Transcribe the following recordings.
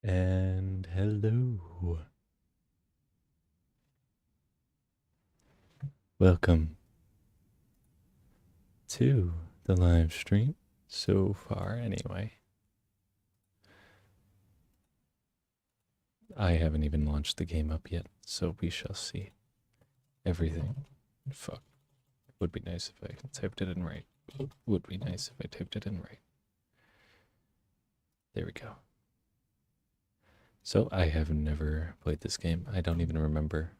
And hello. Welcome to the live stream. So far, anyway. I haven't even launched the game up yet, so we shall see. Everything. Fuck. Would be nice if I typed it in right. Would be nice if I typed it in right. There we go. So I have never played this game. I don't even remember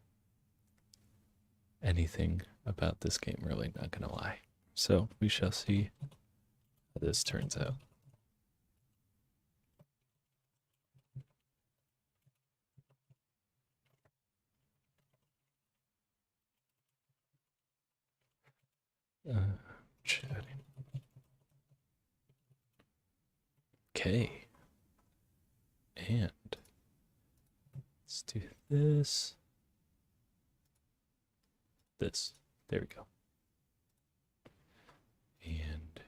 anything about this game, really, not gonna lie. So we shall see how this turns out. Chatting. Okay. And let's do this. This. There we go. And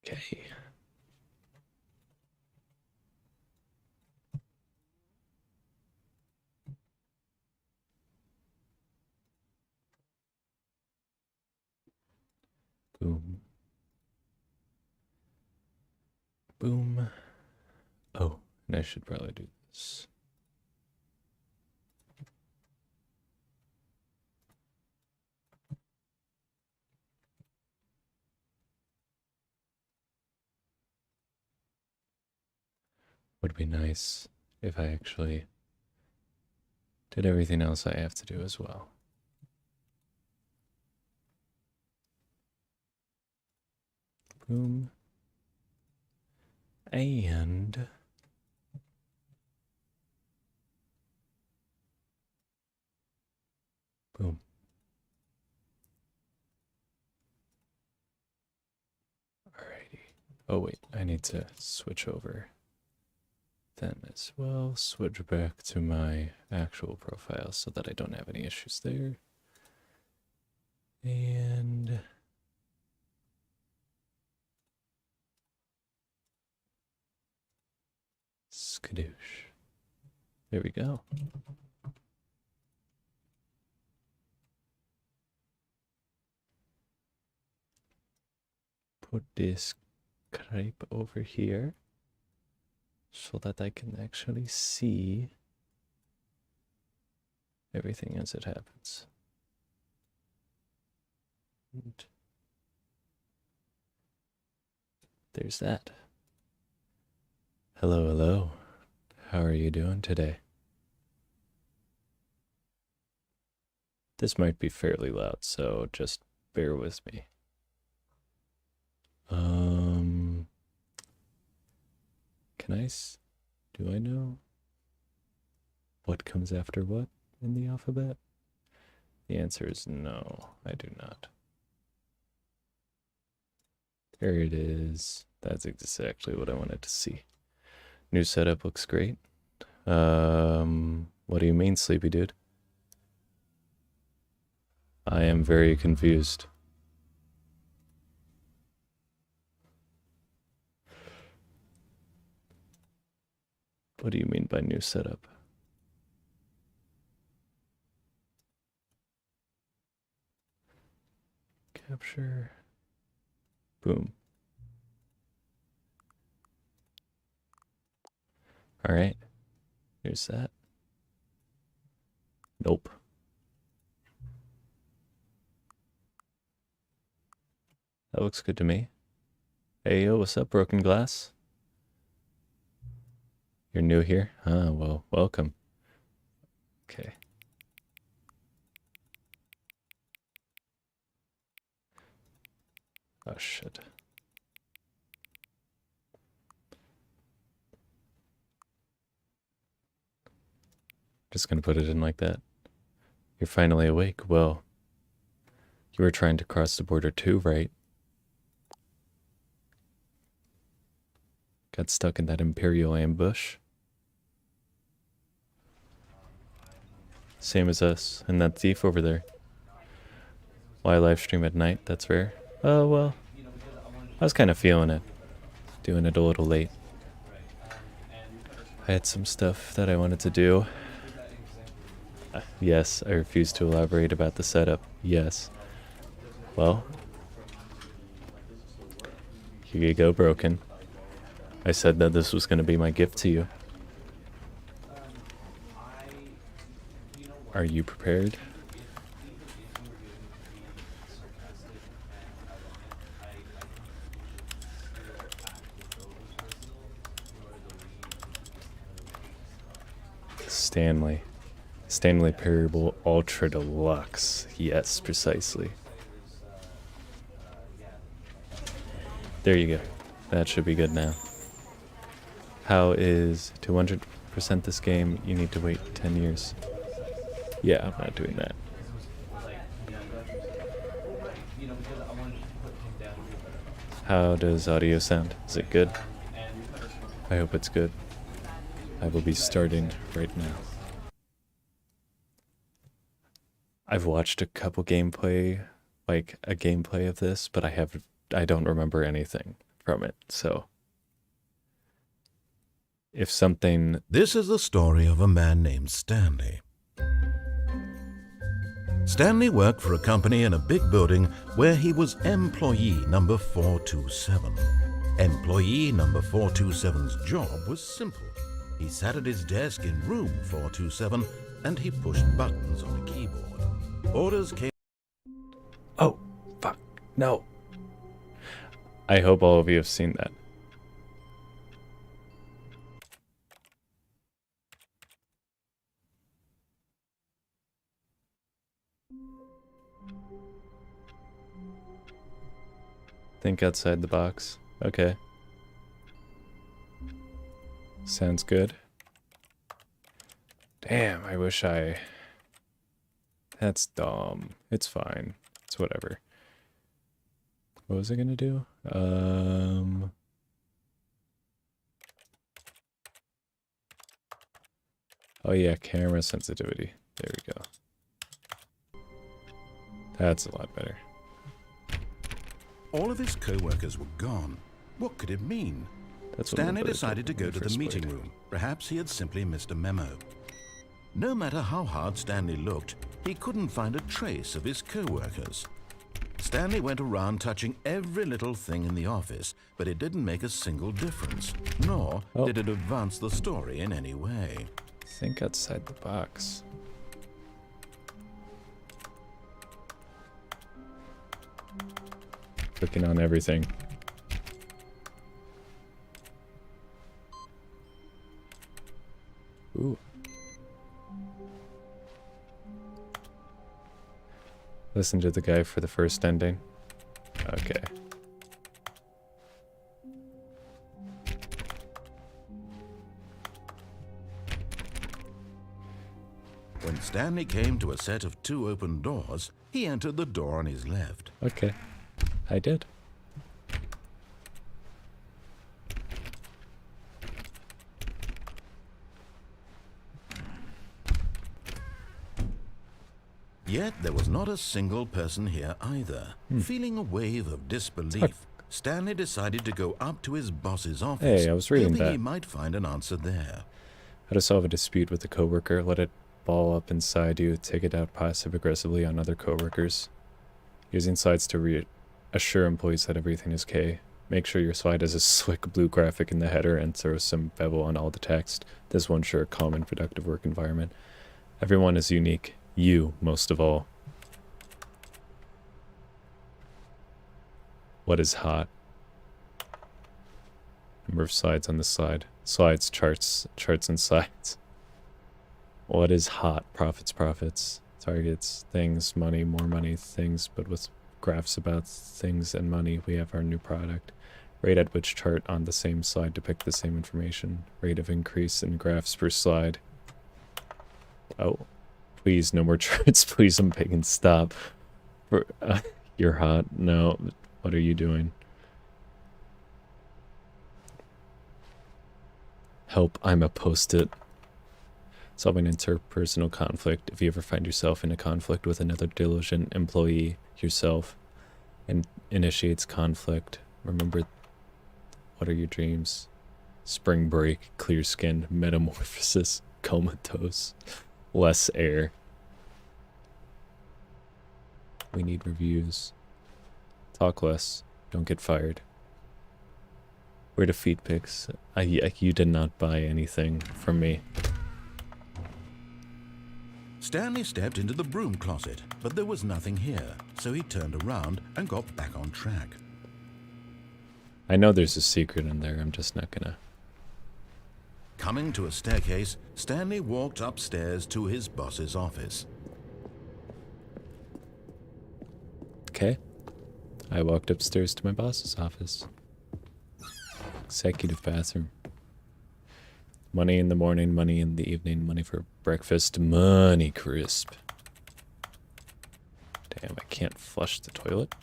okay. Boom. Boom. Oh, and I should probably do this. Would be nice if I actually did everything else I have to do as well. Boom. And boom. Alrighty. Oh wait, I need to switch over then as well. Switch back to my actual profile so that I don't have any issues there. And skadoosh. There we go. Put this crepe over here so that I can actually see everything as it happens. And there's that. Hello, hello. How are you doing today? This might be fairly loud, so just bear with me. Do I know what comes after what in the alphabet? The answer is no, I do not. There it is. That's exactly what I wanted to see. New setup looks great. What do you mean, sleepy dude? I am very confused. What do you mean by new setup? Capture. Boom. All right. Here's that. Nope. That looks good to me. Hey, yo, what's up, Broken Glass? You're new here? Ah, well, welcome. Okay. Oh, shit. Just gonna put it in like that. You're finally awake. Well, you were trying to cross the border too, right? Got stuck in that Imperial ambush. Same as us, and that thief over there. Why live stream at night? That's rare. Oh, well, I was kind of feeling it. Doing it a little late. I had some stuff that I wanted to do. Yes, I refuse to elaborate about the setup. Yes. Well, here you go, broken. I said that this was going to be my gift to you. Are you prepared? Stanley Parable Ultra Deluxe. Yes, precisely. There you go. That should be good now. How is to 100% this game? You need to wait 10 years. Yeah, I'm not doing that. How does audio sound? Is it good? I hope it's good. I will be starting right now. I've watched a couple gameplay, like a gameplay of this, but I don't remember anything from it, so. If something... This is the story of a man named Stanley. Stanley worked for a company in a big building where he was employee number 427. Employee number 427's job was simple. He sat at his desk in room 427 and he pushed buttons on a keyboard. Orders came... Oh, fuck. No. I hope all of you have seen that. Think outside the box. Okay. Sounds good. Damn, I wish I... That's dumb. It's fine. It's whatever. What was I gonna do? Oh yeah, camera sensitivity. There we go. That's a lot better. All of his co-workers were gone. What could it mean? Stanley decided to go to the meeting room. Perhaps he had simply missed a memo. No matter how hard Stanley looked, he couldn't find a trace of his co-workers. Stanley went around touching every little thing in the office, but it didn't make a single difference, nor did it advance the story in any way. Think outside the box. Clicking on everything. Ooh. Listen to the guy for the first ending. Okay. When Stanley came to a set of 2 open doors, he entered the door on his left. Okay. I did. Yet there was not a single person here either. Feeling a wave of disbelief, Stanley decided to go up to his boss's office, Hey, I was reading hoping that. he might find an answer there. How to solve a dispute with a coworker. Let it ball up inside you. Take it out passive-aggressively on other coworkers. Using slides to reassure employees that everything is okay. Make sure your slide has a slick blue graphic in the header and throw some bevel on all the text. This will ensure a calm and productive work environment. Everyone is unique. You, most of all. What is hot? Number of slides on the slide. Slides, charts and slides. What is hot? Profits. Targets, things, money, more money, things, but with graphs about things and money. We have our new product. Rate at which chart on the same slide depict the same information. Rate of increase in graphs per slide. Oh, please, no more charts. Please, I'm begging, stop. You're hot. No, what are you doing? Help, I'm a post-it. Solving interpersonal conflict. If you ever find yourself in a conflict with another diligent employee, yourself, and initiates conflict, remember, what are your dreams? Spring break, clear skin, metamorphosis, comatose, less air. We need reviews. Talk less. Don't get fired. Where to feed pics? You did not buy anything from me. Stanley stepped into the broom closet, but there was nothing here, so he turned around and got back on track. I know there's a secret in there, I'm just not gonna. Coming to a staircase, Stanley walked upstairs to his boss's office. Okay. I walked upstairs to my boss's office. Executive bathroom. Money in the morning, money in the evening, money for breakfast, money crisp. Damn, I can't flush the toilet.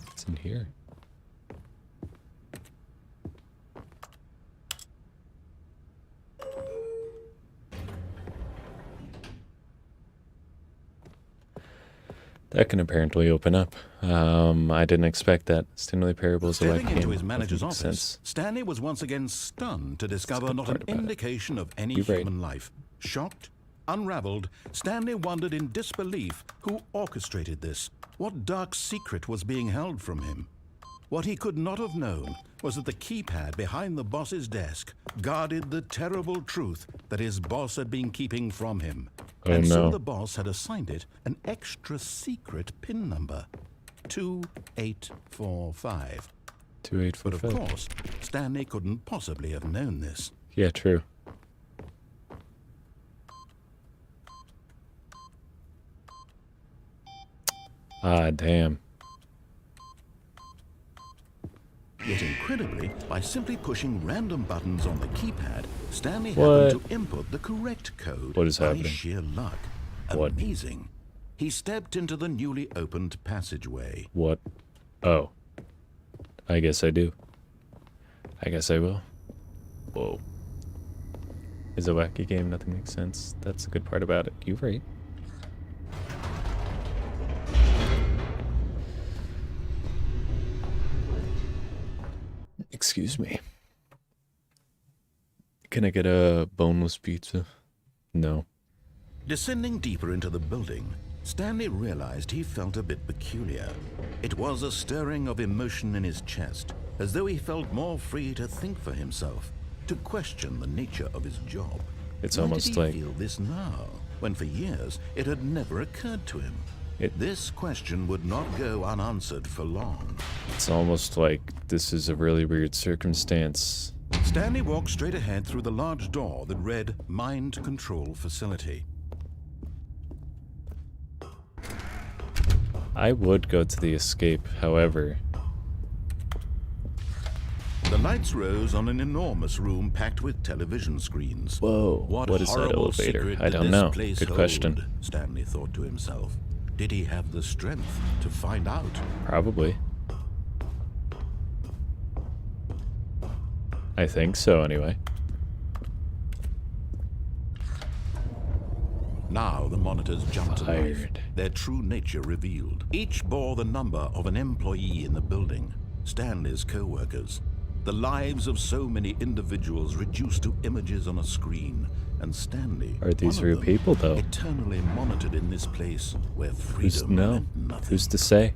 What's in here? That can apparently open up. I didn't expect that. Stanley Parable's Stepping into his manager's office, Stanley was once again stunned to discover not an indication of any human life. Shocked, unraveled, Stanley wondered in disbelief who orchestrated this. What dark secret was being held from him? What he could not have known was that the keypad behind the boss's desk guarded the terrible truth that his boss had been keeping from him. So the boss had assigned it an extra secret PIN number, 2845. 2845. But of course, Stanley couldn't possibly have known this. Yeah, true. Ah, damn. Yet incredibly, by simply pushing random buttons on the keypad, Stanley happened to input the correct code by sheer luck. Amazing. He stepped into the newly opened passageway. What? Oh. I guess I do. I guess I will. Whoa. It's a wacky game, nothing makes sense. That's the good part about it. You're right. Excuse me. Can I get a boneless pizza? No. Descending deeper into the building, Stanley realized he felt a bit peculiar. It was a stirring of emotion in his chest, as though he felt more free to think for himself, to question the nature of his job. It's Why almost did he like feel this now, when for years it had never occurred to him? This question would not go unanswered for long. It's almost like this is a really weird circumstance. Stanley walked straight ahead through the large door that read Mind Control Facility. I would go to the escape, however. The lights rose on an enormous room packed with television screens. Whoa, what is that elevator? I don't know. Good question. Stanley thought to himself. Did he have the strength to find out? Probably. I think so, anyway. Now the monitors jumped to life, their true nature revealed. Each bore the number of an employee in the building, Stanley's co-workers. The lives of so many individuals reduced to images on a screen, and Stanley, are these real people, though? Eternally monitored in this place where freedom meant nothing. Who's to say?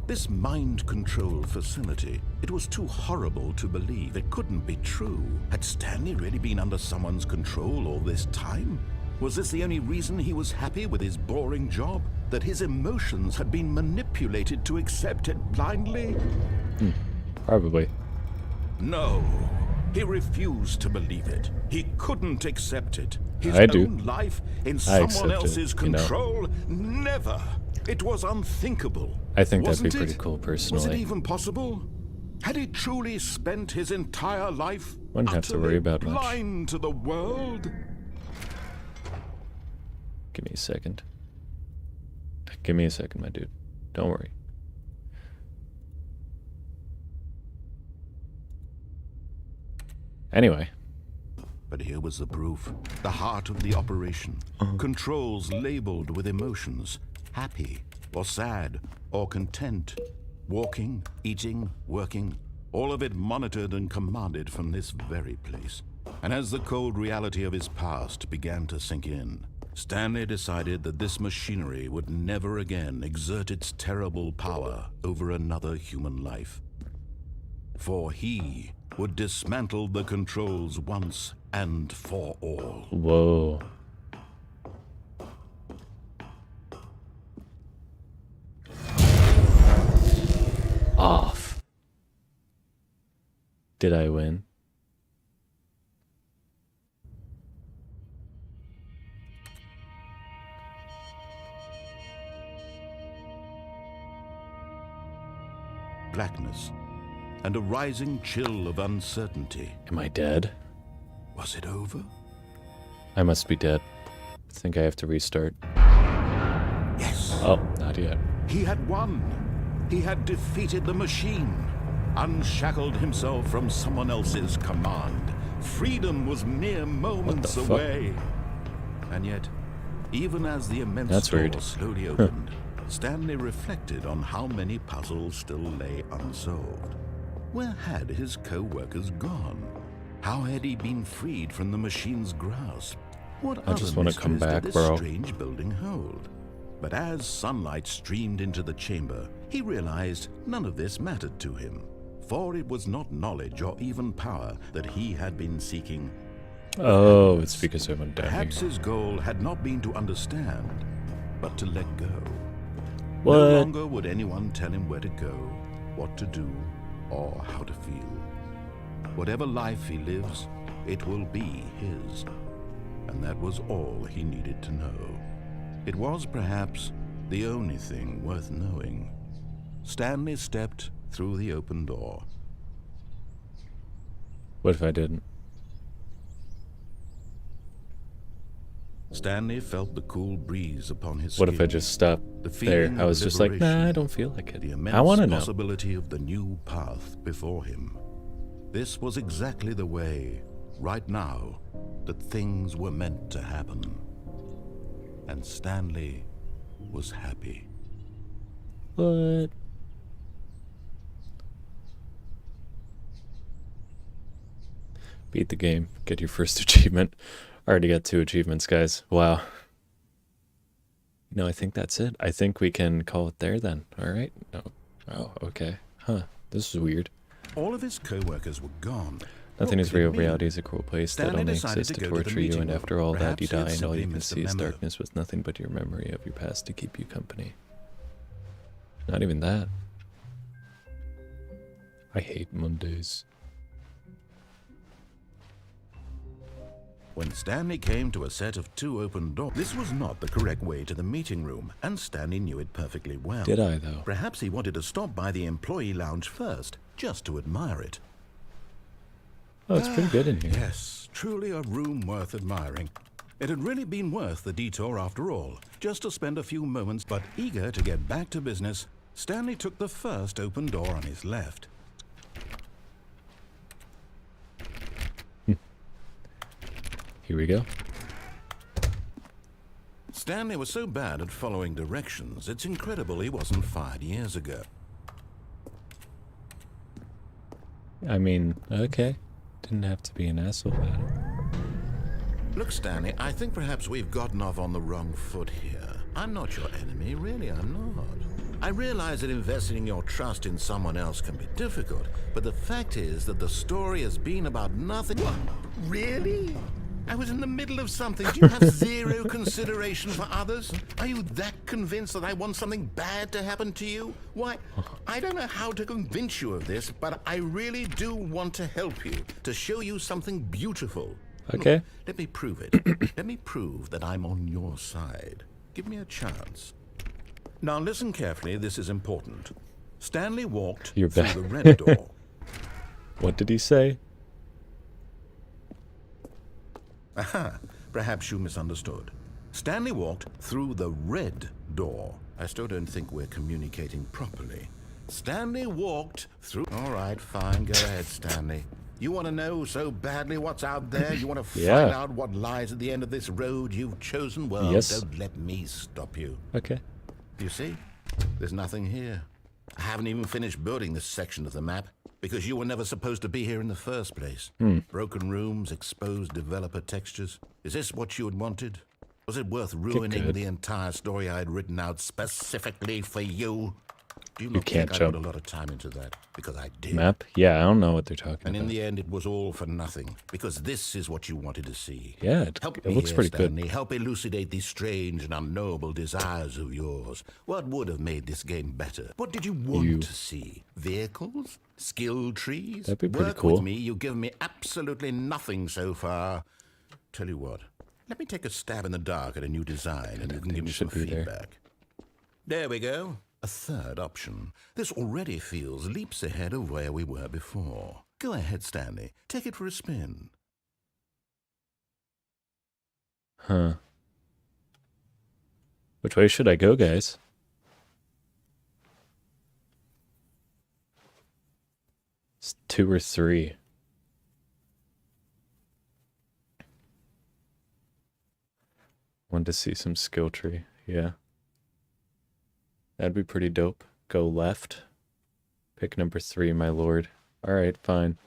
This mind control facility, it was too horrible to believe. It couldn't be true. Had Stanley really been under someone's control all this time? Was this the only reason he was happy with his boring job? That his emotions had been manipulated to accept it blindly? Probably. No, he refused to believe it. He couldn't accept it. His I do. own life in I someone accept else's it, you know. control? Never. It was unthinkable. I think that'd be Wasn't pretty it? cool, Was it personally. even possible? Had he truly spent his entire life Wouldn't have to worry about much. blind to the world? Give me a second. Give me a second, my dude. Don't worry. Anyway. But here was the proof. The heart of the operation. Controls labeled with emotions. Happy, or sad, or content. Walking, eating, working. All of it monitored and commanded from this very place. And as the cold reality of his past began to sink in, Stanley decided that this machinery would never again exert its terrible power over another human life. For he would dismantle the controls once and for all. Whoa. Off. Did I win? Blackness and a rising chill of uncertainty. Am I dead? Was it over? I must be dead. I think I have to restart. Yes. Oh, not yet. He had won. He had defeated the machine, unshackled himself from someone else's command. Freedom was mere moments fuck? away. And yet, even as the immense That's door weird. slowly opened, Stanley reflected on how many puzzles still lay unsolved. Where had his co-workers gone? How had he been freed from the machine's grasp? What I just want to come mysteries back, did this bro. strange building hold? But as sunlight streamed into the chamber, he realized none of this mattered to him. For it was not knowledge or even power that he had been seeking. Oh, it's because I went down Perhaps here. his goal had not been to understand, but to let go. What? No longer would anyone tell him where to go, what to do, or how to feel. Whatever life he lives, it will be his. And that was all he needed to know. It was perhaps the only thing worth knowing. Stanley stepped through the open door. What if I didn't? Stanley felt the cool breeze upon his What skin. if I just stopped The there? feeling I was of just like, nah, liberation, I don't feel like the it. immense I want to know. possibility of the new path before him. This was exactly the way, right now, that things were meant to happen. And Stanley was happy. What? Beat the game. Get your first achievement. Already got 2 achievements, guys. Wow. No, I think that's it. I think we can call it there then. All right. No. Oh, okay. Huh. This is weird. All of his co-workers were gone. Nothing What is could it real. mean? Reality is a cruel place that Stanley only decided exists to to go to the torture you, meeting and room. after all that, you Perhaps he had die, and all you simply can missed a see is memo. darkness with nothing but your memory of your past to keep you company. Not even that. I hate Mondays. When Stanley came to a set of 2 open doors, this was not the correct way to the meeting room, and Stanley knew it perfectly well. Did I, though? Perhaps he wanted to stop by the employee lounge first, just to admire it. Oh, it's pretty good in here. Yes, truly a room worth admiring. It had really been worth the detour after all, just to spend a few moments. But eager to get back to business, Stanley took the first open door on his left. Here we go. Stanley was so bad at following directions, it's incredible he wasn't fired years ago. I mean, okay. Didn't have to be an asshole about it. Look, Stanley, I think perhaps we've gotten off on the wrong foot here. I'm not your enemy, really, I'm not. I realize that investing your trust in someone else can be difficult, but the fact is that the story has been about nothing. What? Really? I was in the middle of something. Do you have zero consideration for others? Are you that convinced that I want something bad to happen to you? Why, I don't know how to convince you of this, but I really do want to help you, to show you something beautiful. Okay. Look, let me prove it. Let me prove that I'm on your side. Give me a chance. Now listen carefully, this is important. Stanley walked You're through back. the red door. What did he say? Aha, perhaps you misunderstood. Stanley walked through the red door. I still don't think we're communicating properly. Stanley walked through... All right, fine, go ahead, Stanley. You want to know so badly what's out there? You want to find out what lies at the end of this road you've chosen? Well, Yes. don't let me stop you. Okay. You see? There's nothing here. I haven't even finished building this section of the map because you were never supposed to be here in the first place. Broken rooms, exposed developer textures. Is this what you had wanted? Was it worth ruining the entire story I had written out specifically for you? Do you not can't think I jump. put a lot of time into that? Because I did. Map? Yeah, I don't know what they're talking And about. in the end, it was all for nothing, because this is what you wanted to see. Yeah, Help it me looks here, pretty Stanley. good. Help elucidate these strange and unknowable desires of yours. What would have made this game better? What did you want to see? Vehicles? Skill trees? That'd be pretty Work cool. with me. You've given me absolutely nothing so far. Tell you what. Let me take a stab in the dark at a new design, and you can give me some feedback. There we go. A third option. This already feels leaps ahead of where we were before. Go ahead, Stanley. Take it for a spin. Huh. Which way should I go, guys? It's 2 or 3. Want to see some skill tree. Yeah. That'd be pretty dope. Go left. Pick number 3, my lord. Alright, fine.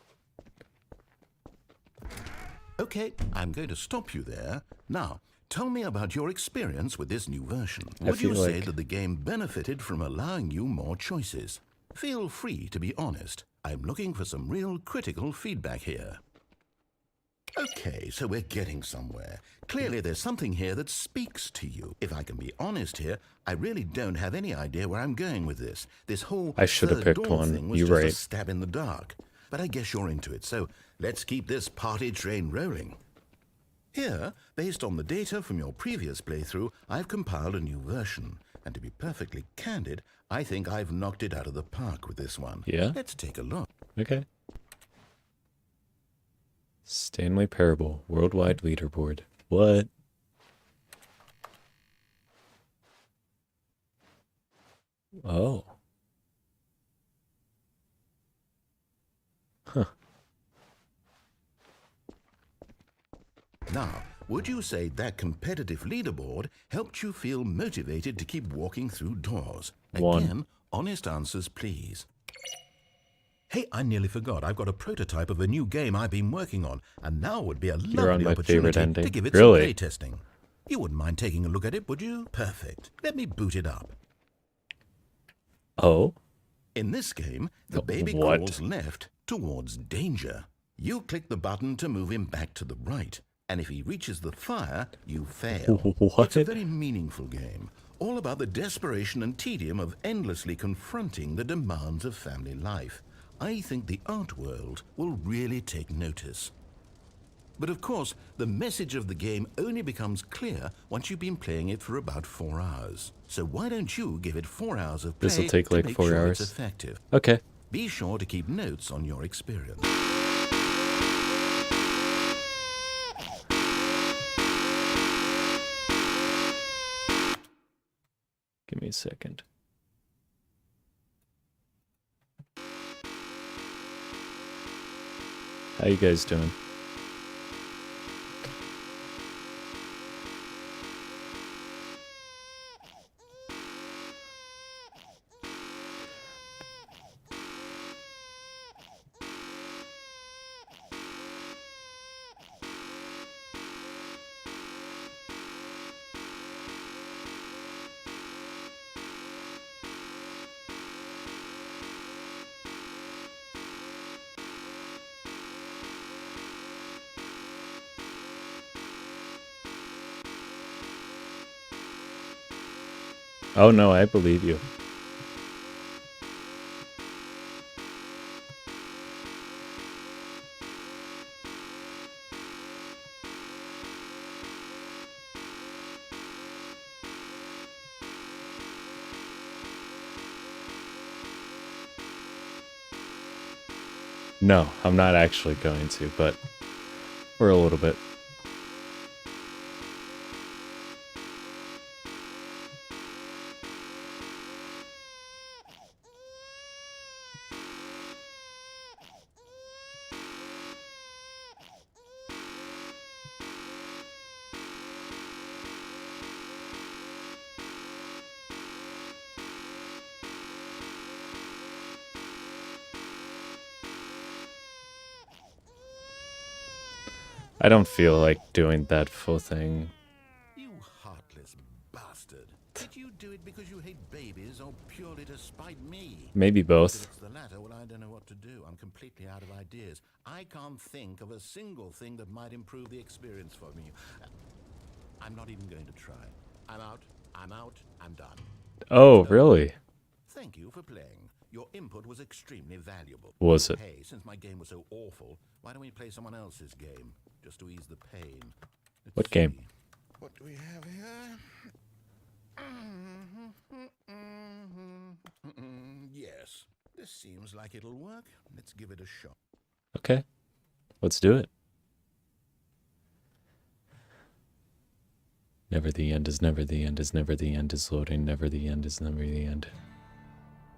Okay, I'm going to stop you there. Now, tell me about your experience with this new version. Would you say that the game benefited from allowing you more choices? Feel free to be honest. I'm looking for some real critical feedback here. Okay, so we're getting somewhere. Clearly there's something here that speaks to you. If I can be honest here, I really don't have any idea where I'm going with this. This whole I should have picked one. thing was You're just right. a stab in the dark. But I guess you're into it, so let's keep this party train rolling. Here, based on the data from your previous playthrough, I've compiled a new version. And to be perfectly candid, I think I've knocked it out of the park with this one. Yeah? Let's take a look. Okay. Stanley Parable, worldwide leaderboard. What? Oh. Huh. Now, would you say that competitive leaderboard helped you feel motivated to keep walking through doors? 1. Again, honest answers, please. Hey, I nearly forgot. I've got a prototype of a new game I've been working on, and now would be a You're on lovely my favorite opportunity ending. to give it Really? some play testing. You wouldn't mind taking a look at it, would you? Perfect. Let me boot it up. Oh? In this game, the baby What? crawls left towards danger. You click the button to move him back to the right, and if he reaches the fire, you fail. What? It's a very meaningful game, all about the desperation and tedium of endlessly confronting the demands of family life. I think the art world will really take notice. But of course, the message of the game only becomes clear once you've been playing it for about 4 hours. So why don't you give it 4 hours of play This'll take to like make 4 sure hours. it's effective. Okay. Be sure to keep notes on your experience. Give me a second. How you guys doing? Oh no, I believe you. No, I'm not actually going to, but for a little bit. I don't feel like doing that full thing. You heartless bastard. Did you do it because you hate babies or purely to spite me? Maybe both. If it's the latter, well, I don't know what to do. I'm completely out of ideas. I can't think of a single thing that might improve the experience for me. I'm not even going to try. I'm out. I'm out. I'm done. Oh, really? Thank you for playing. Your input was extremely valuable. Was it? Hey, since my game was so awful, why don't we play someone else's game? Just to ease the pain. What game? What do we have here? Yes, this seems like it'll work. Let's give it a shot. Okay. Let's do it. Never the end is never the end is never the end is loading. Never the end is never the end.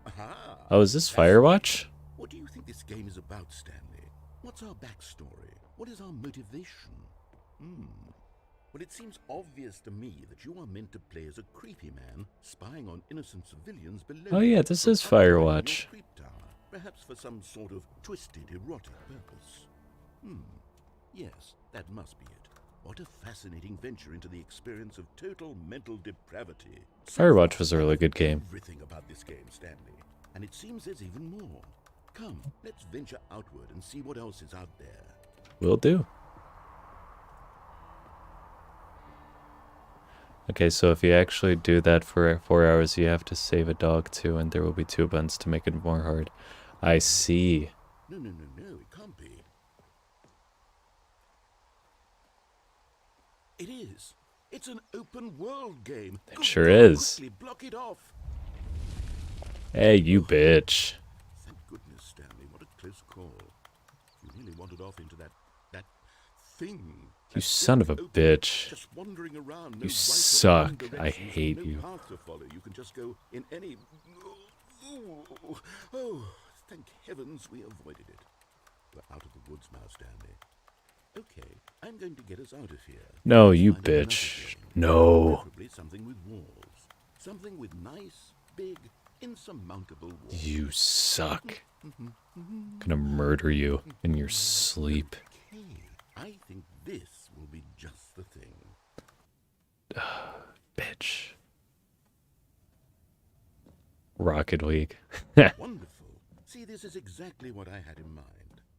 Aha! Oh, is this Firewatch? What do you think this game is about, Stanley? What's our backstory? What is our motivation? Well, it seems obvious to me that you are meant to play as a creepy man spying on innocent civilians below. Oh yeah, this is Firewatch. Creep tower, perhaps for some sort of twisted erotic purpose. Yes, that must be it. What a fascinating venture into the experience of total mental depravity. Firewatch was a really good game. Everything about this game, Stanley, and it seems there's even more. Come, let's venture outward and see what else is out there. Will do. Okay, so if you actually do that for 4 hours, you have to save a dog too, and there will be 2 buttons to make it more hard. I see. No, it can't be. It is. It's an open world game. It sure is. Quickly block it off. Hey, you bitch. Thank goodness, Stanley. What a close call. You really wandered off into that thing. You son of a bitch. Just wandering around. No You right or suck. wrong I directions, hate no you. path to follow. You can just go in any. Oh, thank heavens we avoided it. We're out of the woods now, Stanley. Okay, I'm going to get us out of here. No, you Find another bitch. game. No. Preferably something with walls. Something with nice, big, insurmountable walls. You suck. Gonna murder you in your sleep. Okay, I think this will be just the thing. Bitch. Rocket League. Wonderful. See, this is exactly what I had in mind.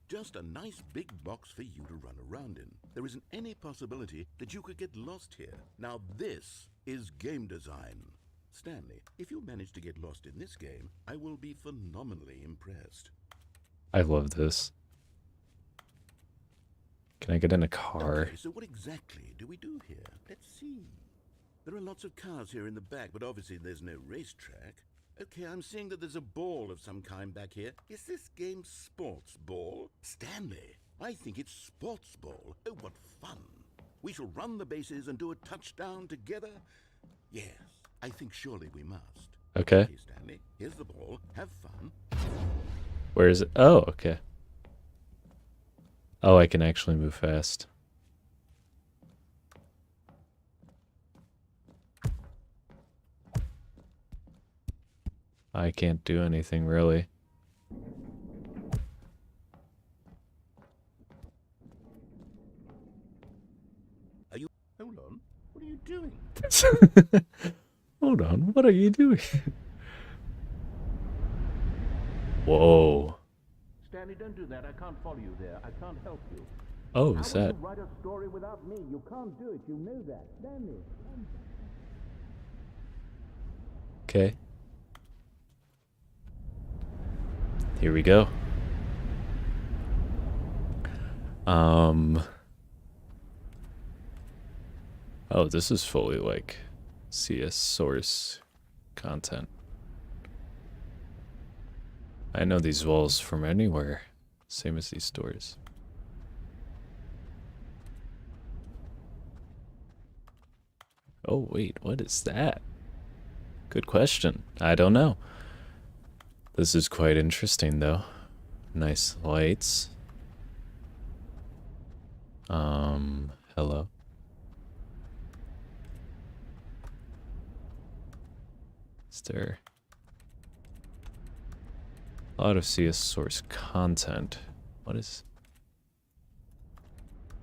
Just a nice big box for you to run around in. There isn't any possibility that you could get lost here. Now this is game design. Stanley, if you manage to get lost in this game, I will be phenomenally impressed. I love this. Can I get in a car? Okay, so what exactly do we do here? Let's see. There are lots of cars here in the back, but obviously there's no racetrack. Okay, I'm seeing that there's a ball of some kind back here. Is this game sports ball? Stanley, I think it's sports ball. Oh, what fun. We shall run the bases and do a touchdown together. Yes, I think surely we must. Okay. Stanley, here's the ball. Have fun. Where is it? Oh, okay. Oh, I can actually move fast. I can't do anything really. Are you... Hold on. What are you doing? Hold on, what are you doing? Whoa. Stanley, don't do that. I can't follow you there. I can't help you. Oh, is that? How will you write a story without me? You can't do it. You know that. Stanley. Okay. Here we go. Oh, this is fully like CS source content. I know these walls from anywhere. Same as these doors. Oh, wait, what is that? Good question. I don't know. This is quite interesting, though. Nice lights. Hello. Is there a lot of CS source content? What is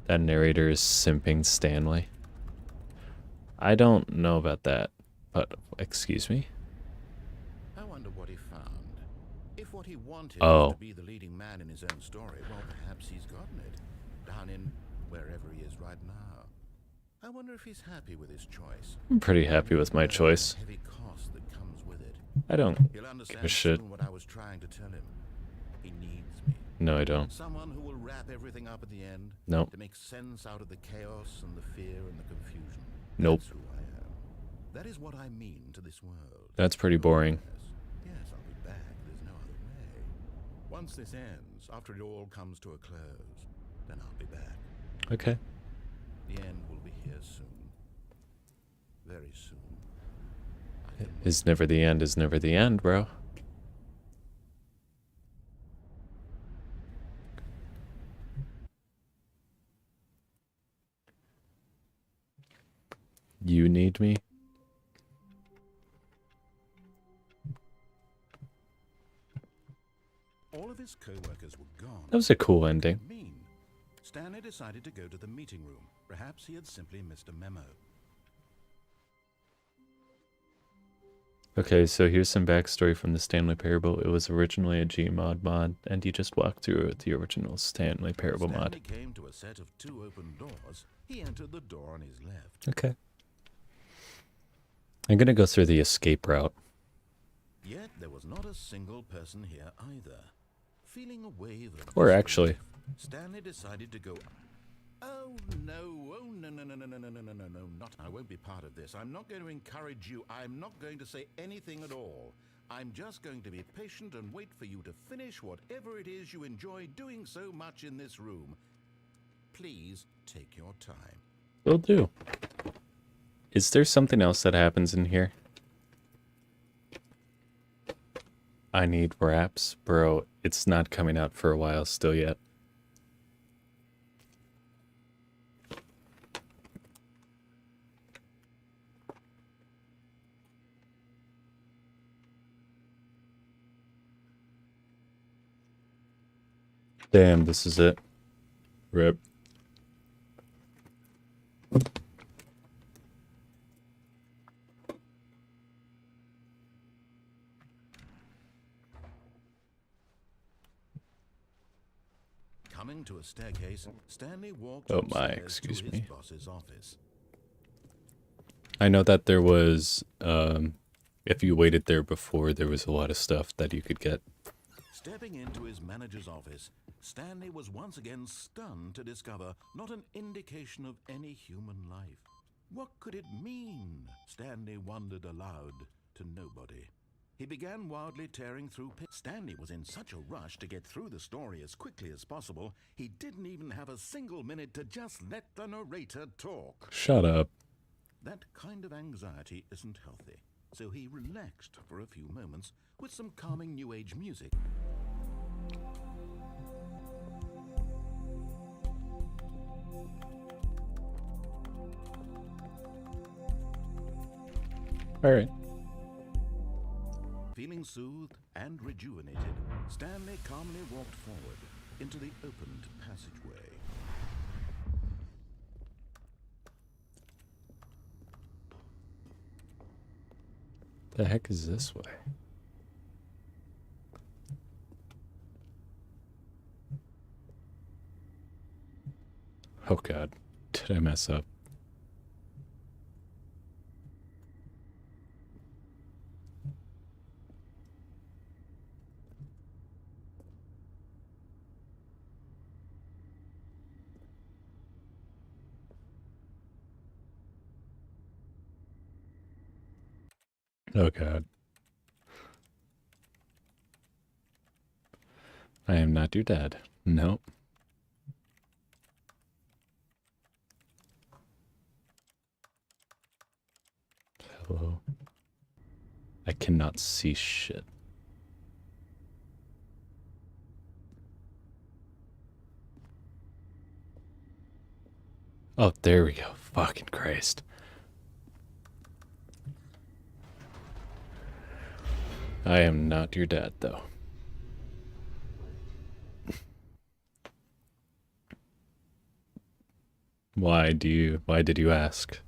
that? Narrator is simping Stanley. I don't know about that, but excuse me. I wonder what he found. If what he wanted Oh. was to be the leading man in his own story, well, perhaps he's gotten it. Down in wherever he is right now. I wonder if he's happy with his choice. I'm pretty happy with my choice. The heavy cost that comes with it. I don't He'll give understand a shit. soon what I was trying to tell him. He needs me. No, I don't. Someone who will wrap everything up at the end. Nope. To make sense out of the chaos and the fear and the confusion. Nope. That's who I am. That is what I mean to this world. That's pretty boring. Yes, I'll be back. There's no other way. Once this ends, after it all comes to a close, then I'll be back. Okay. The end will be here soon. Very soon. Is never the end is never the end, bro. You need me? All of his co-workers were gone. That was a cool ending. Mean. Stanley decided to go to the meeting room. Perhaps he had simply missed a memo. Okay, so here's some backstory from the Stanley Parable. It was originally a Gmod mod, and you just walked through it with the original Stanley Parable mod. Stanley came to a set of 2 open doors. He entered the door on his left. Okay. I'm gonna go through the escape route. Yet there was not a single person here either. Feeling a wave of Or disbelief, actually. Stanley decided to go. Oh no, no, not. I won't be part of this. I'm not going to encourage you. I'm not going to say anything at all. I'm just going to be patient and wait for you to finish whatever it is you enjoy doing so much in this room. Please take your time. Will do. Is there something else that happens in here? I need wraps. Bro, it's not coming out for a while still yet. Damn, this is it. Rip. Coming to a staircase, Stanley walked Oh my, upstairs excuse to his me. boss's office. I know that there was, if you waited there before, there was a lot of stuff that you could get. Stepping into his manager's office, Stanley was once again stunned to discover not an indication of any human life. What could it mean? Stanley wondered aloud to nobody. He began wildly tearing through Stanley was in such a rush to get through the story as quickly as possible, he didn't even have a single minute to just let the narrator talk. Shut up. That kind of anxiety isn't healthy, so he relaxed for a few moments with some calming New Age music. All right. Feeling soothed and rejuvenated, Stanley calmly walked forward into the opened passageway. The heck is this way? Oh god, did I mess up? Oh god. I am not your dad. Nope. Hello. I cannot see shit. Oh, there we go. Fucking Christ. I am not your dad, though. Why did you ask?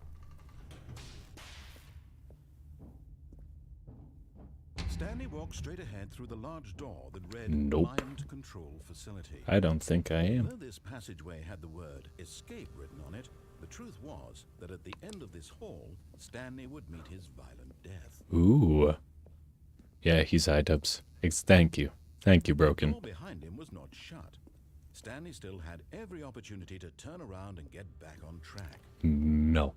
Stanley walked straight ahead through the large door that read Nope. Client Control Facility. I don't think I am. Although this passageway had the word escape written on it, the truth was that at the end of this hall, Stanley would meet his violent death. Ooh. Yeah, he's iDubbbz. Thank you. Thank you, Broken. The door behind him was not shut. Stanley still had every opportunity to turn around and get back on track. No.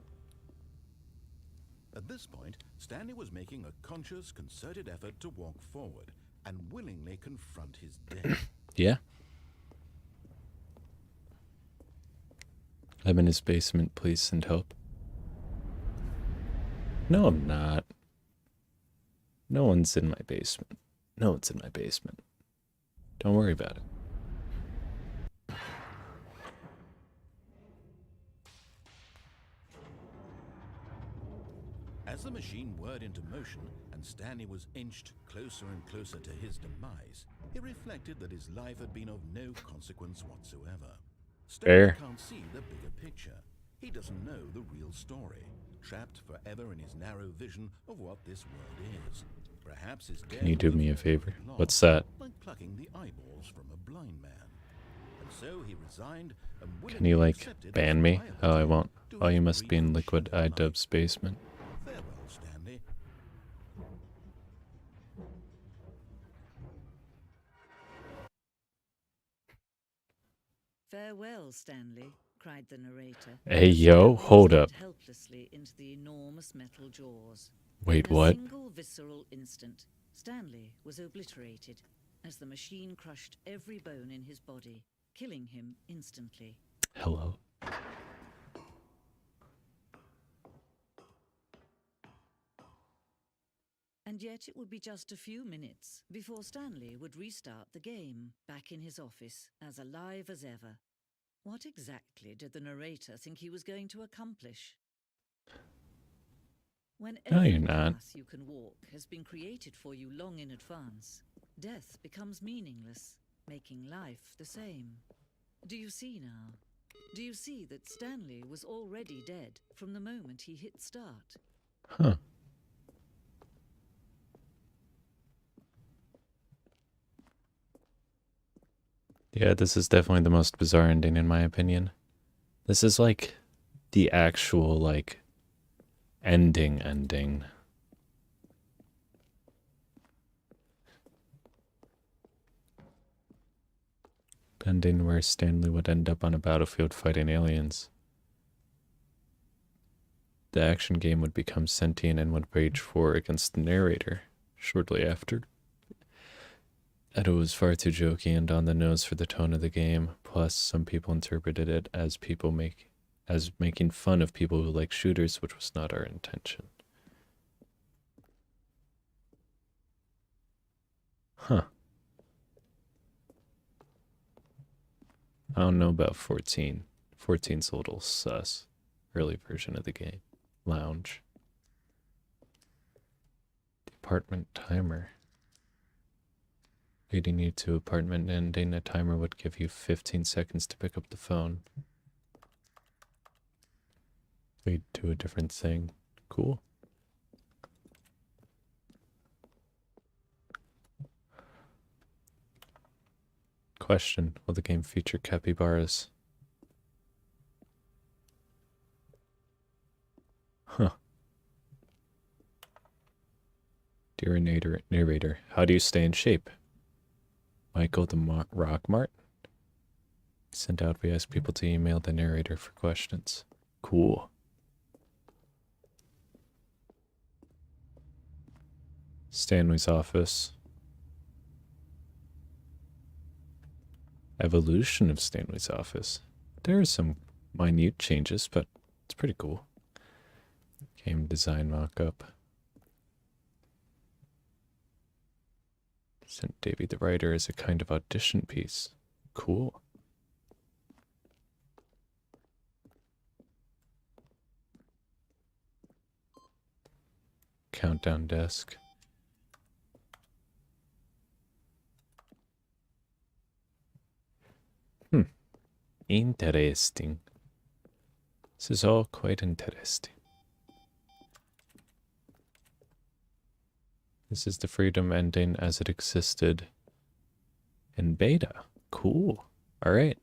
At this point, Stanley was making a conscious, concerted effort to walk forward and willingly confront his death. Yeah. I'm in his basement. Please send help. No, I'm not. No one's in my basement. No one's in my basement. Don't worry about it. As the machine whirred into motion and Stanley was inched closer and closer to his demise, he reflected that his life had been of no consequence whatsoever. Stanley can't see the bigger picture. He doesn't know the real story, trapped forever in his narrow vision of what this world is. Perhaps his death. Can you do me a favor? What's that? Like plucking the eyeballs from a blind man. And so he resigned and Can you, like, ban me? Oh, I won't. Oh, you must be in Liquid iDubbbz's basement. Farewell, Stanley. Farewell, Stanley, cried the narrator. Hey, yo, hold up. Helplessly into the enormous metal jaws. Wait, In what? a single visceral instant, Stanley was obliterated as the machine crushed every bone in his body, killing him instantly. Hello. And yet it would be just a few minutes before Stanley would restart the game, back in his office, as alive as ever. What exactly did the narrator think he was going to accomplish? When No, every you're not. path you can walk has been created for you long in advance, death becomes meaningless, making life the same. Do you see now? Do you see that Stanley was already dead from the moment he hit start? Huh. Yeah, this is definitely the most bizarre ending in my opinion. This is like the actual, like, ending. Ending where Stanley would end up on a battlefield fighting aliens. The action game would become sentient and would wage war against the narrator shortly after. And it was far too jokey and on the nose for the tone of the game. Plus, some people interpreted it as making fun of people who like shooters, which was not our intention. Huh. I don't know about 14. 14's a little sus. Early version of the game. Lounge. Department timer. Leading you to apartment ending, a timer would give you 15 seconds to pick up the phone. Lead to a different thing. Cool. Question, will the game feature capybaras? Huh. Dear narrator, how do you stay in shape? Michael the Rock Mart? Sent out, we ask people to email the narrator for questions. Cool. Stanley's office. Evolution of Stanley's office. There are some minute changes, but it's pretty cool. Game design mock-up. Sent Davey the writer as a kind of audition piece. Cool. Countdown desk. Interesting. This is all quite interesting. This is the freedom ending as it existed in beta. Cool. All right.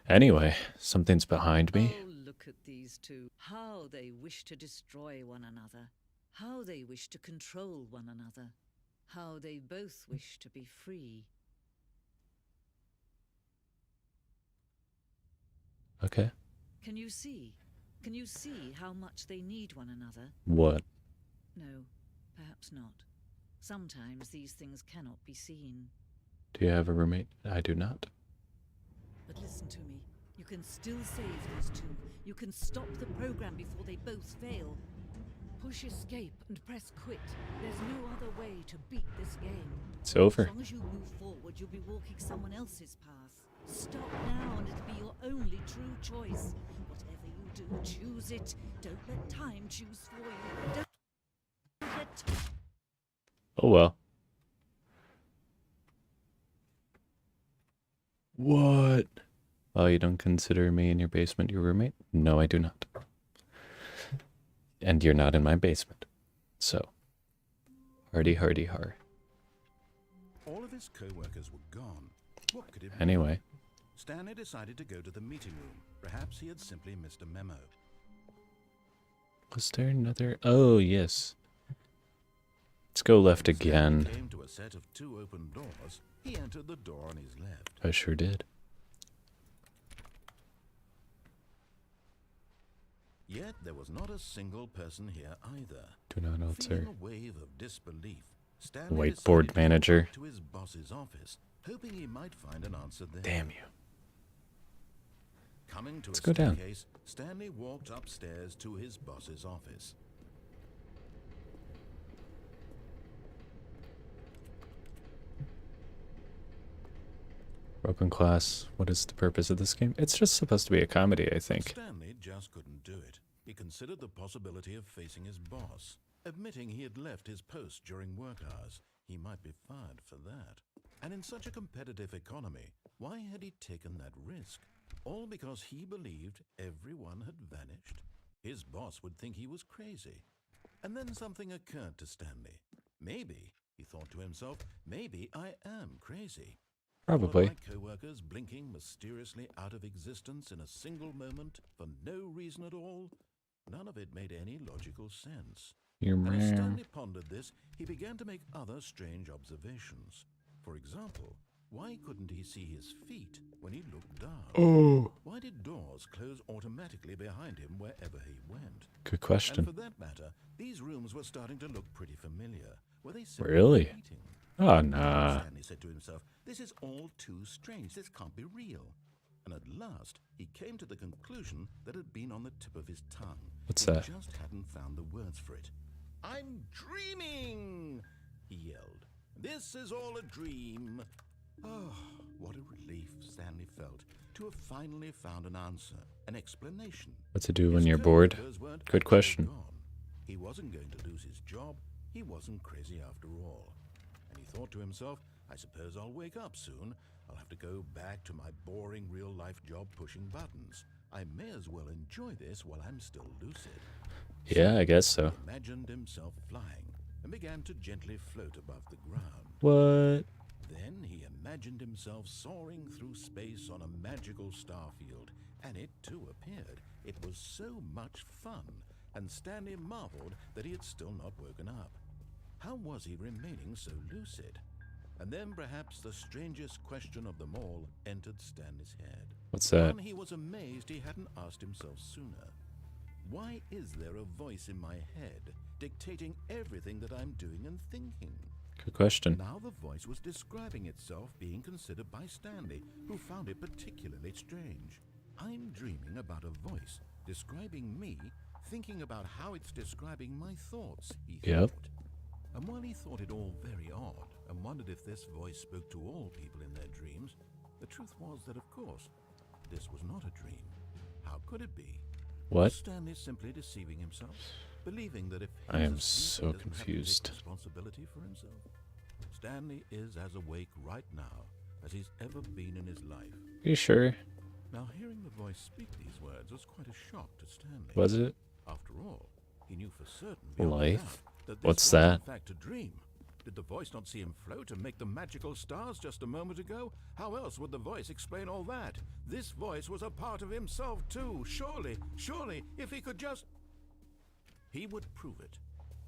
Anyway, something's behind me. Oh, look at these two. How they wish to destroy one another. How they wish to control one another. How they both wish to be free. Okay. Can you see? Can you see how much they need one another? What? No, perhaps not. Sometimes these things cannot be seen. Do you have a roommate? I do not. But listen to me. You can still save these two. You can stop the program before they both fail. Push escape and press quit. There's no other way to beat this game. It's over. As long as you move forward, you'll be walking someone else's path. Stop now and it'll be your only true choice. Whatever you do, choose it. Don't let time choose for you. Don't let... Oh well. What? Oh, you don't consider me in your basement your roommate? No, I do not. And you're not in my basement. So, hardy hardy har. All of his co-workers were gone. What could it be? Anyway. Stanley decided to go to the meeting room. Perhaps he had simply missed a memo. Was there another? Oh, yes. Let's go left again. Stanley came to a set of 2 open doors. He entered the door on his left. I sure did. Yet there was not a single person here either. Do not alter. Feeling a wave of disbelief, Stanley Whiteboard decided manager. to go to his boss's office, hoping he might find an answer there. Damn you. Coming to Let's a go down. staircase, Stanley walked upstairs to his boss's office. Broken class. What is the purpose of this game? It's just supposed to be a comedy, I think. Stanley just couldn't do it. He considered the possibility of facing his boss. Admitting he had left his post during work hours, he might be fired for that. And in such a competitive economy, why had he taken that risk? All because he believed everyone had vanished? His boss would think he was crazy. And then something occurred to Stanley. Maybe, he thought to himself, maybe I am crazy. Probably. All of my co-workers blinking mysteriously out of existence in a single moment for no reason at all? None of it made any logical sense. And as Stanley pondered this, he began to make other strange observations. For example, why couldn't he see his feet when he looked down? Oh. Why did doors close automatically behind him wherever he went? Good question. And for that matter, these rooms were starting to look pretty familiar. Were they simply Really? repeating? Oh, nah. Stanley said to himself, this is all too strange. This can't be real. And at last, he came to the conclusion that had been on the tip of his tongue. What's He that? just hadn't found the words for it. I'm dreaming, he yelled. This is all a dream. Oh, what a relief Stanley felt to have finally found an answer, an explanation. What to do when His you're bored? co-workers weren't Good actually question. gone. He wasn't going to lose his job. He wasn't crazy after all. And he thought to himself, I suppose I'll wake up soon. I'll have to go back to my boring real-life job pushing buttons. I may as well enjoy this while I'm still lucid. Yeah, I guess so. He imagined himself flying and began to gently float above the ground. What? Then he imagined himself soaring through space on a magical starfield, and it too appeared. It was so much fun, and Stanley marveled that he had still not woken up. How was he remaining so lucid? And then perhaps the strangest question of them all entered Stanley's head. What's that? One he was amazed he hadn't asked himself sooner. Why is there a voice in my head dictating everything that I'm doing and thinking? Good question. Now the voice was describing itself being considered by Stanley, who found it particularly strange. I'm dreaming about a voice describing me, thinking about how it's describing my thoughts, he Yep. thought. And while he thought it all very odd and wondered if this voice spoke to all people in their dreams, the truth was that, of course, this was not a dream. How could it be? What? Was Stanley simply deceiving himself, believing that if he I am was asleep, so he doesn't have to take confused. responsibility for himself? Stanley is as awake right now as he's ever been in his life. Are you sure? Now, hearing the voice speak these words was quite a shock to Stanley. Was it? After all, he knew for certain beyond Life? doubt that this What's was that? in fact a dream. Did the voice not see him float and make the magical stars just a moment ago? How else would the voice explain all that? This voice was a part of himself too. Surely, if he could just... He would prove it.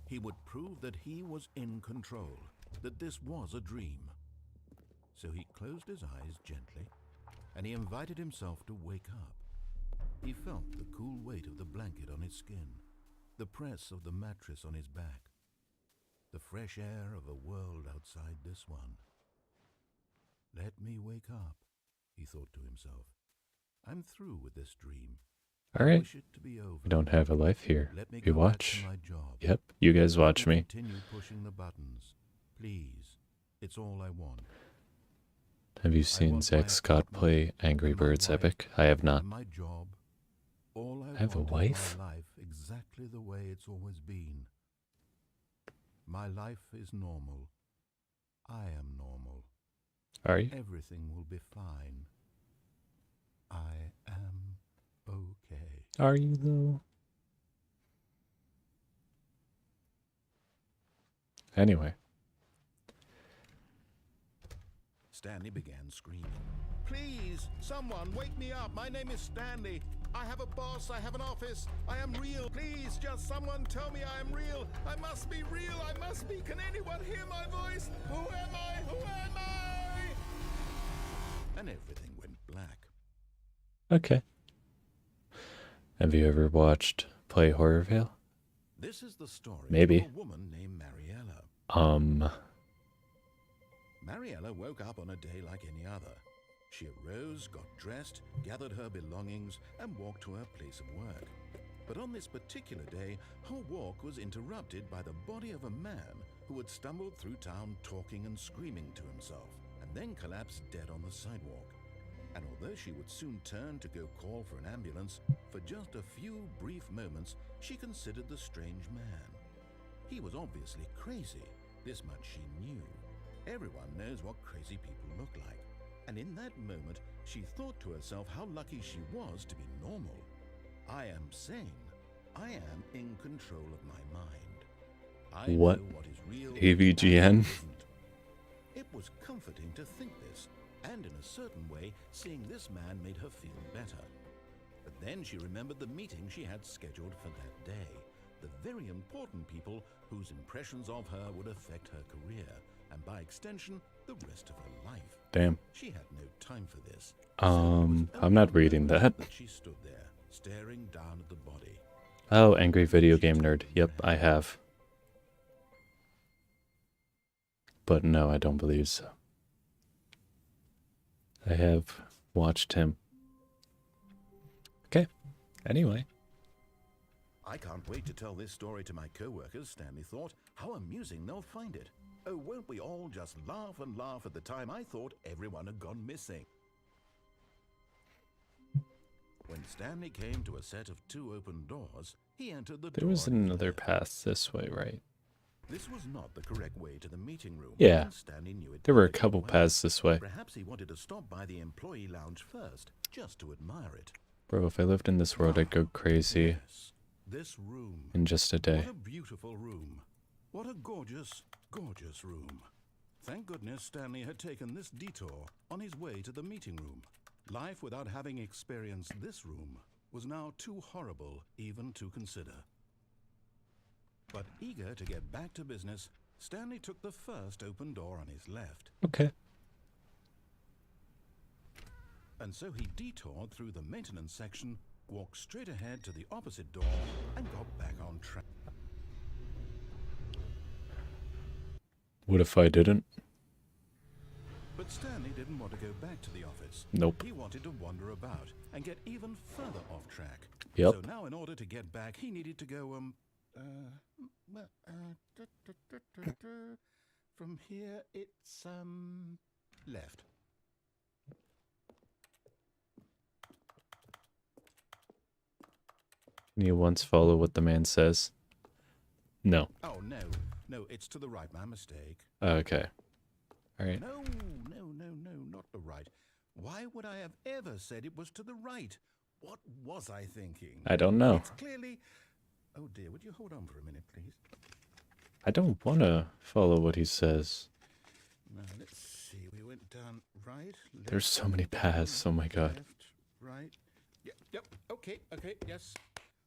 He would prove that he was in control, that this was a dream. So he closed his eyes gently, and he invited himself to wake up. He felt the cool weight of the blanket on his skin, the press of the mattress on his back, the fresh air of a world outside this one. Let me wake up, he thought to himself. I'm through with this dream. All right. Wish it to be over. We don't have a life here. Let me We go back to watch. my job. Yep. You guys watch me. Continue pushing the buttons. Please. It's all I want. Have you seen Zach Scott play Angry Birds Epic? I have not. My job. All I have a want wife? is my life exactly the way it's always been. My life is normal. I am normal. Are you? Everything will be fine. I am okay. Are you though? Anyway. Stanley began screaming. Please, someone, wake me up. My name is Stanley. I have a boss. I have an office. I am real. Please, just someone tell me I am real. I must be real. I must be. Can anyone hear my voice? Who am I? Who am I? And everything went black. Okay. Have you ever watched Play Horrorville? This is the story Maybe. of a woman named Mariella. Mariella woke up on a day like any other. She arose, got dressed, gathered her belongings, and walked to her place of work. But on this particular day, her walk was interrupted by the body of a man who had stumbled through town talking and screaming to himself, and then collapsed dead on the sidewalk. And although she would soon turn to go call for an ambulance, for just a few brief moments she considered the strange man. He was obviously crazy, this much she knew. Everyone knows what crazy people look like. And in that moment, she thought to herself how lucky she was to be normal. I am sane. I am in control of my mind. I What? know what is real AVGN? and what isn't. It was comforting to think this, and in a certain way, seeing this man made her feel better. But then she remembered the meeting she had scheduled for that day, the very important people whose impressions of her would affect her career, and by extension, the rest of her life. Damn. She had no time for this. I'm not reading that. She stood there, staring down at the body. Oh, Angry Video Game Nerd. Yep, I have. But no, I don't believe so. I have watched him. Okay. Anyway. I can't wait to tell this story to my co-workers, Stanley thought. How amusing they'll find it. Oh, won't we all just laugh and laugh at the time I thought everyone had gone missing. When Stanley came to a set of 2 open doors, he entered the door. There was on his another left. path this way, right? This was not the correct way to the meeting room. Yeah. and Stanley knew it There were a perfectly couple well. paths this way. Perhaps he wanted to stop by the employee lounge first, just to admire it. Bro, if I lived in this world, I'd go crazy Yes, this room. in just a day. What a beautiful room. What a gorgeous, gorgeous room. Thank goodness Stanley had taken this detour on his way to the meeting room. Life without having experienced this room was now too horrible even to consider. But eager to get back to business, Stanley took the first open door on his left. Okay. And so he detoured through the maintenance section, walked straight ahead to the opposite door, and got back on track. What if I didn't? But Stanley didn't want to go back to the office. Nope. He wanted to wander about and get even further off track. Yep. So now in order to get back, he needed to go, from here it's, left. Can you once follow what the man says? No. Oh, no, it's to the right, my mistake. Okay. Alright. No, not the right. Why would I have ever said it was to the right? What was I thinking? I don't know. It's clearly... Oh dear, would you hold on for a minute, please? I don't want to follow what he says. Now, let's see. We went down right, left... There's so many paths. Oh my god. Left, right... Yep, okay, yes.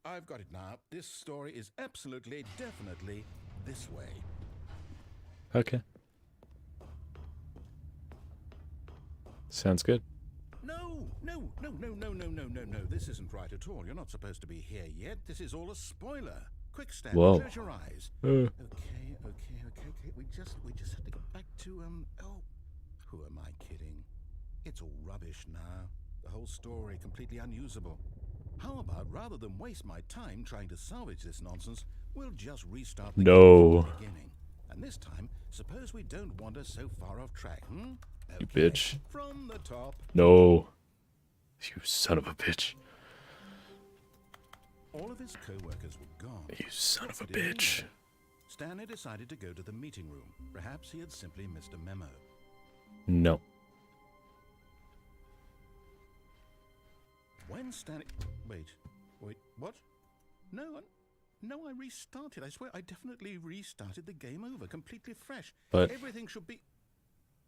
I've got it now. This story is absolutely, definitely this way. Okay. Sounds good. No. This isn't right at all. You're not supposed to be here yet. This is all a spoiler. Quick, Stanley, Whoa. close your eyes. Uh. Okay. We just have to get back to, oh, who am I kidding? It's all rubbish now. The whole story completely unusable. How about, rather than waste my time trying to salvage this nonsense, we'll just restart the game from the beginning. And this time, suppose we don't wander so far off track, You Okay, bitch. from the top. No. You son of a bitch. All of his co-workers were gone. You son of a What did he bitch. do? Stanley decided to go to the meeting room. Perhaps he had simply missed a memo. No. When Stanley... Wait, what? No, I restarted. I swear, I definitely restarted the game over, completely fresh. But... Everything should be...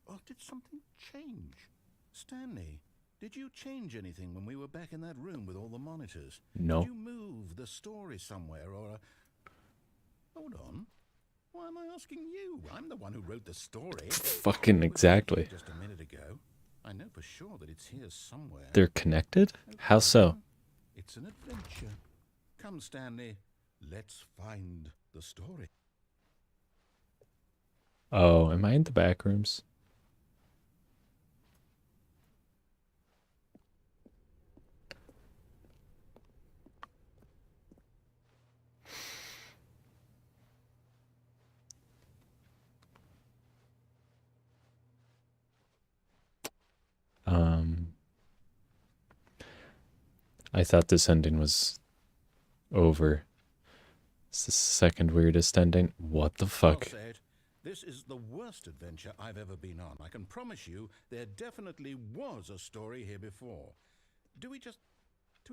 Oh, did something change? Stanley, did you change anything when we were back in that room with all the monitors? No. Did you move the story somewhere, or... Hold on. Why am I asking you? I'm the one who wrote the story. Fucking exactly. Just a minute ago. I know for sure that it's here somewhere. They're connected? How so? It's an adventure. Come, Stanley. Let's find the story. Oh, am I in the back rooms? I thought this ending was over. It's the second weirdest ending. What the fuck? Well said. This is the worst adventure I've ever been on. I can promise you there definitely was a story here before. Do we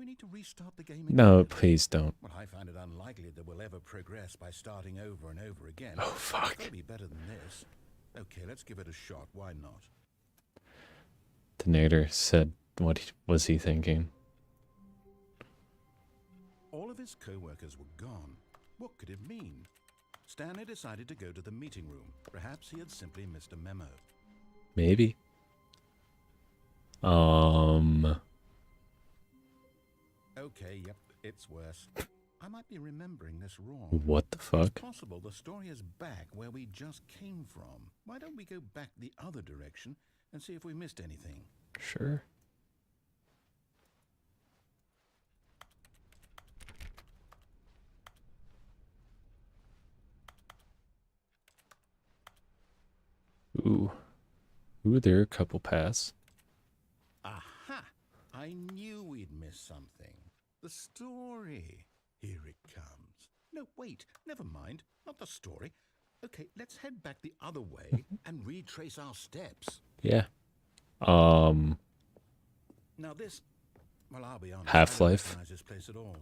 need to restart the game again? No, please don't. Well, I find it unlikely that we'll ever progress by starting over and over again. Oh, fuck. It's gotta be better than this. Okay, let's give it a shot. Why not? The narrator said, was he thinking? All of his co-workers were gone. What could it mean? Stanley decided to go to the meeting room. Perhaps he had simply missed a memo. Maybe. Okay, yep, it's worse. I might be remembering this wrong. What the fuck? It's possible the story is back where we just came from. Why don't we go back the other direction and see if we missed anything? Sure. Ooh. Ooh, there are a couple paths. Aha! I knew we'd miss something. The story. Here it comes. No, wait, never mind. Not the story. Okay, let's head back the other way and retrace our steps. Yeah. Now this... Well, I'll be honest. Half-Life. I don't recognize this place at all.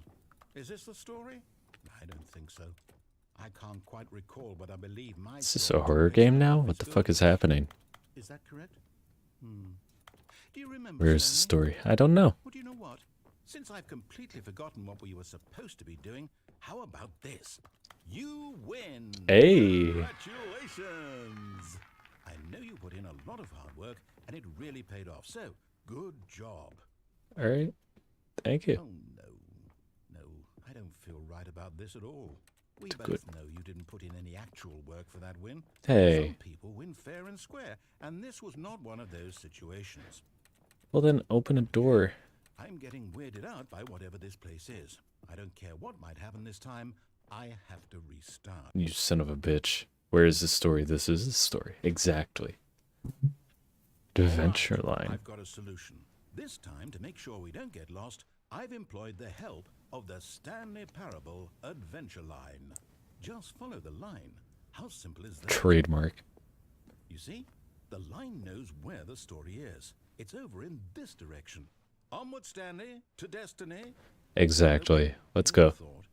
Is this the story? I don't think so. I can't quite recall, but I believe my... Is this a horror game now? What the fuck is happening? Is that correct? Do you remember? Where's the Stanley? story? I don't know. Well, do you know what? Since I've completely forgotten what we were supposed to be doing, how about this? You win! Hey! Congratulations! I know you put in a lot of hard work, and it really paid off. So, good job. Alright. Thank you. Oh, no. No, I don't feel right about this at all. We It's both good. know you didn't put in any actual work for that win. Hey. Some people win fair and square, and this was not one of those situations. Well then, open a door. I'm getting weirded out by whatever this place is. I don't care what might happen this time. I have to restart. You son of a bitch. Where is the story? This is the story. Exactly. Adventure line. I've got a solution. This time, to make sure we don't get lost, I've employed the help of the Stanley Parable Adventure Line. Just follow the line. How simple is that? Trademark. You see, the line knows where the story is. It's over in this direction. Onward, Stanley, to destiny. Exactly. Let's go. Thought,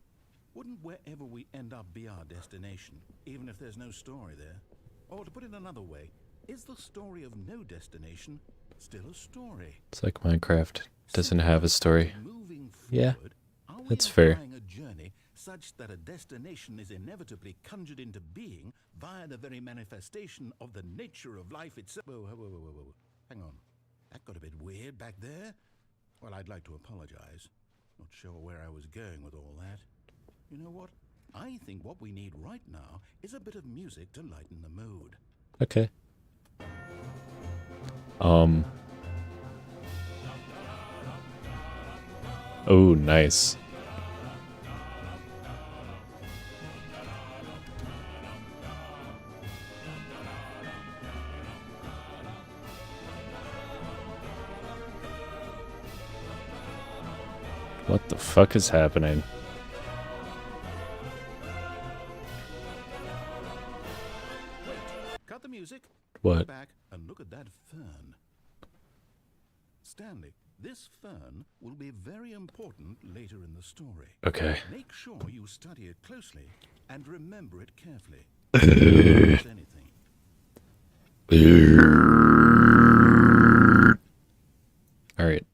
wouldn't wherever we end up be our destination, even if there's no story there? Or to put it another way, is the story of no destination still a story? It's like Minecraft. Doesn't have a story. Moving Yeah, forward, are we that's fair. implying a journey such that a destination is inevitably conjured into being via the very manifestation of the nature of life itself? Whoa. Hang on. That got a bit weird back there. Well, I'd like to apologize. Not sure where I was going with all that. You know what? I think what we need right now is a bit of music to lighten the mood. Okay. Oh, nice. What the fuck is happening? Cut the music. What? Go back and look at that fern. Stanley, this fern will be very important later in the story. Okay. Make sure you study it closely and remember it carefully. If anything. All right.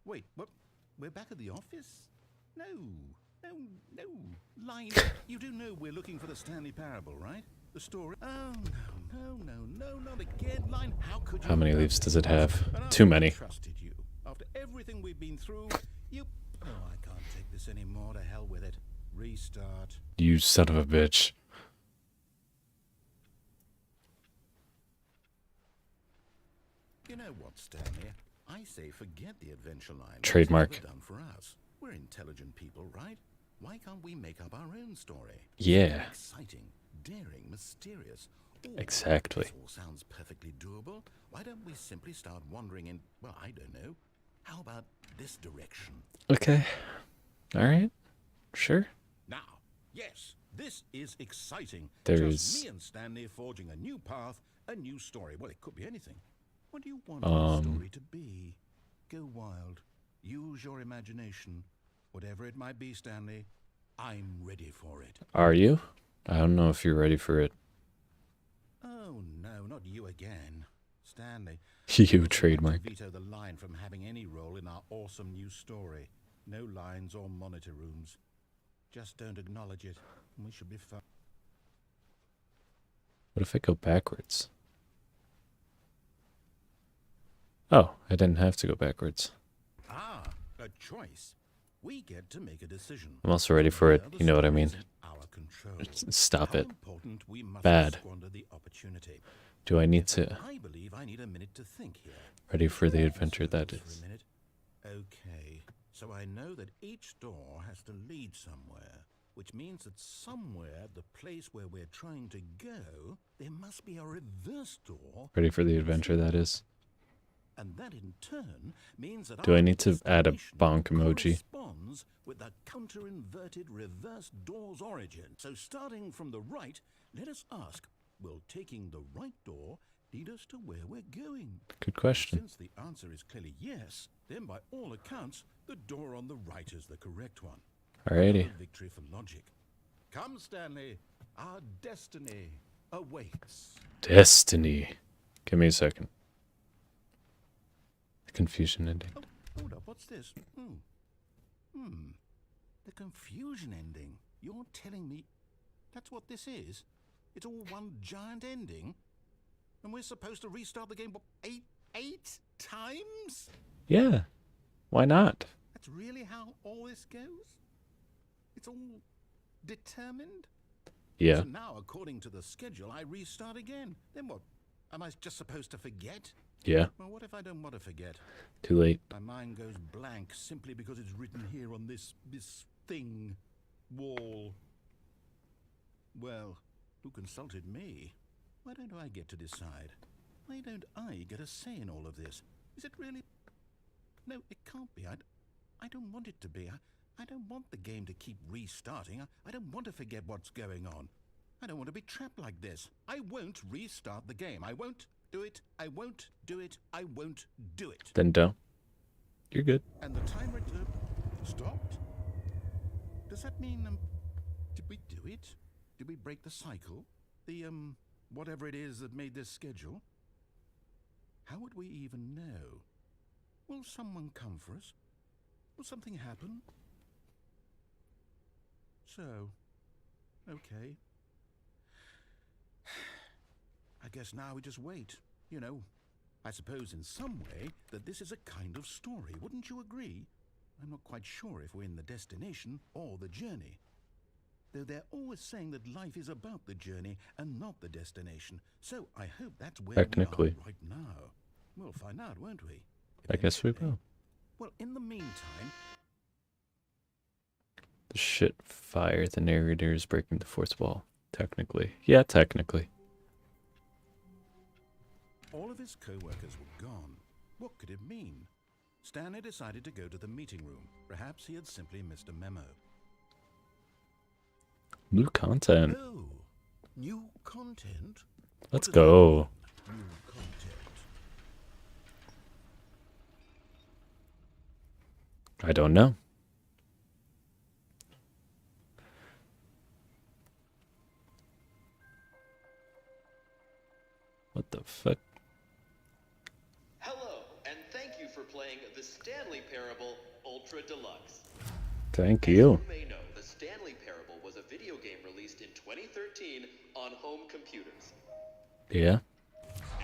Wait, what? We're back at the office? No. Line, you do know we're looking for the Stanley Parable, right? The story. Oh, no, not again. Line, how could you? How many leaves does it have? And I Too many. Trusted you. After everything we've been through, you. Oh, I can't take this anymore. To hell with it. Restart. You son of a bitch. You know what, Stanley? I say forget the adventure line. Trademark. It's never done for us. We're intelligent people, right? Why can't we make up our own story? Yeah. Exciting, daring, mysterious. Ooh, Exactly. This all sounds perfectly doable. Why don't we simply start wandering in, well, I don't know. How about this direction? Okay. All right. Sure. Now, yes, this is exciting. There's- Just me and Stanley forging a new path, a new story. Well, it could be anything. What do you want the story to be? Go wild. Use your imagination. Whatever it might be, Stanley, I'm ready for it. Are you? I don't know if you're ready for it. Oh, no, not you again. Stanley. You trademark. Veto the line from having any role in our awesome new story. No lines or monitor rooms. Just don't acknowledge it, and we should be fine. What if I go backwards? Oh, I didn't have to go backwards. Ah, a choice. We get to make a decision. I'm also ready for it. You know what I mean. Our control. Stop How it. important we mustn't Bad. squander the opportunity. Do I need to... I believe I need a minute to think here. Ready for the adventure that For is. a minute. Okay, so I know that each door has to lead somewhere, which means that somewhere, the place where we're trying to go, there must be a reverse door. Ready for the adventure that is. And that in turn means that Do our I need to add a destination bonk emoji? corresponds with the counter-inverted reverse door's origin. So starting from the right, let us ask, will taking the right door lead us to where we're going? Good question. Since the answer is clearly yes, then by all accounts, the door on the right is the correct one. Alrighty. Another victory for logic. Come, Stanley, our destiny awaits. Destiny. Give me a second. The confusion ending. Oh, hold up, what's this? The confusion ending. You're telling me that's what this is? It's all one giant ending? And we're supposed to restart the game, what, eight times? Yeah. Why not? That's really how all this goes? It's all determined? Yeah. So now, according to the schedule, I restart again. Then what? Am I just supposed to forget? Yeah. Well, what if I don't want to forget? Too late. My mind goes blank simply because it's written here on this thing, wall. Well, who consulted me? Why don't I get to decide? Why don't I get a say in all of this? Is it really? No, it can't be. I don't want it to be. I don't want the game to keep restarting. I don't want to forget what's going on. I don't want to be trapped like this. I won't restart the game. I won't do it. I won't do it. I won't do it. Then don't. You're good. And the timer stopped? Does that mean, did we do it? Did we break the cycle? The, whatever it is that made this schedule? How would we even know? Will someone come for us? Will something happen? So, okay. I guess now we just wait. You know, I suppose in some way that this is a kind of story. Wouldn't you agree? I'm not quite sure if we're in the destination or the journey. Though they're always saying that life is about the journey and not the destination. So I hope that's where Technically. we are right now. We'll find out, won't we? I guess we will. Well, in the meantime... The shit fire. The narrator is breaking the fourth wall. Technically. Yeah, technically. All of his co-workers were gone. What could it mean? Stanley decided to go to the meeting room. Perhaps he had simply missed a memo. New content. Oh, new content? Let's go. New content. I don't know. What the fuck? Hello, and thank you for playing the Stanley Parable Ultra Deluxe. Thank you. As you may know, the Stanley Parable was a video game released in 2013 on home computers. Yeah.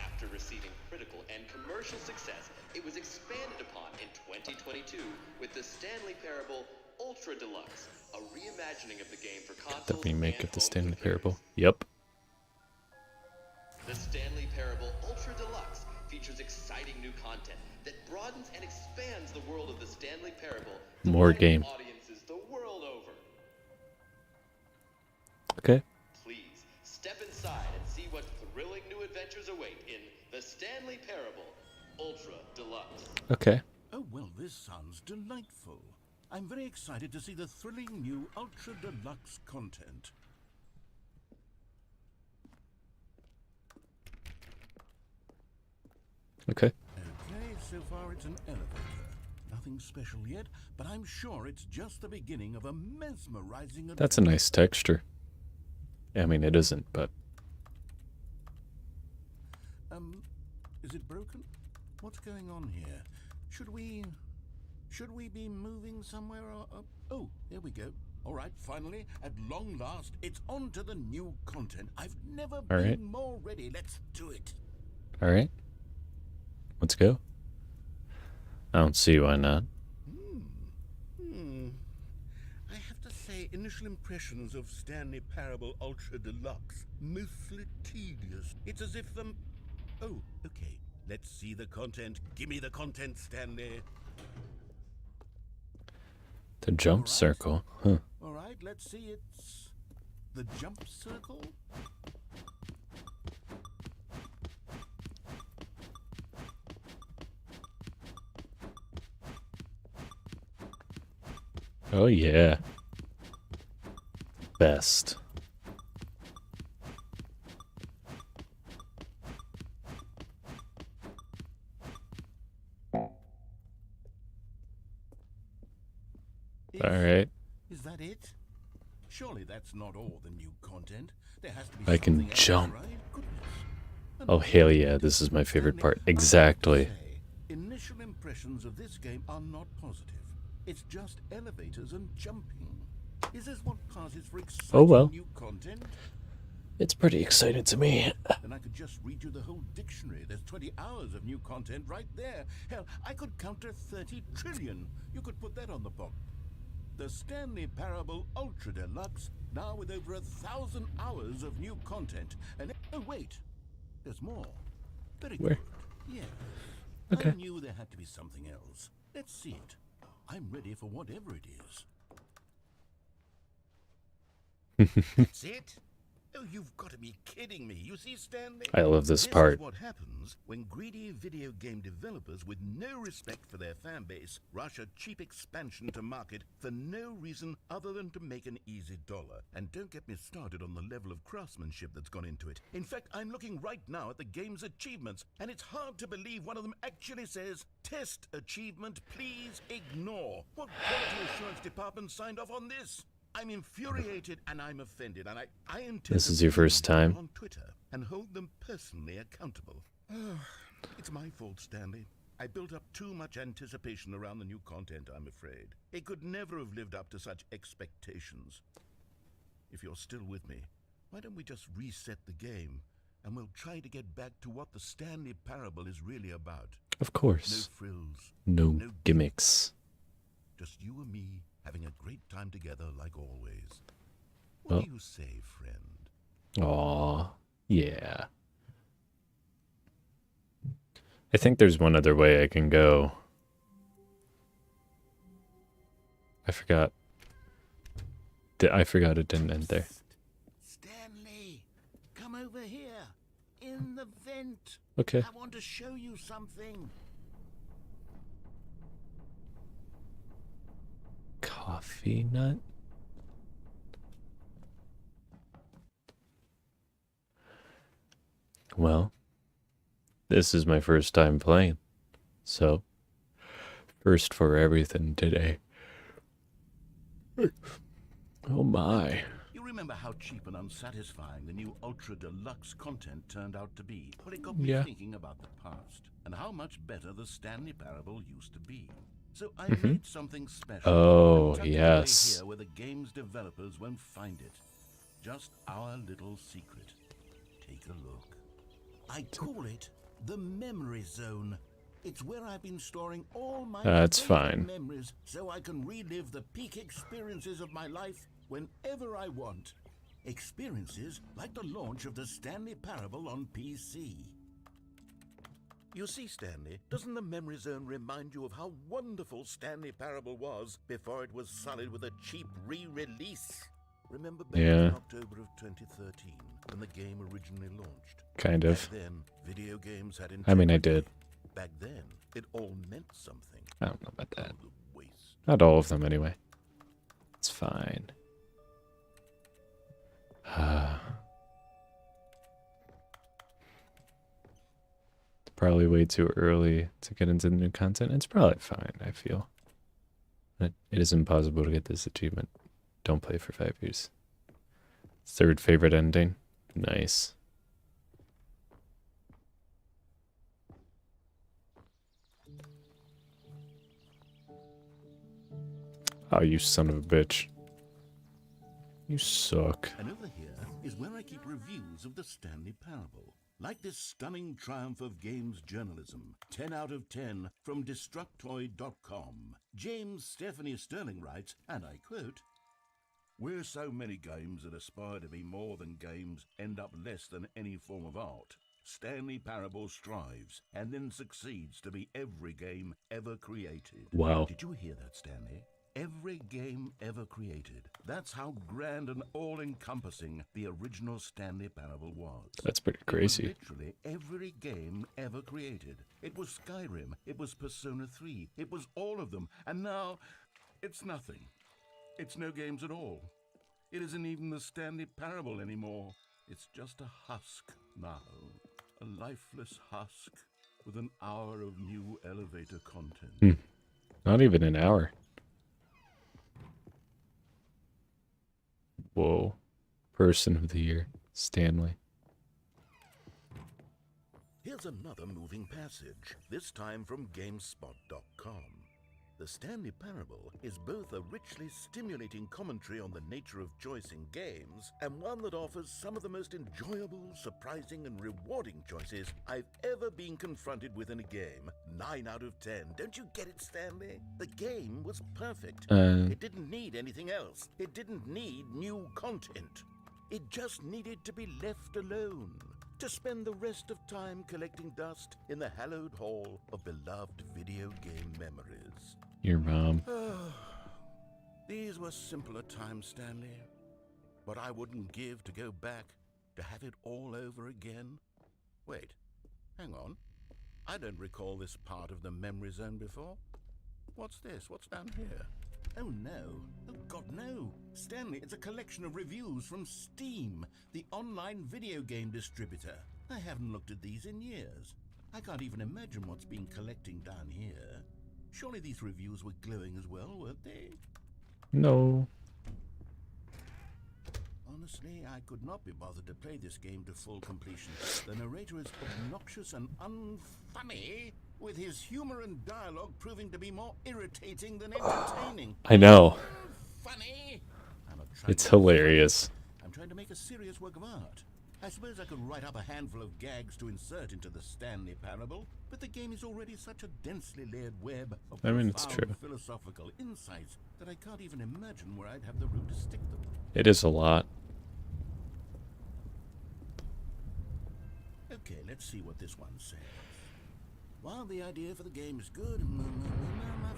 After receiving critical and commercial success, it was expanded upon in 2022 with the Stanley Parable Ultra Deluxe, a reimagining of the game for consoles The remake and of the home Stanley computers. Parable. Yep. The Stanley Parable Ultra Deluxe features exciting new content that broadens and expands the world of the Stanley Parable to More delighting game. audiences the world over. Okay. Please step inside and see what thrilling new adventures await in the Stanley Parable Ultra Deluxe. Okay. Oh, well, this sounds delightful. I'm very excited to see the thrilling new Ultra Deluxe content. Okay. Okay, so far it's an elevator. Nothing special yet, but I'm sure it's just the beginning of a mesmerizing adventure. That's a nice texture. I mean, it isn't, but... Is it broken? What's going on here? Should we be moving somewhere or... oh, there we go. All right, finally, at long last, it's on to the new content. I've never been right. more ready. Let's do it. All right. Let's go. I don't see why not. I have to say, initial impressions of Stanley Parable Ultra Deluxe, mostly tedious. It's as if oh, okay. Let's see the content. Give me the content, Stanley. The jump All right. circle. Huh. All right, let's see. It's the jump circle. Oh, yeah. Best. All right. Is that it? Surely that's not all the new content. There has to be I can something else, jump. right? Goodness. Oh, hell yeah. This is my favorite part. Exactly. I have to say, initial impressions of this game are not positive. It's just elevators and jumping. Is this what passes for exciting Oh, well. new content? It's pretty exciting to me. Then I could just read you the whole dictionary. There's 20 hours of new content right there. Hell, I could counter 30 trillion. You could put that on the book. The Stanley Parable Ultra Deluxe, now with over 1,000 hours of new content. And oh wait, there's more. Very Where? good. Yeah. Okay. I knew there had to be something else. Let's see it. I'm ready for whatever it is. That's it? Oh, you've got to be kidding me. You see, Stanley? I love this This part. is what happens when greedy video game developers with no respect for their fan base rush a cheap expansion to market for no reason other than to make an easy dollar. And don't get me started on the level of craftsmanship that's gone into it. In fact, I'm looking right now at the game's achievements, and it's hard to believe one of them actually says, "Test achievement, please ignore." What quality assurance department signed off on this? I'm infuriated and I'm offended, and I intend This to is your blame first them time? on Twitter and hold them personally accountable. It's my fault, Stanley. I built up too much anticipation around the new content, I'm afraid. It could never have lived up to such expectations. If you're still with me, why don't we just reset the game and we'll try to get back to what the Stanley Parable is really about. Of No course. frills, No gimmicks. just you and me having a great time together like always. What Well. do you say, friend? Aw, yeah. I think there's one other way I can go. I forgot. I forgot it didn't end there. Stanley, come over here. In the vent. Okay. I want to show you something. Coffee nut? Well, this is my first time playing. So, first for everything today. Oh my. You remember how cheap and unsatisfying the new Ultra Deluxe content turned out to be? Well, it got me Yeah. thinking about the past and how much better the Stanley Parable used to be. So I made something special. Oh, and tucked it away yes. here where the game's developers won't find it. Just our little secret. Take a look. I call it the Memory Zone. It's where I've been storing all my That's favorite fine. memories so I can relive the peak experiences of my life whenever I want. Experiences like the launch of the Stanley Parable on PC. You see, Stanley, doesn't the Memory Zone remind you of how wonderful Stanley Parable was before it was sullied with a cheap re-release? Remember back Yeah. in October of 2013 when the game originally launched? Kind Back of. then, video games had I mean, I integrity. did. Back then, it all meant something. I don't know about that. Oh, the waste. Not all of them, anyway. It's fine. It's probably way too early to get into the new content. It's probably fine, I feel. It is impossible to get this achievement. Don't play for 5 years. Third favorite ending. Nice. Oh, you son of a bitch. You suck. And over here is where I keep reviews of the Stanley Parable. Like this stunning triumph of games journalism, 10 out of 10 from Destructoid.com. James Stephanie Sterling writes, and I quote, "Where so many games that aspire to be more than games end up less than any form of art, Stanley Parable strives and then succeeds to be every game ever created." Wow. Did you hear that, Stanley? Every game ever created. That's how grand and all-encompassing the original Stanley Parable was. That's pretty It was crazy. literally every game ever created. It was Skyrim, it was Persona 3, it was all of them, and now it's nothing. It's no games at all. It isn't even the Stanley Parable anymore. It's just a husk now. A lifeless husk with an hour of new elevator content. Not even an hour. Whoa. Person of the year. Stanley. Here's another moving passage, this time from GameSpot.com. The Stanley Parable is both a richly stimulating commentary on the nature of choice in games and one that offers some of the most enjoyable, surprising, and rewarding choices I've ever been confronted with in a game. 9 out of 10. Don't you get it, Stanley? The game was perfect. It didn't need anything else. It didn't need new content. It just needed to be left alone, to spend the rest of time collecting dust in the hallowed hall of beloved video game memories. Your mom. These were simpler times, Stanley. What I wouldn't give to go back, to have it all over again. Wait, hang on. I don't recall this part of the memory zone before. What's this? What's down here? Oh no. Oh God, no. Stanley, it's a collection of reviews from Steam, the online video game distributor. I haven't looked at these in years. I can't even imagine what's been collecting down here. Surely these reviews were glowing as well, weren't they? No. Honestly, I could not be bothered to play this game to full completion. The narrator is obnoxious and unfunny, with his humor and dialogue proving to be more irritating than entertaining. I know. Funny. It's hilarious. I'm trying to make a serious work of art. I suppose I could write up a handful of gags to insert into the Stanley Parable, but the game is already such a densely layered web of it's true. philosophical insights that I can't even imagine where I'd have the room to stick them. It is a lot. Okay, let's see what this one says. While the idea for the game is good,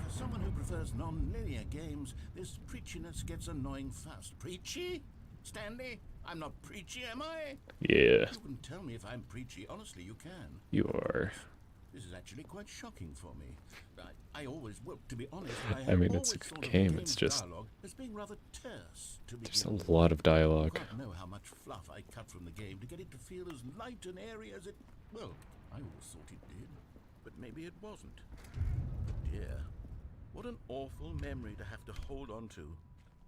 for someone who prefers non-linear games, this preachiness gets annoying fast. Preachy? Stanley? I'm not preachy, am I? Yeah. You can tell me if I'm preachy. Honestly, you can. You are. This is actually quite shocking for me. I always, well, to be honest, I mean, it's a good game. It's just as being rather terse to there's begin with. a lot of dialogue. I don't know how much fluff I cut from the game to get it to feel as light and airy as it, well, I always thought it did, but maybe it wasn't. But dear, what an awful memory to have to hold on to.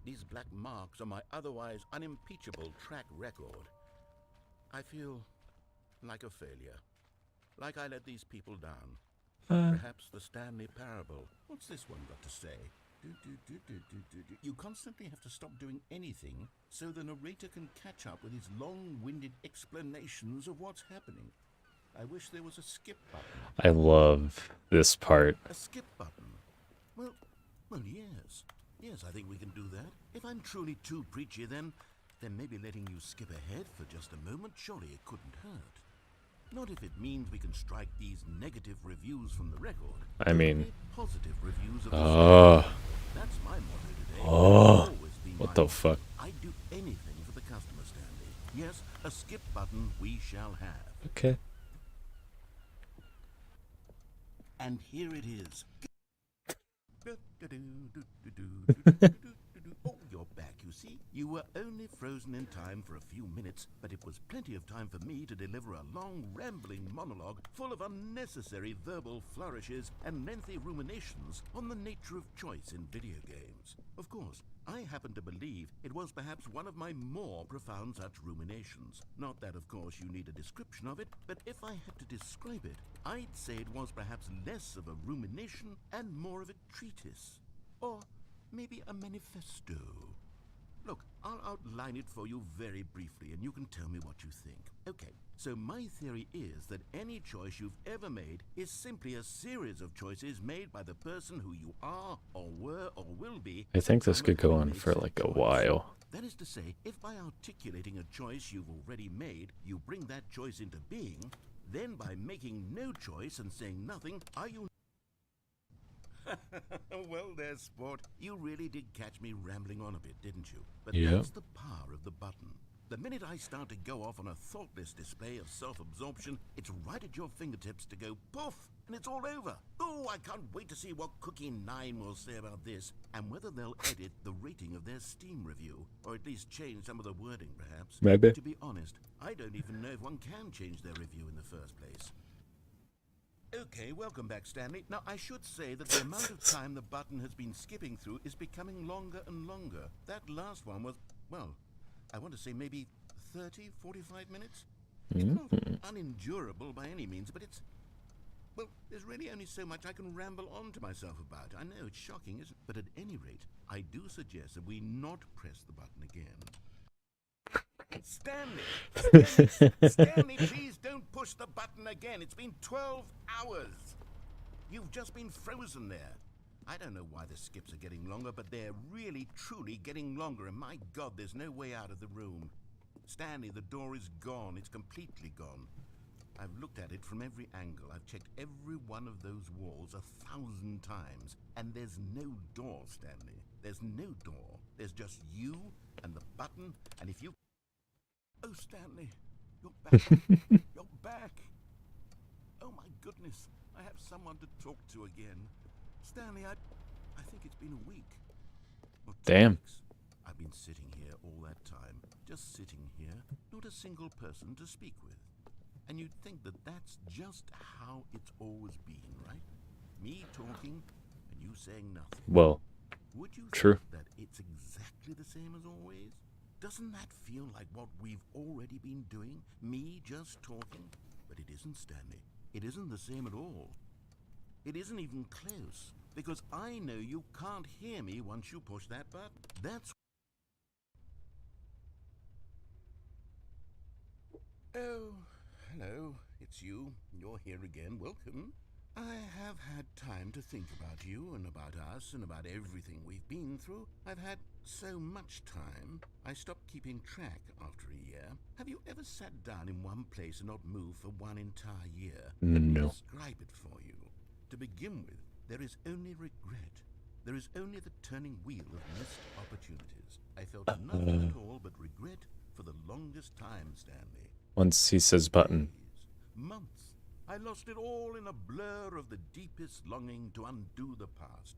These black marks on my otherwise unimpeachable track record. I feel like a failure. Like I let these people down. Perhaps the Stanley Parable. What's this one got to say? You constantly have to stop doing anything so the narrator can catch up with his long-winded explanations of what's happening. I wish there was a skip button. I love this part. A skip button? Well, yes. Yes, I think we can do that. If I'm truly too preachy, then maybe letting you skip ahead for just a moment, surely it couldn't hurt. Not if it means we can strike these negative reviews from the record. I mean, positive reviews of the that's my motto today. Always been what my the motto. fuck? I'd do anything for the customer, Stanley. Yes, a skip button we shall have. Okay. And here it is. Oh, you're back, you see. You were only frozen in time for a few minutes, but it was plenty of time for me to deliver a long, rambling monologue full of unnecessary verbal flourishes and lengthy ruminations on the nature of choice in video games. Of course, I happen to believe it was perhaps one of my more profound such ruminations. Not that, of course, you need a description of it, but if I had to describe it, I'd say it was perhaps less of a rumination and more of a treatise. Or maybe a manifesto. Look, I'll outline it for you very briefly, and you can tell me what you think. Okay, so my theory is that any choice you've ever made is simply a series of choices made by the person who you are, or were, or will be. I think this could go on for like a while. That is to say, if by articulating a choice you've already made, you bring that choice into being, then by making no choice and saying nothing, are you... Well there, sport. You really did catch me rambling on a bit, didn't you? But that's the power of the button. The minute I start to go off on a thoughtless display of self-absorption, it's right at your fingertips to go poof, and it's all over. Oh, I can't wait to see what Cookie 9 will say about this, and whether they'll edit the rating of their Steam review, or at least change some of the wording, perhaps. Maybe. To be honest, I don't even know if one can change their review in the first place. Okay, welcome back, Stanley. Now, I should say that the amount of time the button has been skipping through is becoming longer and longer. That last one was, well, I want to say maybe 30, 45 minutes? It's not unendurable by any means, but Well, there's really only so much I can ramble on to myself about. I know it's shocking, isn't it? But at any rate, I do suggest that we not press the button again. Stanley, please don't push the button again. It's been 12 hours. You've just been frozen there. I don't know why the skips are getting longer, but they're really, truly getting longer. And my God, there's no way out of the room. Stanley, the door is gone. It's completely gone. I've looked at it from every angle. I've checked every one of those walls 1,000 times. And there's no door, Stanley. There's no door. There's just you and the button. And if you... Oh, Stanley, you're back. You're back. Oh, my goodness. I have someone to talk to again. Stanley, I think it's been a week. Or 2 Damn. weeks. I've been sitting here all that time. Just sitting here. Not a single person to speak with. And you'd think that that's just how it's always been, right? Me talking and you saying nothing. Well, Would you true. think that it's exactly the same as always? Doesn't that feel like what we've already been doing? Me just talking? But it isn't, Stanley. It isn't the same at all. It isn't even close. Because I know you can't hear me once you push that button. That's... Oh, hello. It's you. You're here again. Welcome. I have had time to think about you and about us and about everything we've been through. I've had so much time, I stopped keeping track after a year. Have you ever sat down in one place and not moved for one entire year? Let me No. describe it for you. To begin with, there is only regret. There is only the turning wheel of missed opportunities. I felt nothing at all but regret for the longest time, Stanley. Once he says button. Days, months. I lost it all in a blur of the deepest longing to undo the past.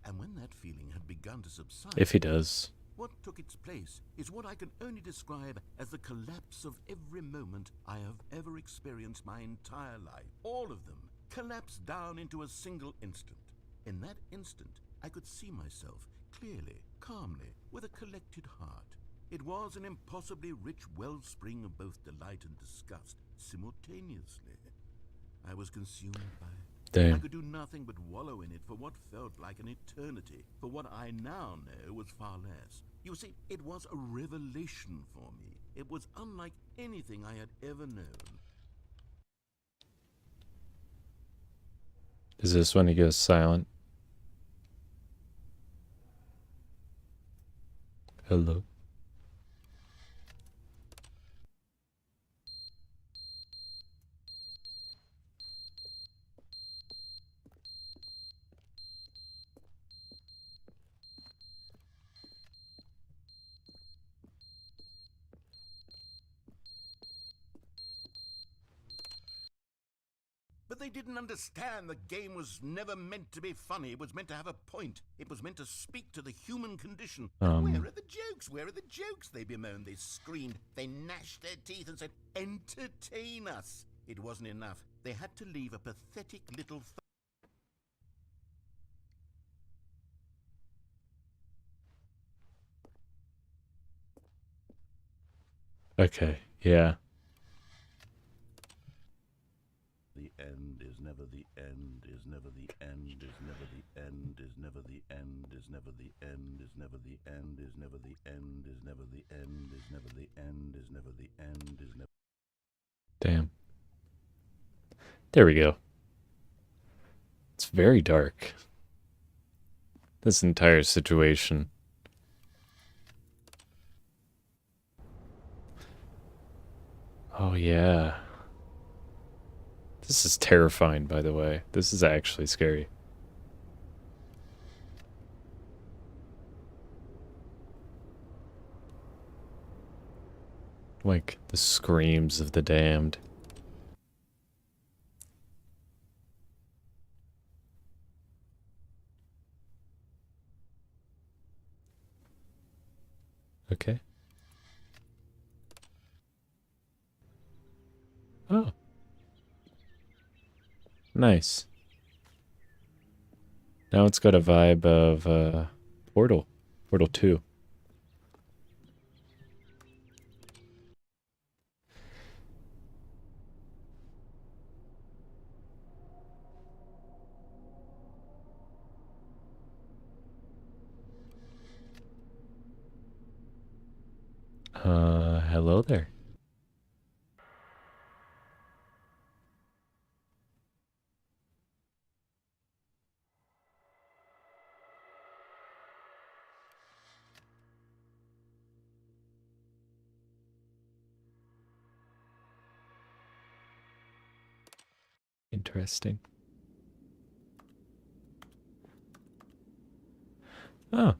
And when that feeling had begun to subside, If he does. what took its place is what I can only describe as the collapse of every moment I have ever experienced my entire life. All of them collapsed down into a single instant. In that instant, I could see myself clearly, calmly, with a collected heart. It was an impossibly rich wellspring of both delight and disgust simultaneously. I was consumed by it. I Damn. could do nothing but wallow in it for what felt like an eternity, for what I now know was far less. You see, it was a revelation for me. It was unlike anything I had ever known. Is this when he goes silent? Hello? But they didn't understand the game was never meant to be funny. It was meant to have a point. It was meant to speak to the human condition. And where are the jokes? Where are the jokes? They bemoaned, they screamed, they gnashed their teeth and said, entertain us. It wasn't enough. They had to leave a pathetic little... Okay, yeah. The end is never the end, is never the end, is never the end, is never the end, is never the end, is never the end, is never the end, is never the end, is never the end, is never the end, is never... Damn. There we go. It's very dark. This entire situation. Oh, yeah. This is terrifying, by the way. This is actually scary. Like, the screams of the damned. Okay. Oh. Nice. Now it's got a vibe of Portal. Portal 2. Hello there. Interesting. Oh.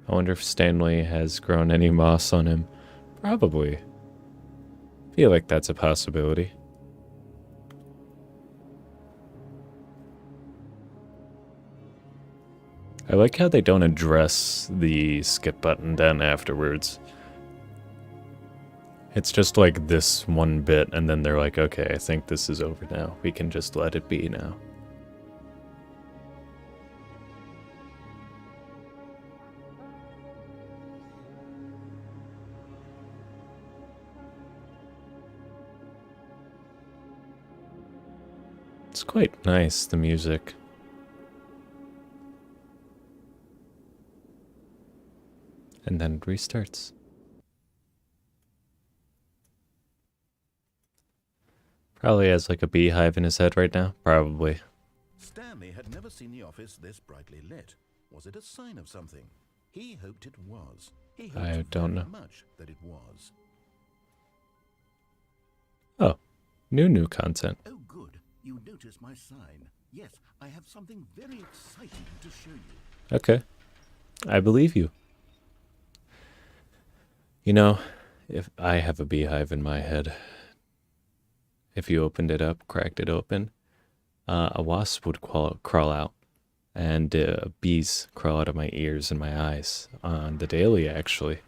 I wonder if Stanley has grown any moss on him. Probably. Feel like that's a possibility. I like how they don't address the skip button then afterwards. It's just like this one bit, and then they're like, okay, I think this is over now. We can just let it be now. It's quite nice, the music. And then it restarts. Probably has like a beehive in his head right now. Probably. Stanley had never seen the office this brightly lit. Was it a sign of something? He hoped it was. He hoped I don't very know. much that it was. Oh, new content. Oh, good. You noticed my sign. Yes, I have something very exciting to show you. Okay. I believe you. You know, if I have a beehive in my head, if you opened it up, cracked it open, a wasp would crawl out, and bees crawl out of my ears and my eyes on the daily, actually.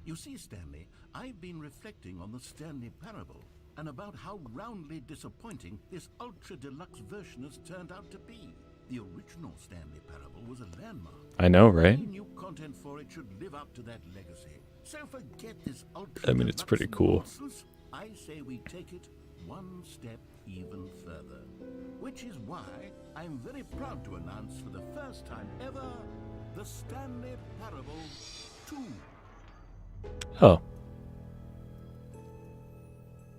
You see, Stanley, I've been reflecting on the Stanley Parable and about how roundly disappointing this ultra-deluxe version has turned out to be. The original Stanley Parable was a landmark. I know, right? Any new content for it should live up to that legacy. So forget this ultra-deluxe I mean, it's pretty cool. nonsense. I say we take it one step even further. Which is why I'm very proud to announce for the first time ever, the Stanley Parable 2. Oh.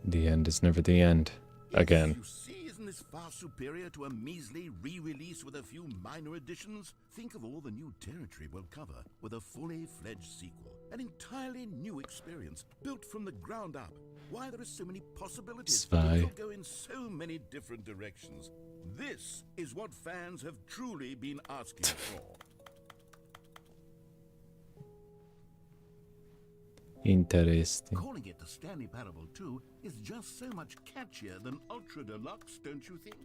The end is never the end. Again. You see, isn't this far superior to a measly re-release with a few minor additions? Think of all the new territory we'll cover with a fully fledged sequel. An entirely new experience, built from the ground up. Why there are so many possibilities. Zwei. It will go in so many different directions. This is what fans have truly been asking for. Interesting. Calling it the Stanley Parable 2 is just so much catchier than Ultra Deluxe, don't you think?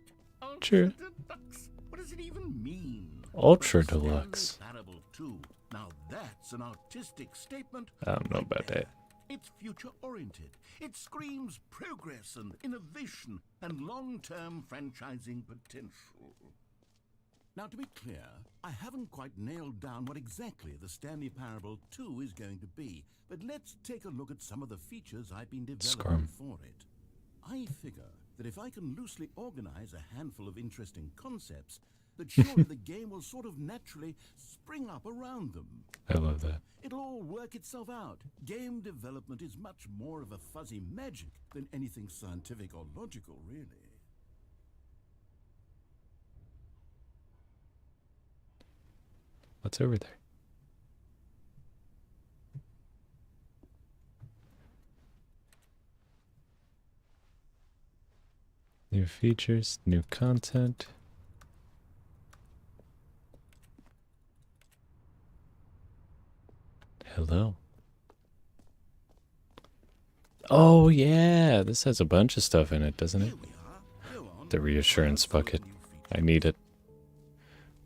True. Ultra Deluxe? What does it even mean? Ultra The Stanley Deluxe. Parable 2. Now that's an artistic statement. I don't know right about there. that. It's future-oriented. It screams progress and innovation and long-term franchising potential. Now, to be clear, I haven't quite nailed down what exactly the Stanley Parable 2 is going to be, but let's take a look at some of the features I've been developing for it. I figure that if I can loosely organize a handful of interesting concepts, that surely the game will sort of naturally spring up around them. I love that. It'll all work itself out. Game development is much more of a fuzzy magic than anything scientific or logical, really. What's over there? New features, new content. Hello. Oh yeah, this has a bunch of stuff in it, doesn't it? Here we are. Go on. The reassurance Full of bucket. new features. I need it.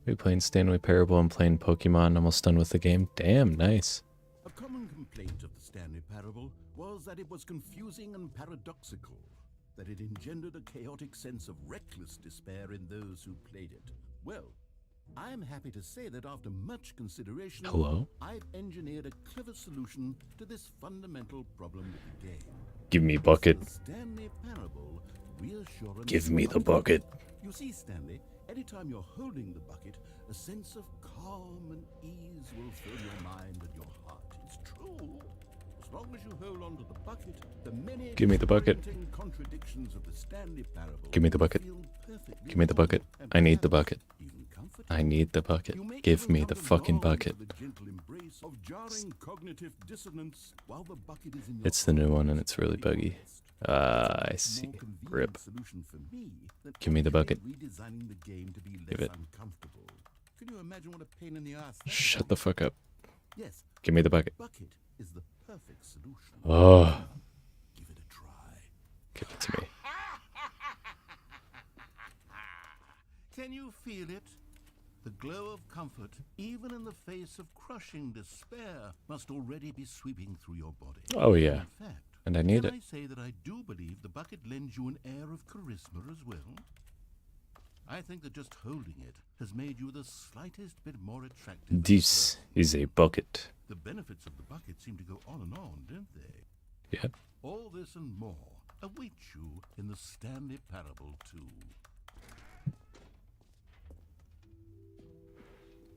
We playing Stanley Parable and playing Pokemon, almost done with the game. Damn, nice. A common complaint of the Stanley Parable was that it was confusing and paradoxical, that it engendered a chaotic sense of reckless despair in those who played it. Well, I'm happy to say that after much consideration, Hello? I've engineered a clever solution to this fundamental problem with the game. Give me bucket. The Stanley Parable reassurance. Give me the bucket. You see, Stanley, anytime you're holding the bucket, a sense of calm and ease will fill your mind and your heart. It's true. As long as you hold on to the bucket, the many Give me the bucket. contradictions of the Stanley parable. Give me the bucket. Feel perfectly Give me the bucket. normal and I need the perhaps bucket. even comforting. I need the bucket. You may Give even me come the to fucking long for bucket. the gentle embrace of jarring cognitive dissonance while the bucket is in your It's the new one and arms. it's really Be buggy. honest. I It's a see. more convenient Rip. solution for me than Give me the actually bucket. redesigning the game to be Give less it. uncomfortable. Can you imagine what a pain in the ass that Shut would the be? fuck up. Yes, Give me the bucket. bucket is the perfect solution. Oh, Give it a try. give it to me. Can you feel it? The glow of comfort, even in the face of crushing despair, must already be sweeping through your body. Oh yeah, In fact, and I need can it. I say that I do believe the bucket lends you an air of charisma as well? I think that just holding it has made you the slightest bit more attractive. as a This person. is a bucket. The benefits of the bucket seem to go on and on, don't they? Yep. All this and more await you in the Stanley Parable 2.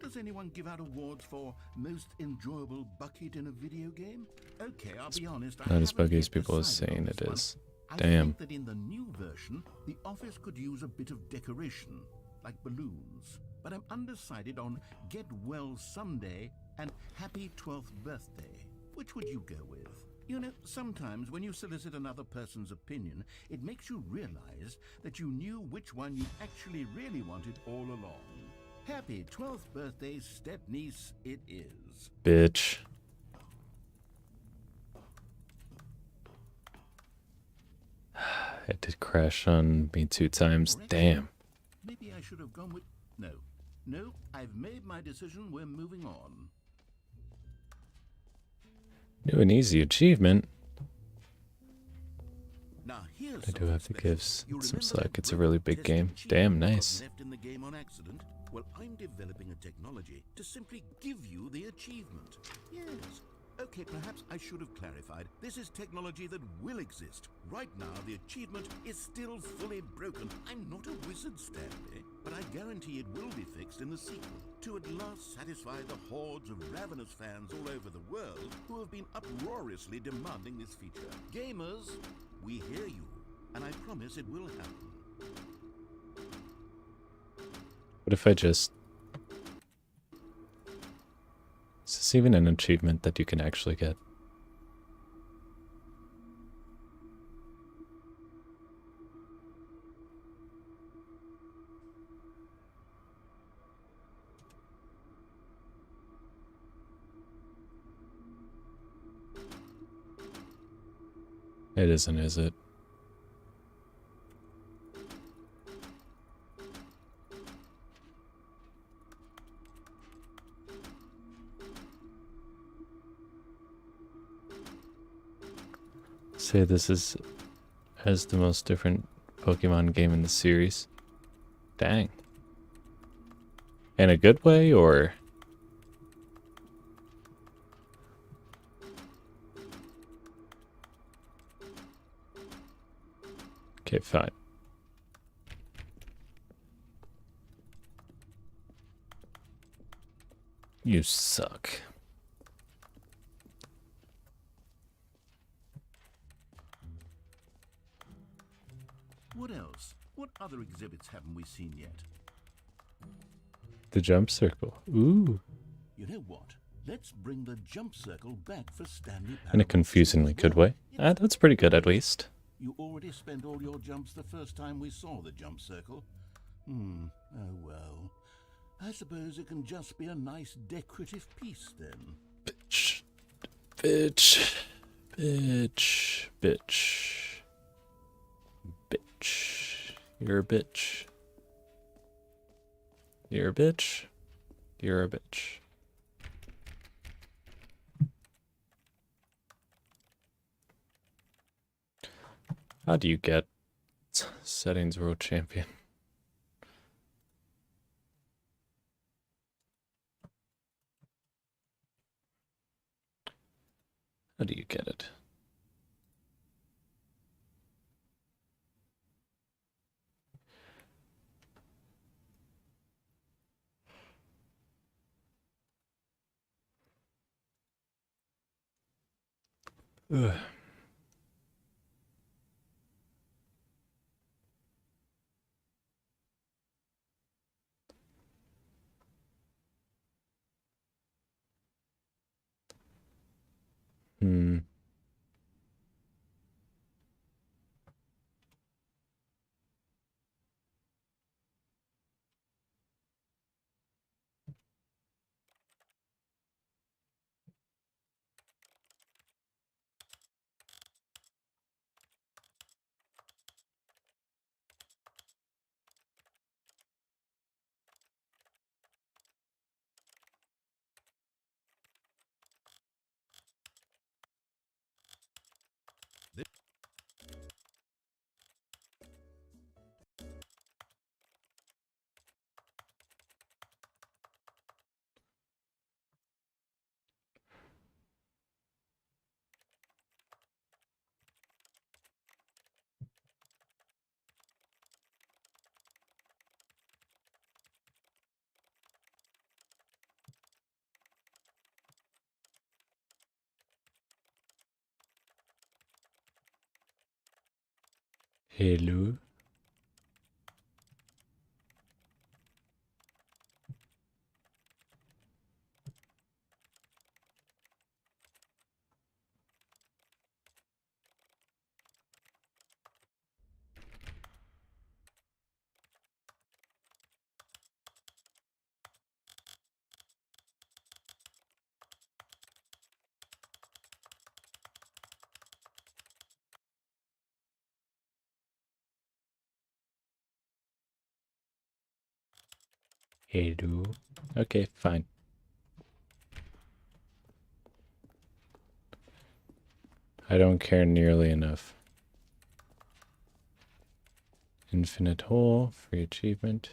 Does anyone give out awards for most enjoyable bucket in a video game? Okay, I'll be honest. I Not as haven't buggy as yet people are decided on saying this it one. is. I Damn. think that in the new version, the office could use a bit of decoration, like balloons. But I'm undecided on Get Well Someday and Happy 12th Birthday. Which would you go with? You know, sometimes when you solicit another person's opinion, it makes you realize that you knew which one you actually really wanted all along. Happy 12th birthday, step-niece, it is. Bitch. It did crash on me 2 times. Damn. Maybe I should have gone with... No, I've made my decision. We're moving on. New and easy achievement. Now here's I do have the something special. gifts. You It seems remember like that it's a great really big test game. achievement Damn, that got nice. left in the game on accident? Well, I'm developing a technology to simply give you the achievement. Yes. Okay, perhaps I should have clarified. This is technology that will exist. Right now, the achievement is still fully broken. I'm not a wizard, Stanley, but I guarantee it will be fixed in the sequel to at last satisfy the hordes of ravenous fans all over the world who have been uproariously demanding this feature. Gamers, we hear you, and I promise it will happen. What if I just... Is this even an achievement that you can actually get? It isn't, is it? Say this has the most different Pokemon game in the series. Dang. In a good way, or... Okay, fine. You suck. What else? What other exhibits haven't we seen yet? The jump circle. Ooh. You know what? Let's bring the jump circle back for Stanley Parable In a confusingly 2 as good well. way. Ah, that's pretty good at least. You already spent all your jumps the first time we saw the jump circle. Oh well. I suppose it can just be a nice decorative piece then. Bitch. Bitch. Bitch. Bitch. Bitch. You're a bitch. You're a bitch. You're a bitch. How do you get settings world champion? How do you get it? Ugh. Hmm. Hello. Hello. Okay, fine. I don't care nearly enough. Infinite hole, free achievement.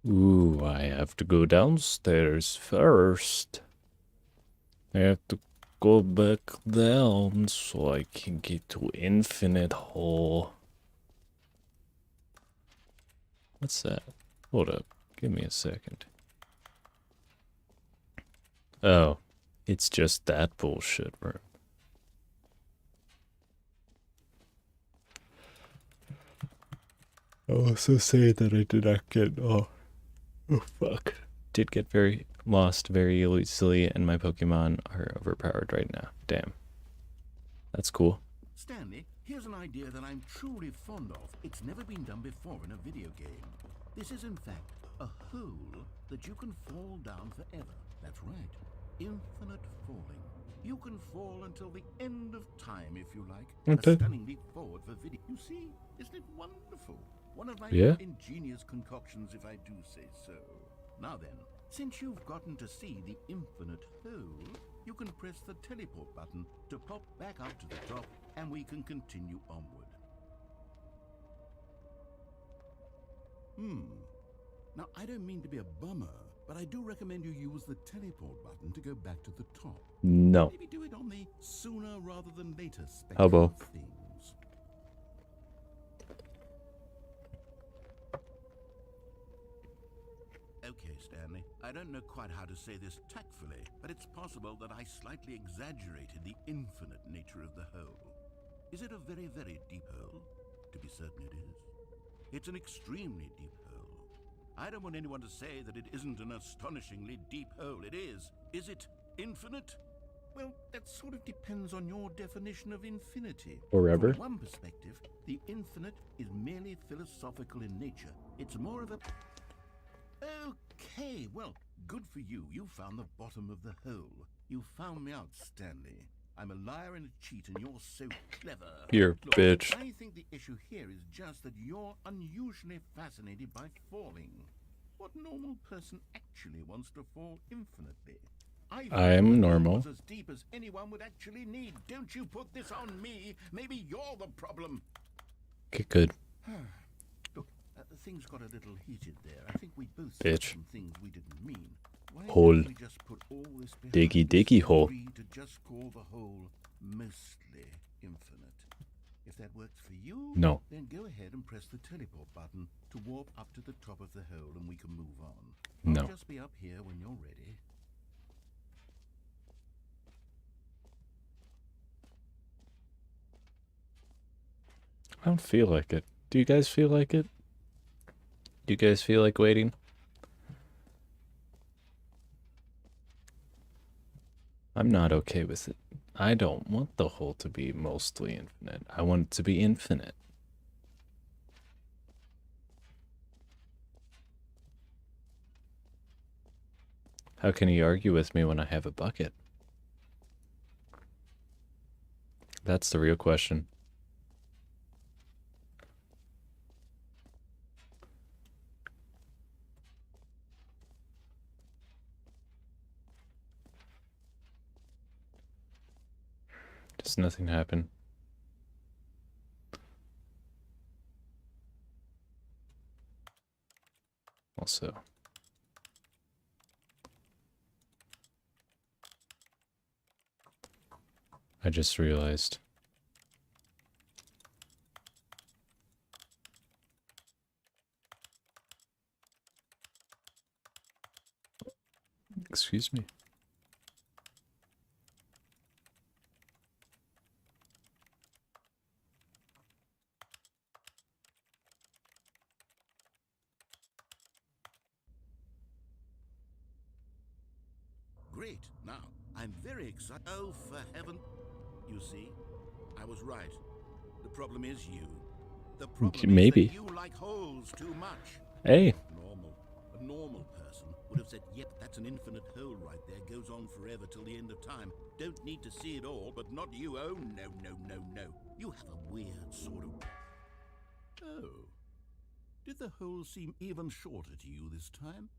Ooh, I have to go downstairs first. I have to go back down so I can get to infinite hole. What's that? Hold up. Give me a second. Oh, it's just that bullshit room. I'll also say that I did not get... Oh, fuck. Did get very lost very easily, and my Pokemon are overpowered right now. Damn. That's cool. Stanley, here's an idea that I'm truly fond of. It's never been done before in a video game. This is, in fact, a hole that you can fall down forever. That's right. Infinite falling. You can fall until the end of time, if you like. Okay. A stunning leap forward for video. You see, isn't it wonderful? One of my Yeah. ingenious concoctions, if I do say so. Now then, since you've gotten to see the infinite hole, you can press the teleport button to pop back up to the top, and we can continue onward. Now, I don't mean to be a bummer, but I do recommend you use the teleport button to go back to the top. No. Maybe do it on the sooner rather than later spectrum How about? of things. Okay, Stanley, I don't know quite how to say this tactfully, but it's possible that I slightly exaggerated the infinite nature of the hole. Is it a very, very deep hole? To be certain it is. It's an extremely deep hole. I don't want anyone to say that it isn't an astonishingly deep hole. It is. Is it infinite? Well, that sort of depends on your definition of infinity. Forever? From one perspective, the infinite is merely philosophical in nature. It's more of a... Okay, well, good for you. You found the bottom of the hole. You found me out, Stanley. I'm a liar and a cheat, and you're so clever. You're a Look, bitch. I think the issue here is just that you're unusually fascinated by falling. What normal person actually wants to fall infinitely? I am normal. Was as deep as anyone would actually need. Don't you put this on me. Maybe you're the problem. Okay, good. Look, things got a little heated there. I think we both Bitch. said some things we didn't mean. Why Hole. don't we just put all this behind Diggy, us diggy and hole. agree to just call the hole mostly infinite? If that works for you, No. then go ahead and press the teleport button to warp up to the top of the hole and we can move on. No. I'll just be up here when you're ready. I don't feel like it. Do you guys feel like it? Do you guys feel like waiting? I'm not okay with it. I don't want the hole to be mostly infinite. I want it to be infinite. How can he argue with me when I have a bucket? That's the real question. Does nothing happen? Also, I just realized. Excuse me. Great. Now, I'm very excited. Oh, for heaven. You see, I was right. The problem is you. The problem Maybe. is that you like holes too much. Hey. A normal person would have said, yep, that's an infinite hole right there. Goes on forever till the end of time. Don't need to see it all, but not you. Oh, no, no, no, no. You have a weird sort of... Oh. Did the hole seem even shorter to you this time?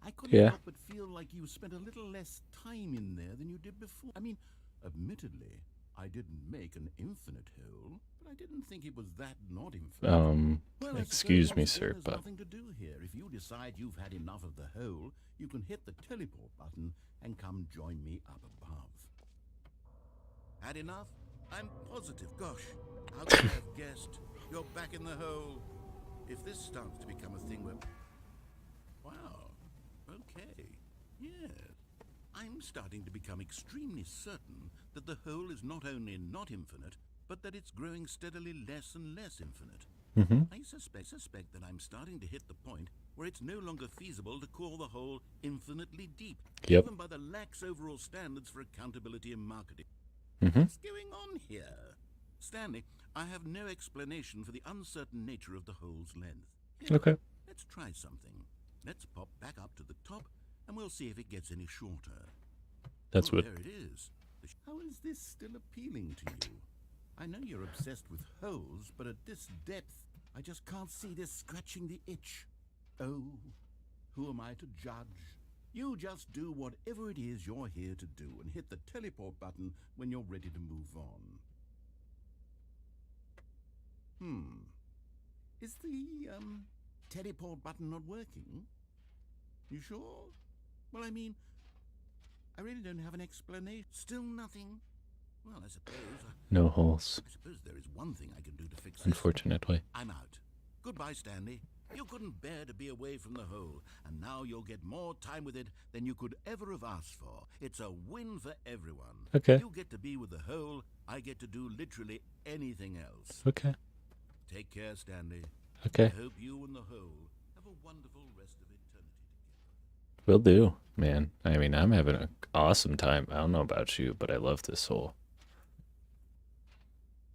I couldn't help but feel like you spent a little less time in there than you did before. I mean, admittedly, I didn't make an infinite hole, but I didn't think it was that not infinite. Well, excuse me, sir, there's but nothing to do here. If you decide you've had enough of the hole, you can hit the teleport button and come join me up above. Had enough? I'm positive. Gosh, how could I have guessed? You're back in the hole. If this starts to become a thing where... Wow. Okay. Yes. I'm starting to become extremely certain that the hole is not only not infinite, but that it's growing steadily less and less infinite. I suspect that I'm starting to hit the point where it's no longer feasible to call the hole infinitely deep, even by the lax overall standards for accountability and marketing. What's going on here? Stanley, I have no explanation for the uncertain nature of the hole's length. Here, okay. Let's try something. Let's pop back up to the top, and we'll see if it gets any shorter. That's what... There it is. How is this still appealing to you? I know you're obsessed with holes, but at this depth, I just can't see this scratching the itch. Oh, who am I to judge? You just do whatever it is you're here to do and hit the teleport button when you're ready to move on. Is the, teleport button not working? You sure? Well, I mean, I really don't have an explanation. Still nothing? Well, I suppose... no holes. I suppose there is one thing I can do to fix this. Unfortunately. I'm out. Goodbye, Stanley. You couldn't bear to be away from the hole, and now you'll get more time with it than you could ever have asked for. It's a win for everyone. Okay. You get to be with the hole, I get to do literally anything else. Okay. Take care, Stanley. Okay. I hope you and the hole have a wonderful rest of eternity together. Will do, man. I mean, I'm having an awesome time. I don't know about you, but I love this hole.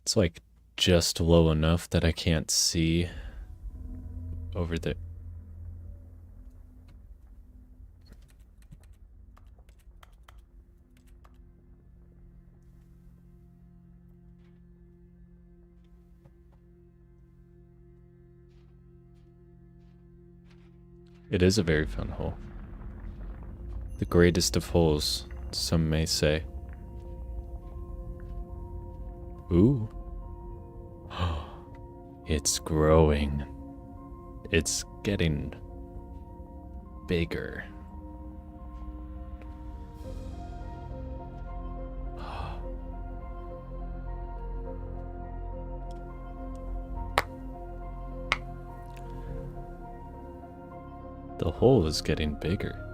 It's like just low enough that I can't see over there. It is a very fun hole. The greatest of holes, some may say. Ooh. It's growing. It's getting bigger. The hole is getting bigger.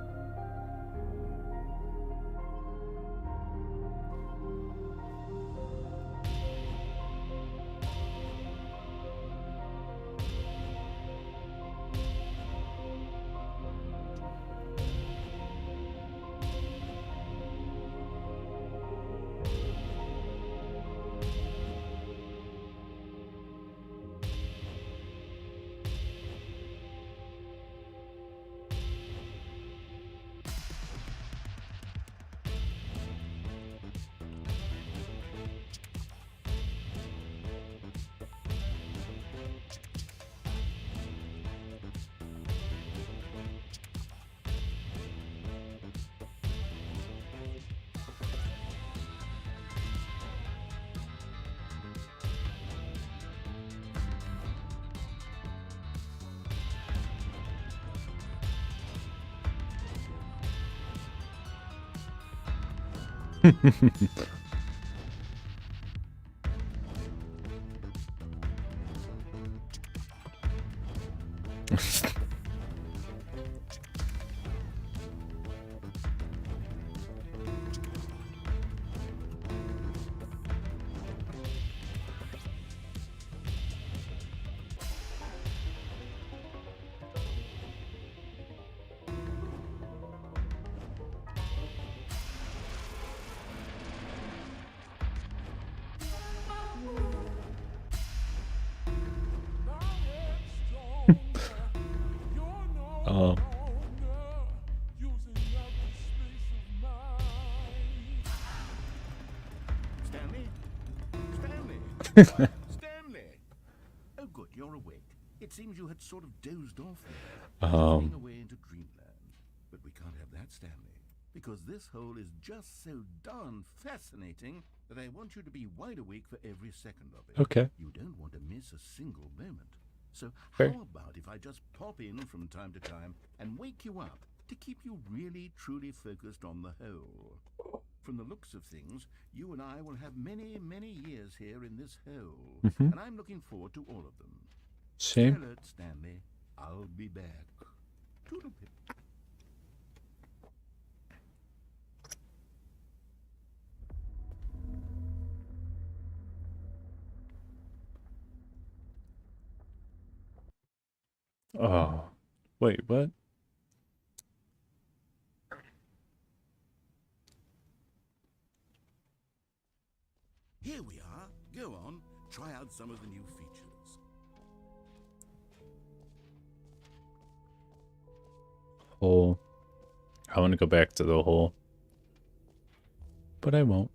Stanley? Stanley? Stanley! Oh, good, you're awake. It seems you had sort of dozed off there. Drifting away into dreamland. But we can't have that, Stanley. Because this hole is just so darn fascinating that I want you to be wide awake for every second of it. Okay. You don't want to miss a single moment. So Fair. how about if I just pop in from time to time and wake you up to keep you really, truly focused on the hole? From the looks of things, you and I will have many, many years here in this hole. And I'm looking forward to all of them. Stay Same. alert, Stanley. I'll be back. Toodle-pip. Oh, wait, what? Here we are. Go on. Try out some of the new features. Hole. I want to go back to the hole. But I won't.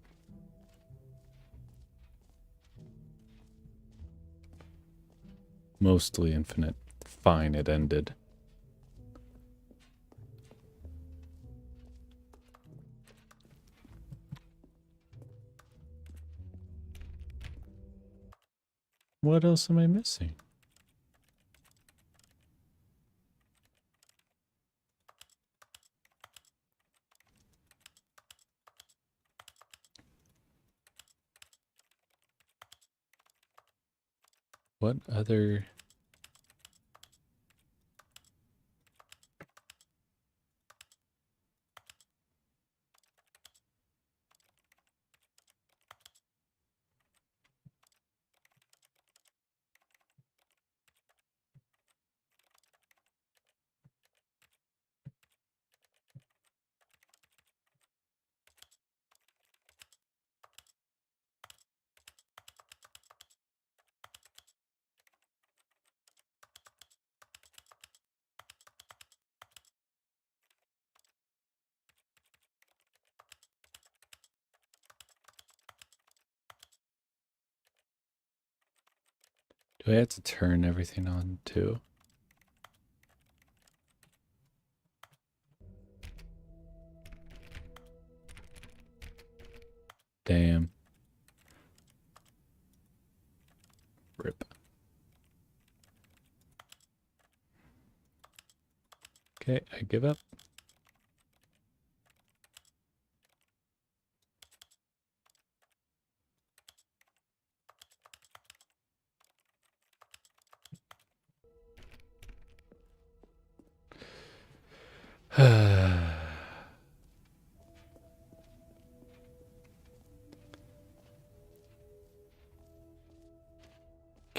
Mostly infinite. Fine, it ended. What else am I missing? What other... Do I have to turn everything on too? Damn. Rip. Okay, I give up.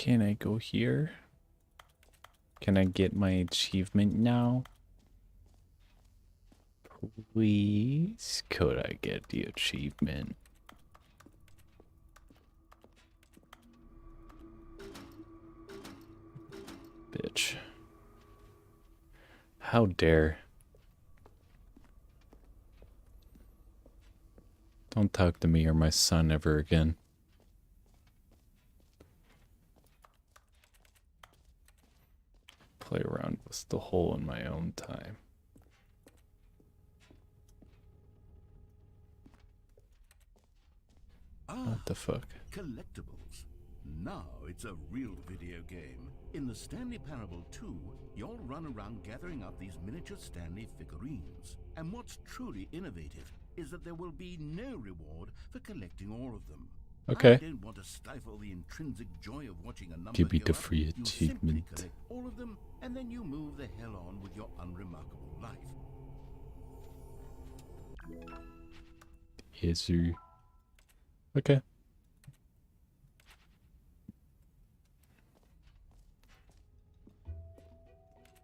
Can I go here? Can I get my achievement now? Please, could I get the achievement? Bitch. How dare. Don't talk to me or my son ever again. Play around with the hole in my own time. What the fuck? Collectibles. Now it's a real video game. In the Stanley Parable 2, you'll run around gathering up these miniature Stanley figurines. And what's truly innovative is that there will be no reward for collecting all of them. Okay. I don't want to stifle the intrinsic joy of watching a number Give me go the up. free You simply achievement. collect all of them, and then you move the hell on with your unremarkable life. Yes, sir. Okay.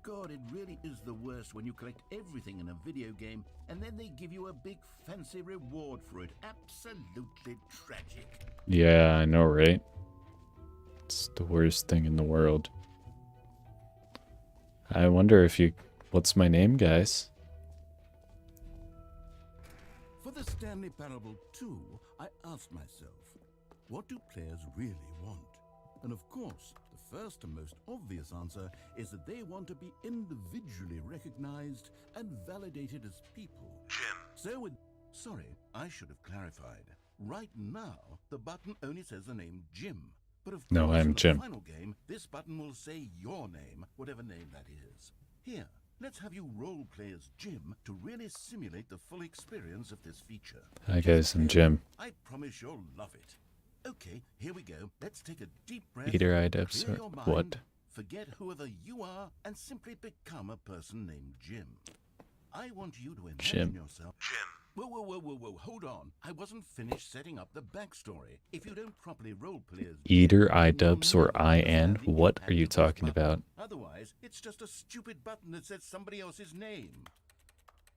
God, it really is the worst when you collect everything in a video game and then they give you a big fancy reward for it. Absolutely tragic. Yeah, I know, right? It's the worst thing in the world. I wonder if you... What's my name, guys? For the Stanley Parable 2, I asked myself, what do players really want? And of course, the first and most obvious answer is that they want to be individually recognized and validated as people. So with... Sorry, I should have clarified. Right now, the button only says the name Jim. But of course, No, I'm in the Jim. final game, this button will say your name, whatever name that is. Here, let's have you role-play as Jim to really simulate the full experience of this feature. Hi, guys, I'm Jim. I promise you'll love it. Okay, here we go. Let's take a deep breath. Eater eye depths clear or your mind, what? Forget whoever you are and simply become a person named Jim. I want you to imagine Jim. yourself. Whoa, hold on. I wasn't finished setting up the backstory. If you don't properly roleplay as Eater Jim, eye then you'll dubs or never I understand N? the What impact are you of this talking button. about? Otherwise, it's just a stupid button that says somebody else's name.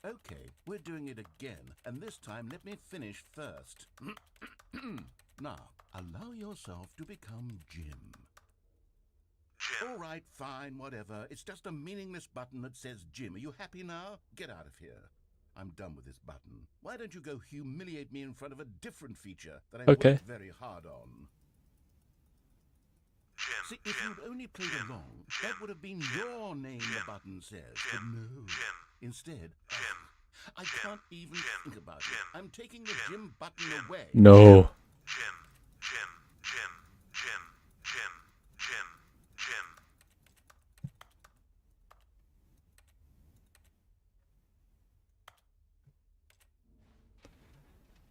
Okay, we're doing it again, and this time let me finish first. Now, allow yourself to become Jim. All right, fine, whatever. It's just a meaningless button that says Jim. Are you happy now? Get out of here. I'm done with this button. Why don't you go humiliate me in front of a different feature that I Okay. worked very hard on? See, if you'd only played along, that would have been your name the button says. But no. Instead, I can't even think about it. I'm taking the Jim button away. No.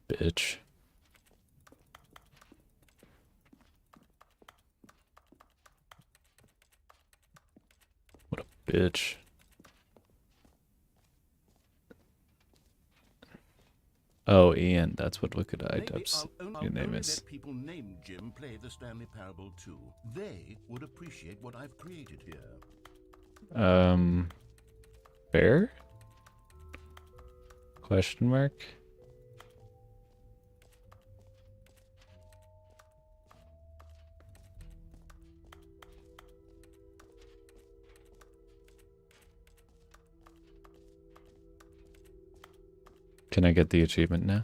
Bitch. What a bitch. Oh, Ian, that's what Wicked Eye Maybe Dubs I'll your name only is. let people named Jim play the Stanley Parable 2. They would appreciate what I've created here. Bear? Question mark? Can I get the achievement now?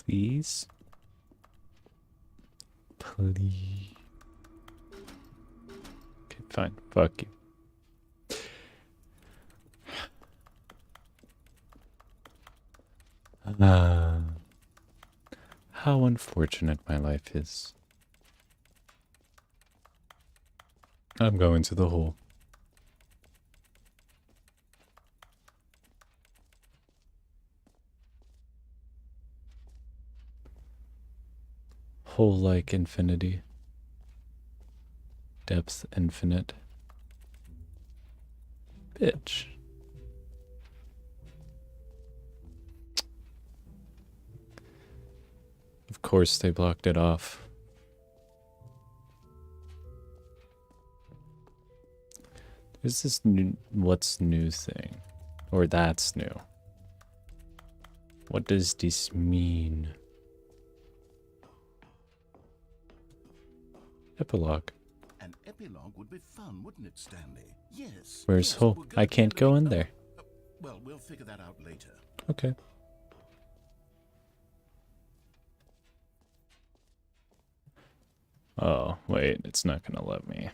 Please? Please. Okay, fine. Fuck you. How unfortunate my life is. I'm going to the hole. Hole like infinity. Depth infinite. Bitch. Of course they blocked it off. There's this new what's new thing. Or that's new. What does this mean? Epilogue. An epilogue would be fun, wouldn't it, Stanley? Yes. Where's yes, Hull? we'll I to the can't end go of in the- there. Well, we'll figure that out later. Okay. Oh, wait, it's not gonna let me.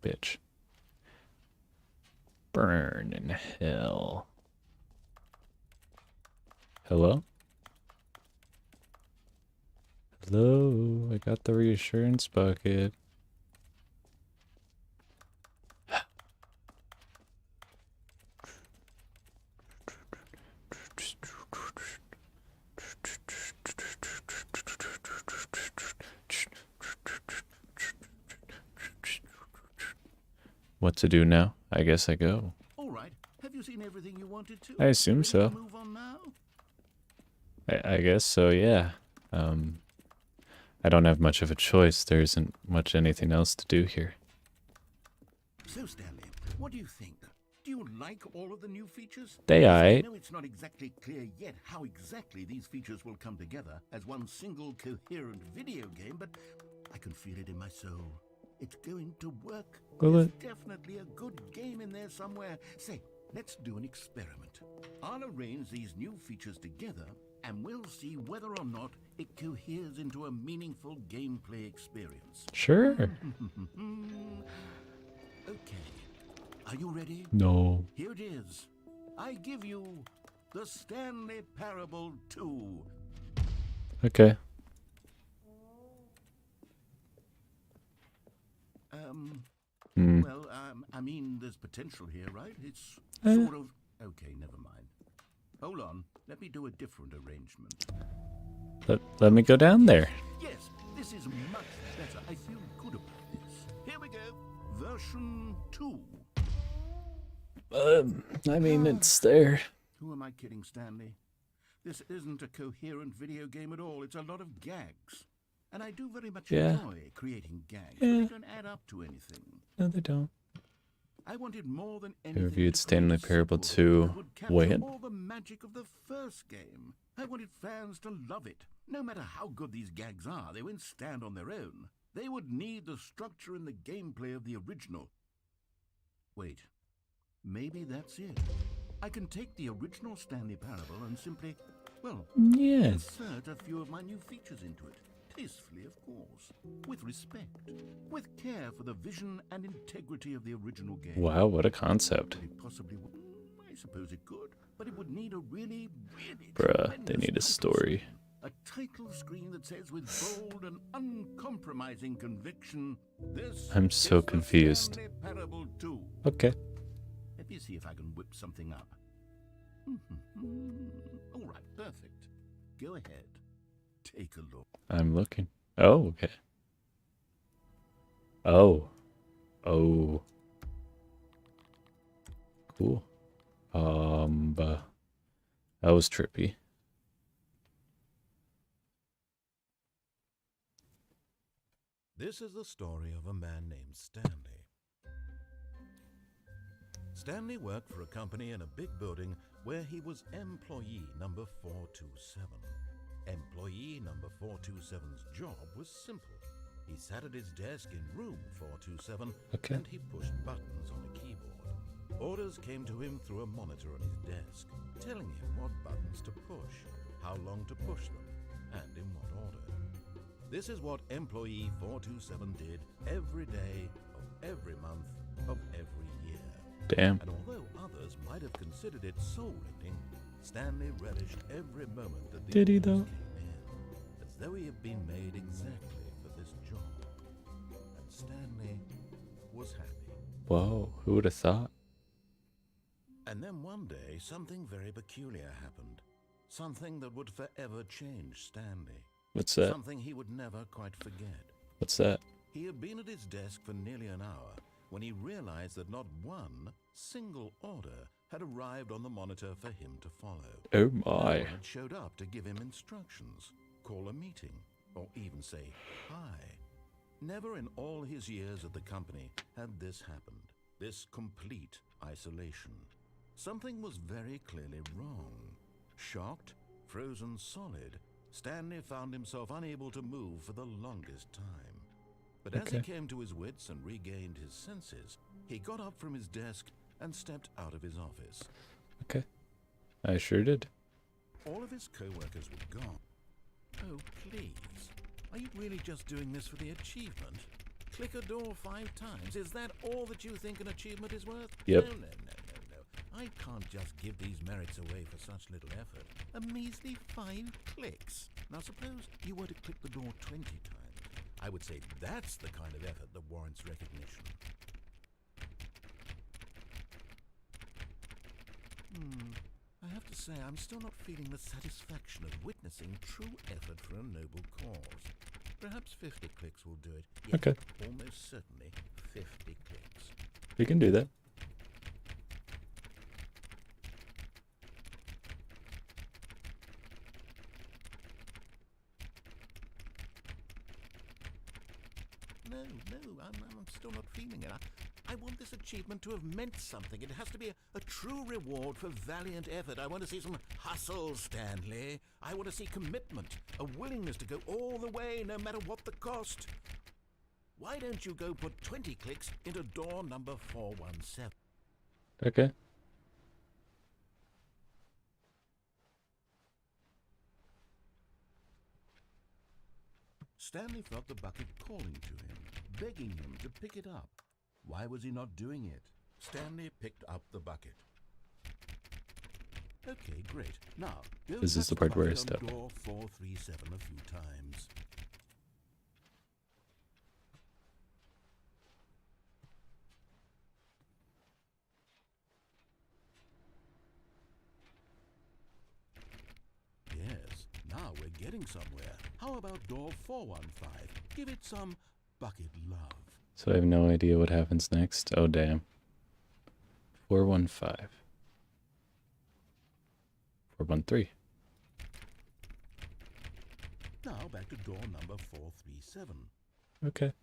Bitch. Burn in hell. Hello? Hello? I got the reassurance bucket. What to do now? I guess I go. All right. Have you seen everything you wanted to? I assume Ready to so. Move on now? I guess so, yeah. I don't have much of a choice. There isn't much anything else to do here. So, Stanley, what do you think? Do you like all of the new features? They I aight. know it's not exactly clear yet how exactly these features will come together as one single coherent video game, but I can feel it in my soul. It's going to work. Will There's it? definitely a good game in there somewhere. Say, let's do an experiment. I'll arrange these new features together, and we'll see whether or not it coheres into a meaningful gameplay experience. Sure. Okay. Are you ready? No. Here it is. I give you the Stanley Parable 2. Okay. Well, I mean, there's potential here, right? It's Eh. sort of... Okay, never mind. Hold on. Let me do a different arrangement. Let me go down there. Yes, this is much better. I feel good about this. Here we go. Version 2. I mean, it's there. Who am I kidding, Stanley? This isn't a coherent video game at all. It's a lot of gags. And I do very much Yeah. enjoy creating gags, but Yeah. they don't add up to anything. No, they don't. I wanted more than anything. reviewed to Stanley create a Parable sequel 2. that would capture When? all the magic of the first game. I wanted fans to love it. No matter how good these gags are, they wouldn't stand on their own. They would need the structure and the gameplay of the original. Wait, maybe that's it. I can take the original Stanley Parable and simply, well, Yeah. insert a few of my new features into it. Tastefully, of course. With respect. With care for the vision and integrity of the original game. Wow, what a concept. It possibly would. I suppose it could, but it would need a really, really Bruh, they tremendous need a title story. screen. A title screen that says with bold and uncompromising conviction, this I'm so is the confused. Stanley Parable 2. Okay. Let me see if I can whip something up. All right, perfect. Go ahead. Take a look. I'm looking. Oh, okay. Oh. Oh. Cool. But that was trippy. This is the story of a man named Stanley. Stanley worked for a company in a big building where he was employee number 427. Employee number 427's job was simple. He sat at his desk in room 427 Okay. and he pushed buttons on a keyboard. Orders came to him through a monitor on his desk, telling him what buttons to push, how long to push them, and in what order. This is what employee 427 did every day of every month of every year. Damn. And although others might have considered it soul-rending, Stanley relished every moment that the Did he, orders though? came in, as though he had been made exactly for this job. And Stanley was happy. Whoa, who would have thought? And then one day, something very peculiar happened. Something that would forever change Stanley. What's that? Something he would never quite forget. What's that? He had been at his desk for nearly an hour when he realized that not one single order had arrived on the monitor for him to follow. Oh No my. one had showed up to give him instructions. call a meeting, or even say hi. Never in all his years at the company had this happened, this complete isolation. Something was very clearly wrong. Shocked, frozen solid, Stanley found himself unable to move for the longest time. But as he came to his wits and regained his senses, he got up from his desk and stepped out of his office. Okay. I sure did. All of his co-workers were gone. Oh, please. Are you really just doing this for the achievement? Click a door 5 times. Is that all that you think an achievement is worth? Yep. No. I can't just give these merits away for such little effort. A measly 5 clicks. Now suppose you were to click the door 20 times. I would say that's the kind of effort that warrants recognition. I have to say, I'm still not feeling the satisfaction of witnessing true effort for a noble cause. Perhaps 50 clicks will do it. Yes, Okay. almost certainly 50 clicks. We can do that. No, I'm still not feeling it. I want this achievement to have meant something. It has to be a true reward for valiant effort. I want to see some hustle, Stanley. I want to see commitment, a willingness to go all the way, no matter what the cost. Why don't you go put 20 clicks into door number 417? Okay. Stanley felt the bucket calling to him, begging him to pick it up. Why was he not doing it? Stanley picked up the bucket. Okay, great. Now, go This is touch the part where I bucket on step. door 437 a few times. Yes, now we're getting somewhere. How about door 415? Give it some bucket love. So I have no idea what happens next. Oh, damn. 415. 413. Now back to door number 437. Okay.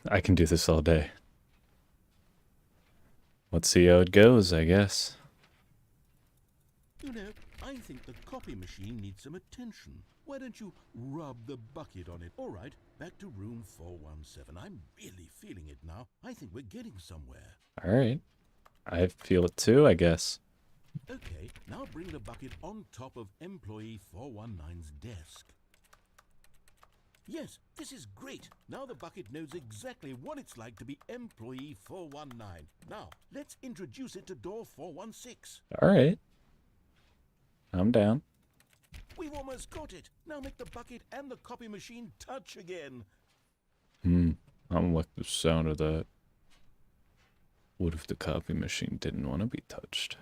I can do this all day. Let's see how it goes, I guess. You know, I think the copy machine needs some attention. Why don't you rub the bucket on it? All right, back to room 417. I'm really feeling it now. I think we're getting somewhere. All right. I feel it too, I guess. Okay, now bring the bucket on top of employee 419's desk. Yes, this is great. Now the bucket knows exactly what it's like to be employee 419. Now, let's introduce it to door 416. All right. I'm down. We've almost got it. Now make the bucket and the copy machine touch again. I don't like the sound of that. What if the copy machine didn't want to be touched?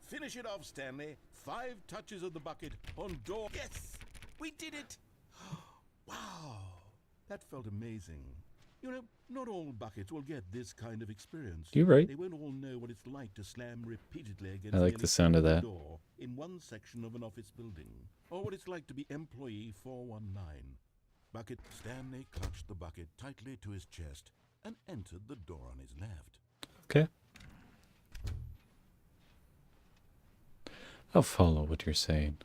Finish it off, Stanley. 5 touches of the bucket on door. Yes, we did it. Wow, that felt amazing. You know, not all buckets will get this kind of experience. You're right. They won't all know what it's like to slam repeatedly against I like the sound of that. door in one section of an office building, or what it's like to be employee 419. Bucket Stanley clutched the bucket tightly to his chest and entered the door on his left. Okay. I'll follow what you're saying.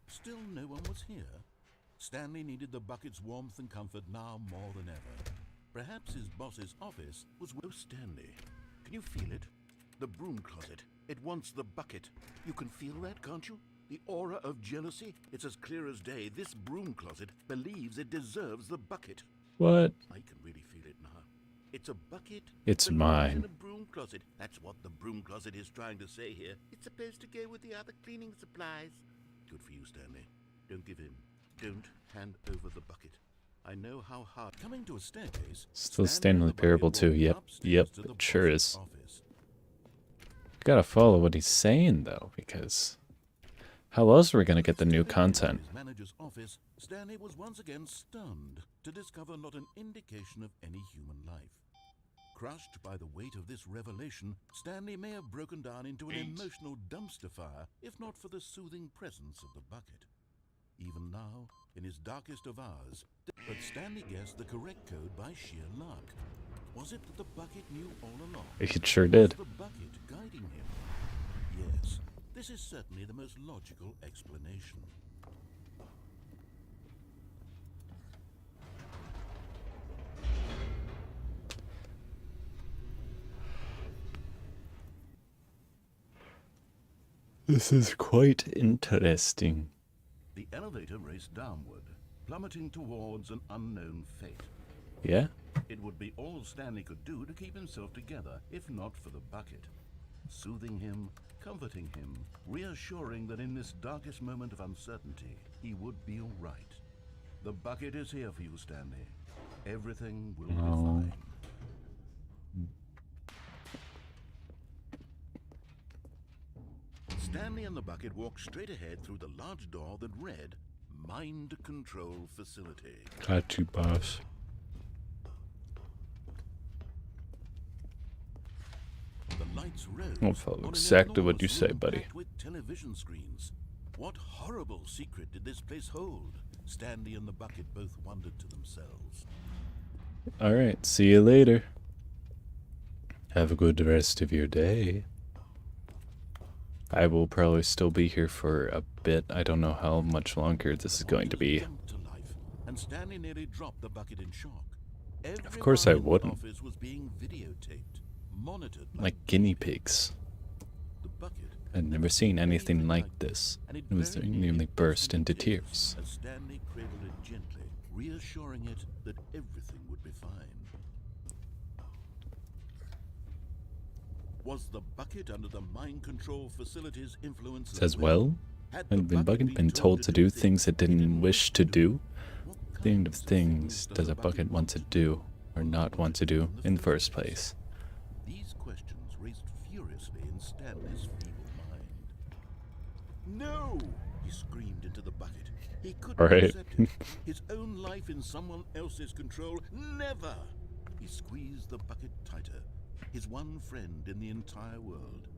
Still no one was here. Stanley needed the bucket's warmth and comfort now more than ever. Perhaps his boss's office was... Oh, Stanley, can you feel it? The broom closet. It wants the bucket. You can feel that, can't you? The aura of jealousy. It's as clear as day. This broom closet believes it deserves the bucket. What? I can really feel it now. It's a bucket. It's belongs mine. in a broom closet. That's what the broom closet is trying to say here. It's supposed to go with the other cleaning supplies. Good for you, Stanley. Don't give in. Don't hand over the bucket. I know how hard... Coming to a staircase... Still Stanley Parable too. Yep. Yep. To the It sure boss's is. office. Gotta follow what he's saying, though, because... how else are we gonna get the new content? In his manager's office, Stanley was once again stunned to discover not an indication of any human life. Crushed by the weight of this revelation, Stanley may have broken down into an emotional dumpster fire, if not for the soothing presence of the bucket. Even now, in his darkest of hours, but Stanley guessed the correct code by sheer luck. Was it that the bucket knew all along? It sure did. Was the bucket guiding him? Yes, this is certainly the most logical explanation. This is quite interesting. The elevator raced downward, plummeting towards an unknown fate. Yeah? It would be all Stanley could do to keep himself together, if not for the bucket. Soothing him, comforting him, reassuring that in this darkest moment of uncertainty, he would be all right. The bucket is here for you, Stanley. Everything will be fine. Stanley and the bucket walked straight ahead through the large door that read, Mind Control Facility. Got you, boss. The lights rose. I'll follow exactly what you say, buddy. Packed with television screens. What horrible secret did this place hold? Stanley and the bucket both wondered to themselves. Alright, see you later. Have a good rest of your day. I will probably still be here for a bit. I don't know how much longer this is going to be. To life, and Stanley nearly dropped the bucket in shock. Of course I Everyone in the wouldn't. office was being videotaped, monitored Like guinea pigs. the bucket. I'd never seen anything like this. And It was very nearly nearly burst into its tears. As Stanley cradled it gently, reassuring it that everything would be fine. Was the bucket under the mind control facility's influence Says, well, had the bucket been told to do things it didn't wish to do? What kind of things does a bucket want to do or not want to do in the first place? These questions raced furiously in Stanley's feeble mind. No! He screamed into the bucket. He couldn't Right. accept it. His own life in someone else's control. Never! He squeezed the bucket tighter. His one friend in the entire world.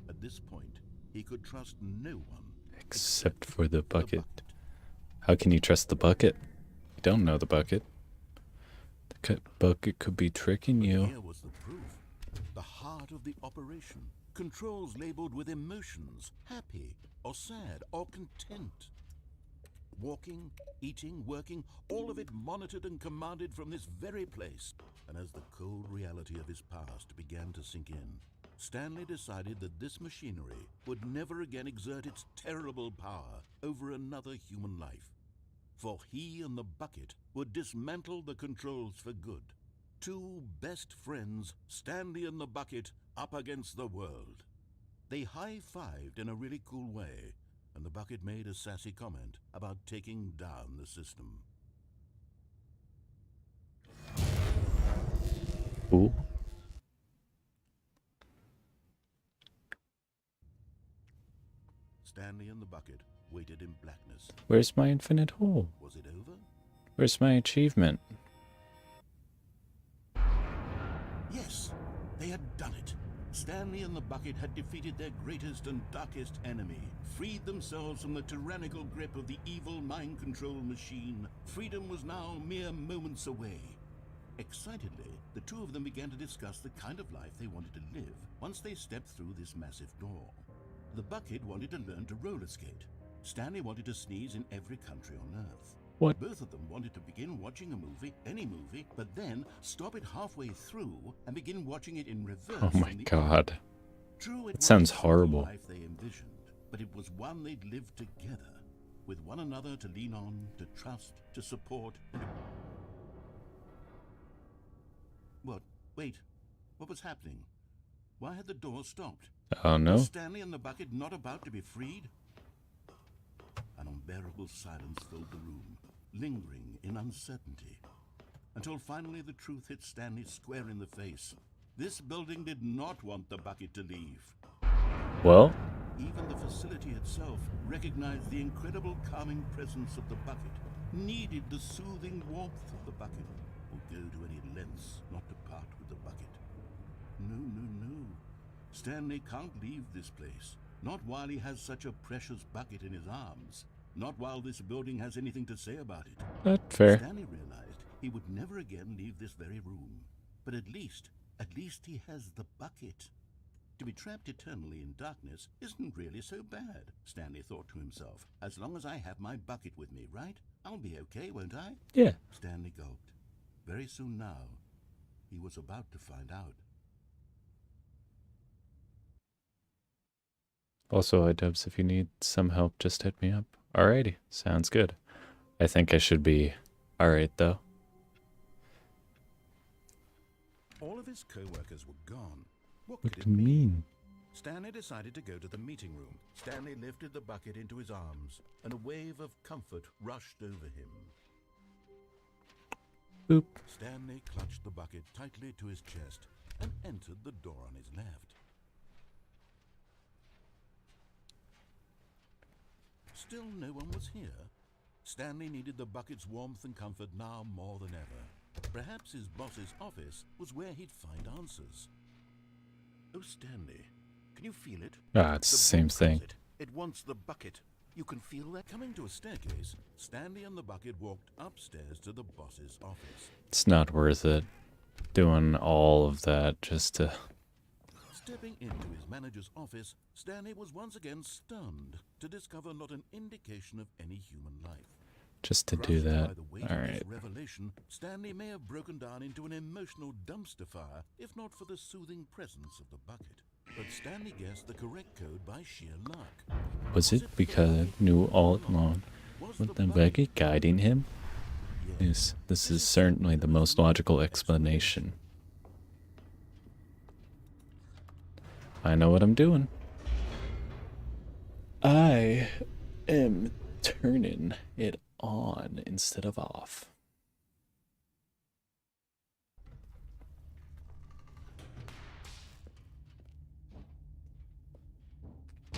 At this point, he could trust no one. Except for the bucket. How can you trust the bucket? You don't know the bucket. The bucket could be tricking you. Here was the proof. The heart of the operation. Controls labeled with emotions. Happy, or sad, or content. Walking, eating, working, all of it monitored and commanded from this very place. And as the cold reality of his past began to sink in, Stanley decided that this machinery would never again exert its terrible power over another human life. For he and the bucket would dismantle the controls for good. Two best friends, Stanley and the bucket, up against the world. They high-fived in a really cool way, and the bucket made a sassy comment about taking down the system. Ooh. Stanley and the bucket waited in blackness. Where's my infinite hole? Was it over? Where's my achievement? Yes, they had done it. Stanley and the bucket had defeated their greatest and darkest enemy, freed themselves from the tyrannical grip of the evil mind control machine. Freedom was now mere moments away. Excitedly, the two of them began to discuss the kind of life they wanted to live once they stepped through this massive door. The bucket wanted to learn to roller skate. Stanley wanted to sneeze in every country on Earth. What? Both of them wanted to begin watching a movie, any movie, but then stop it halfway through and begin watching it in reverse. Oh my from the god. True, it That sounds wasn't the simple horrible. life they envisioned, but it was one they'd lived together, with one another to lean on, to trust, to support. What? Wait. What was happening? Why had the door stopped? Oh no. Was Stanley and the bucket not about to be freed? An unbearable silence filled the room, lingering in uncertainty, until finally the truth hit Stanley square in the face. This building did not want the bucket to leave. Well, Even the facility itself recognized the incredible calming presence of the bucket, needed the soothing warmth of the bucket, would go to any lengths not to part with the bucket. no. Stanley can't leave this place. Not while he has such a precious bucket in his arms. Not while this building has anything to say about it. Not fair. Stanley realized he would never again leave this very room. But at least he has the bucket. To be trapped eternally in darkness isn't really so bad, Stanley thought to himself. As long as I have my bucket with me, right? I'll be okay, won't I? Yeah. Stanley gulped. Very soon now, he was about to find out. Also, iDubbbz, if you need some help, just hit me up. Alrighty, sounds good. I think I should be alright, though. All of his co-workers were gone. What What could do you mean? Stanley decided to go to the meeting room. Stanley lifted the bucket into his arms, and a wave of comfort rushed over him. Boop. Stanley clutched the bucket tightly to his chest and entered the door on his left. Still no one was here. Stanley needed the bucket's warmth and comfort now more than ever. Perhaps his boss's office was where he'd find answers. Oh, Stanley, can you feel it? Ah, it's the same thing. It wants the bucket. You can feel that. Coming to a staircase, Stanley and the bucket walked upstairs to the boss's office. It's not worth it. Doing all of that just to... Stepping into his manager's office, Stanley was once again stunned to discover not an indication of any human life. Just to do Crushed that. by the weight of Alright. this revelation, Stanley may have broken down into an emotional dumpster fire if not for the soothing presence of the bucket. But Stanley guessed the correct code by sheer luck. Was it because I knew all along with the bucket guiding him? Yes, this is certainly the most logical explanation. I know what I'm doing. I am turning it on instead of off.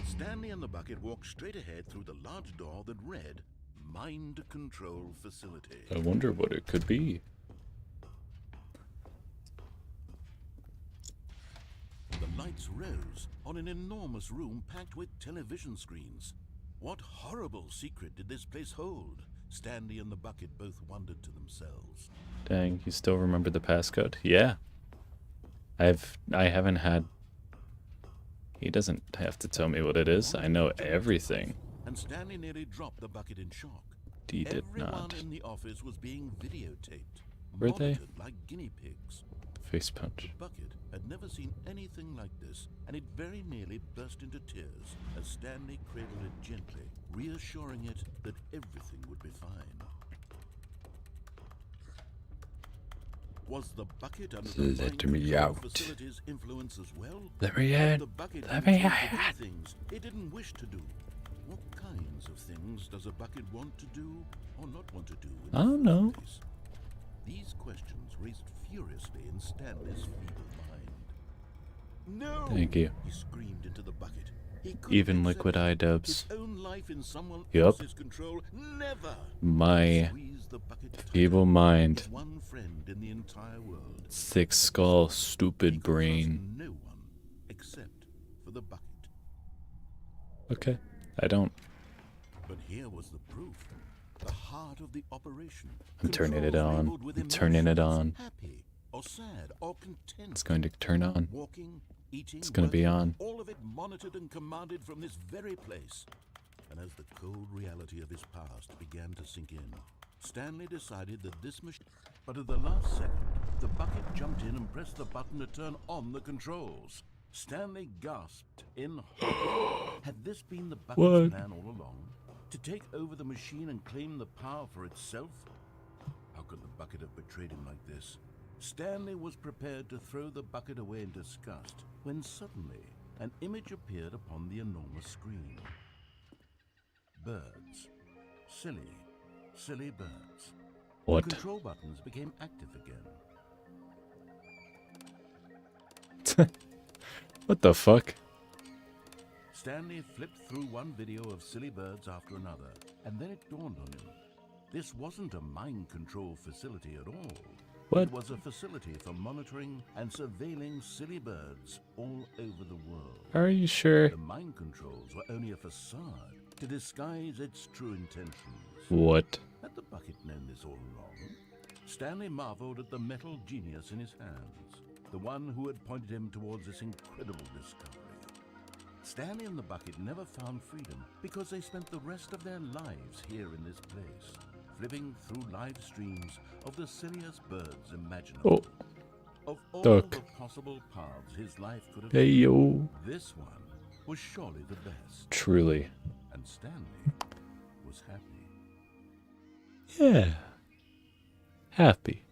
Stanley and the bucket walked straight ahead through the large door that read, Mind Control Facility. I wonder what it could be. The lights rose on an enormous room packed with television screens. What horrible secret did this place hold? Stanley and the bucket both wondered to themselves. Dang, you still remember the passcode? Yeah. I haven't had... He doesn't have to tell me what it is. I know everything. And Stanley nearly dropped the bucket in shock. He did Everyone not. in the office was being videotaped. Were they? Monitored like guinea pigs. Face punch. The bucket had never seen anything like this, and it very nearly burst into tears as Stanley cradled it gently, reassuring it that everything would be fine. Was the bucket under the Let mind me control out. facility's influence as well? Let me Had in. the bucket Let been me told to do out. things it didn't wish to do? What kinds of things does a bucket want to do or not want to do? In the I don't first know. place? These questions raced furiously in Stanley's feeble mind. No! Thank you. He screamed into the bucket. He couldn't Even accept liquid it. iDubbbz. His own life in someone Yup. else's control. Never! My Squeezed the bucket tighter. feeble mind, His one friend in the entire world. thick skull, He stupid could brain. trust no one except for the bucket. Okay, I don't. But here was the proof. The heart of the operation. I'm turning it Controls on. labeled with I'm turning it emotions, on. Happy or sad or content. It's going to turn on. Walking, eating, It's gonna be working, on. all of it monitored and commanded from this very place. And as the cold reality of his past began to sink in, Stanley decided that this machine... But at the last second, the bucket jumped in and pressed the button to turn on the controls. Stanley gasped in horror. Had this been the bucket's What? plan all along? To take over the machine and claim the power for itself? How could the bucket have betrayed him like this? Stanley was prepared to throw the bucket away in disgust when suddenly an image appeared upon the enormous screen. Birds. Silly, silly birds. What? The control buttons became active again. What the fuck? Stanley flipped through one video of silly birds after another, and then it dawned on him. This wasn't a mind control facility at all. What? It was a facility for monitoring and surveilling silly birds all over the world. Are you sure? The mind controls were only a facade to disguise its true intentions. What? Had the bucket known this all along? Stanley marveled at the metal genius in his hands, the one who had pointed him towards this incredible discovery. Stanley and the bucket never found freedom because they spent the rest of their lives here in this place, flipping through live streams of the silliest birds imaginable. Of all Duck. the possible paths his life could have Hey yo. this one was surely the best. Truly. And Stanley was happy. Yeah. Happy.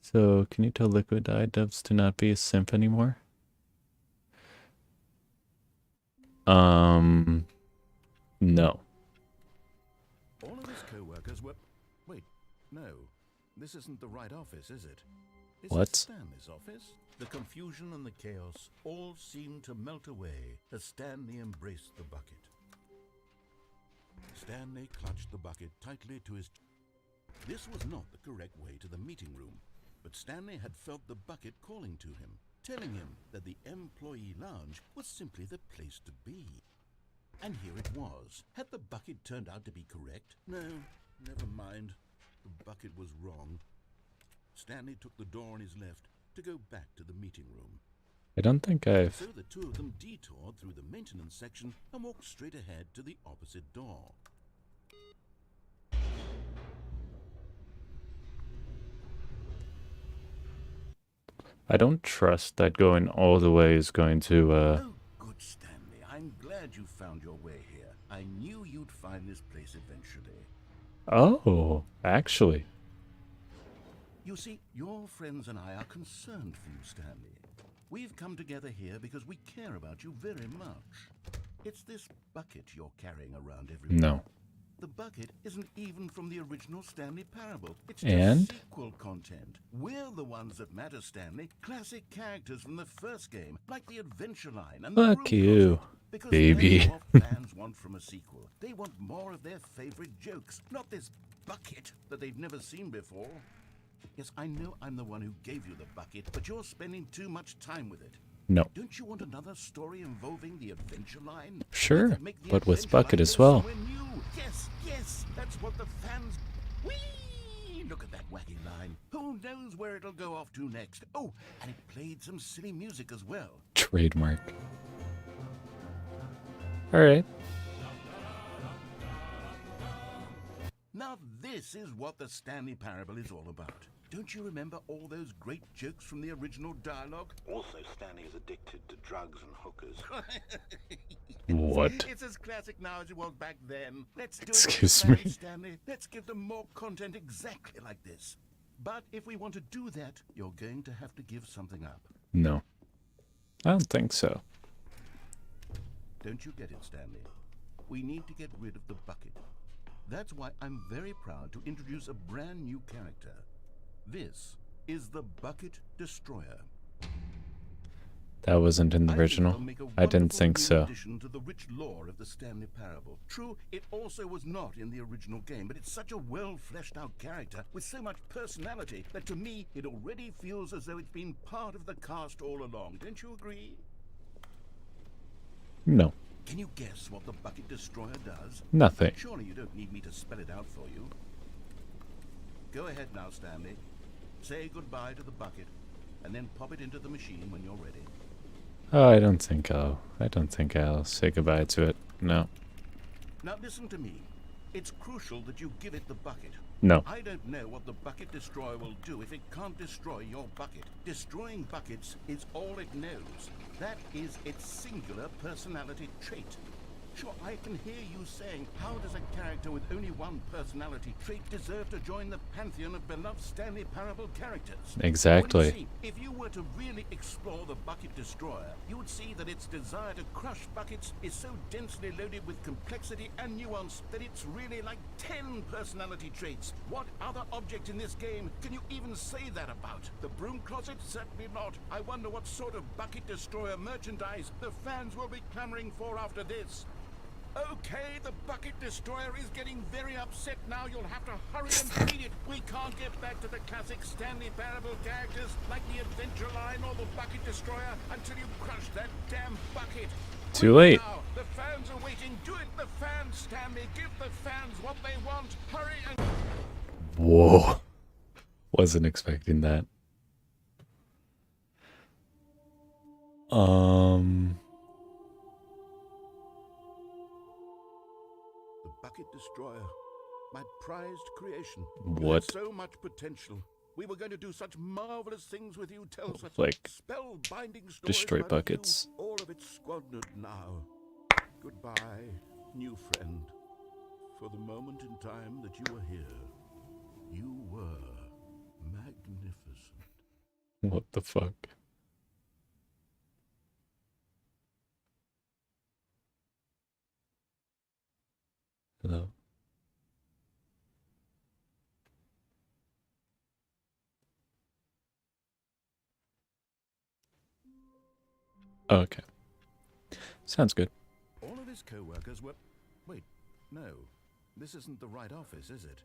So, can you tell Liquid iDubbbz to not be a simp anymore? No. All of his co-workers were... Wait, no. This isn't the right office, is it? Is What? it Stanley's office? The confusion and the chaos all seemed to melt away as Stanley embraced the bucket. Stanley clutched the bucket tightly to his... This was not the correct way to the meeting room, but Stanley had felt the bucket calling to him, telling him that the employee lounge was simply the place to be. And here it was. Had the bucket turned out to be correct? No, never mind. The bucket was wrong. Stanley took the door on his left to go back to the meeting room. I don't think I've... So the two of them detoured through the maintenance section and walked straight ahead to the opposite door. I don't trust that going all the way is going to, Oh, good, Stanley. I'm glad you found your way here. I knew you'd find this place eventually. Oh, actually. You see, your friends and I are concerned for you, Stanley. We've come together here because we care about you very much. It's this bucket you're carrying around everywhere. No. The bucket isn't even from the original Stanley Parable. It's And? just sequel content. We're the ones that matter, Stanley. Classic characters from the first game, like the Adventure Line and the Fuck Broom you, Closet. Because baby. that's what fans want from a sequel. They want more of their favorite jokes, not this bucket that they've never seen before. Yes, I know I'm the one who gave you the bucket, but you're spending too much time with it. No. Don't you want another story involving the Adventure Line? Sure, Make the but with Adventure Bucket Line as go well. somewhere new. Yes, yes, that's what the fans... Whee! Look at that wacky line. Who knows where it'll go off to next? Oh, and it played some silly music as well. Trademark. Alright. Now this is what the Stanley Parable is all about. Don't you remember all those great jokes from the original dialogue? Also, Stanley is addicted to drugs and hookers. What? It's as classic now as it was back then. Let's do Excuse it with the me. fans, Stanley. Let's give them more content exactly like this. But if we want to do that, you're going to have to give something up. No. I don't think so. Don't you get it, Stanley? We need to get rid of the bucket. That's why I'm very proud to introduce a brand new character. This is the Bucket Destroyer. That wasn't in the original. I didn't think so. Addition to the rich lore of the Stanley Parable. True, it also was not in the original game, but it's such a well-fleshed-out character with so much personality that to me it already feels as though it's been part of the cast all along. Don't you agree? No. Can you guess what the Bucket Destroyer does? Nothing. Surely you don't need me to spell it out for you. Go ahead now, Stanley. Say goodbye to the bucket, and then pop it into the machine when you're ready. Oh, I don't think I'll say goodbye to it. No. Now listen to me. It's crucial that you give it the bucket. No. I don't know what the Bucket Destroyer will do if it can't destroy your bucket. Destroying buckets is all it knows. That is its singular personality trait. Sure, I can hear you saying, how does a character with only one personality trait deserve to join the pantheon of beloved Stanley Parable characters? Exactly. Well, you see, if you were to really explore the Bucket Destroyer, you would see that its desire to crush buckets is so densely loaded with complexity and nuance that it's really like 10 personality traits. What other object in this game can you even say that about? The Broom Closet? Certainly not. I wonder what sort of Bucket Destroyer merchandise the fans will be clamoring for after this. Okay, the bucket destroyer is getting very upset now. You'll have to hurry and feed it. We can't get back to the classic Stanley Parable characters like the Adventure Line or the bucket destroyer until you crush that damn bucket. Too late. Now, the fans are waiting. Do it, the fans, Stanley. Give the fans what they want. Hurry and... Whoa. Wasn't expecting that. The bucket destroyer. My prized creation. What? You had so much potential. We were going to do such marvelous things with you. Tell such Like, spellbinding stories destroy about buckets. You. All of it squandered now. Goodbye, new friend. For the moment in time that you were here, you were magnificent. What the fuck? Hello? Oh, okay. Sounds good. All of his co-workers were... Wait, no. This isn't the right office, is it?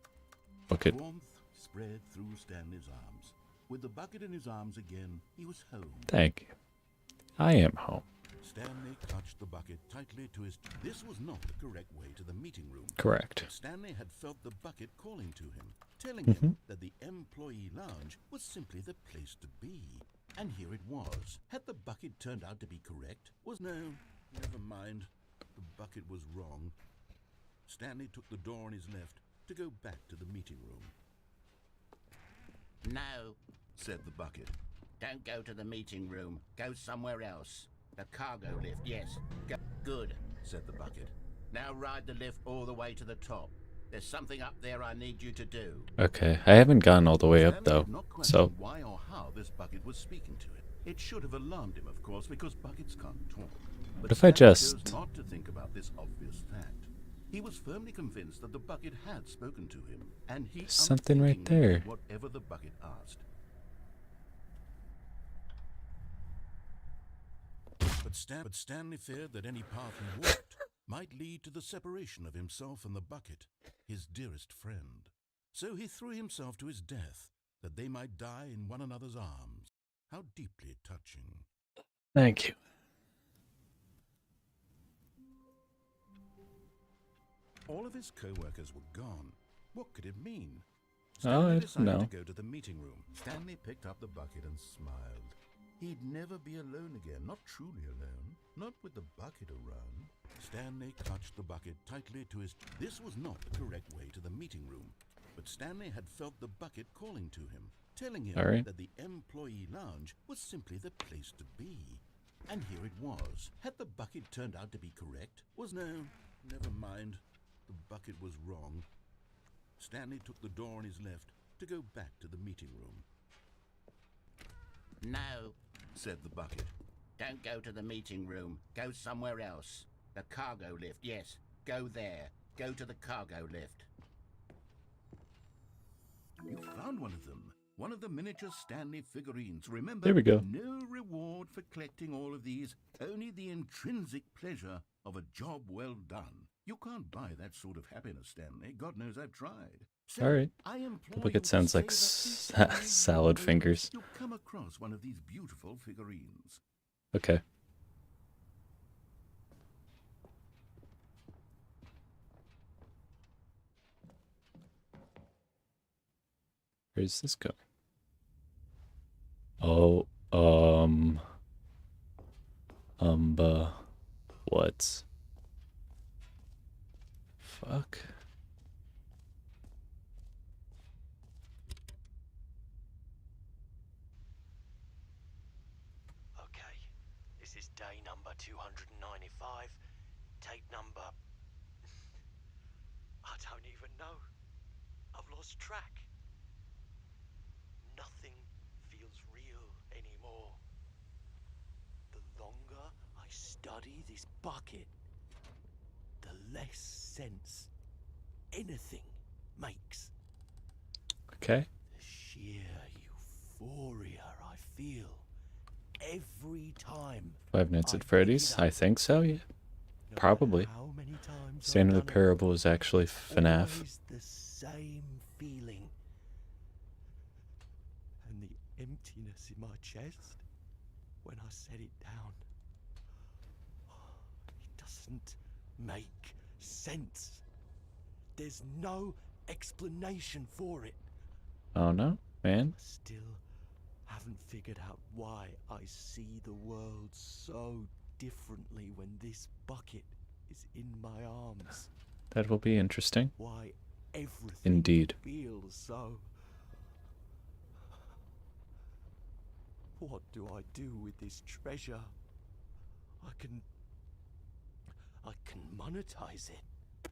Bucket. Warmth spread through Stanley's arms. With the bucket in his arms again, he was home. Thank you. I am home. Stanley clutched the bucket tightly to his... This was not the correct way to the meeting room. Correct. But Stanley had felt the bucket calling to him, telling him that the employee lounge was simply the place to be. And here it was. Had the bucket turned out to be correct? Was no, never mind. The bucket was wrong. Stanley took the door on his left to go back to the meeting room. No, Said the bucket. don't go to the meeting room. Go somewhere else. The cargo lift, yes. Go. Good, Said the bucket. now ride the lift all the way to the top. There's something up there I need you to do. Okay, I haven't gone all the way up Stanley though, did not question so why or how this bucket was speaking to it. It should have alarmed him, of course, because buckets can't talk. But if I Stanley just- chose not to think about this obvious fact. He was firmly convinced that the bucket had spoken to him, and he something right unthinkingly there. did whatever the bucket asked. But Stanley feared that any path he walked might lead to the separation of himself and the bucket, his dearest friend. So he threw himself to his death, that they might die in one another's arms. How deeply touching. thank you. All of his co-workers were gone. What could it mean? Oh, Stanley I don't decided know. to go to the meeting room. Stanley picked up the bucket and smiled. He'd never be alone again, not truly alone, not with the bucket around. Stanley clutched the bucket tightly to his... This was not the correct way to the meeting room, but Stanley had felt the bucket calling to him, telling him All right. that the employee lounge was simply the place to be. And here it was. Had the bucket turned out to be correct? Was no, never mind. The bucket was wrong. Stanley took the door on his left to go back to the meeting room. No, Said the bucket. don't go to the meeting room. Go somewhere else. The cargo lift, yes. Go there. Go to the cargo lift. You found one of them. One of the miniature Stanley figurines. Remember, There we go. no reward for collecting all of these, only the intrinsic pleasure of a job well done. You can't buy that sort of happiness, Stanley. God knows I've tried. So, All right. I implore Look, you it to sounds like save up this salad money fingers. You'll come across one of these beautiful figurines. Okay. Where's this going? Oh, what? Fuck. Okay, this is day number 295. Tape number... I don't even know. I've lost track. Nothing feels real anymore. The longer I study this bucket, the less sense anything makes. Okay. The sheer euphoria I feel every time. 5 Nights I at pick Freddy's? it I up. think so, yeah. Probably. How many times I've Stanley the done it, Parable is actually FNAF. always the same feeling. And the emptiness in my chest when I set it down. It doesn't make sense. There's no explanation for it. Oh no, man. I still haven't figured out why I see the world so differently when this bucket is in my arms. That will be interesting. Why everything Indeed. feels so. What do I do with this treasure? I can monetize it.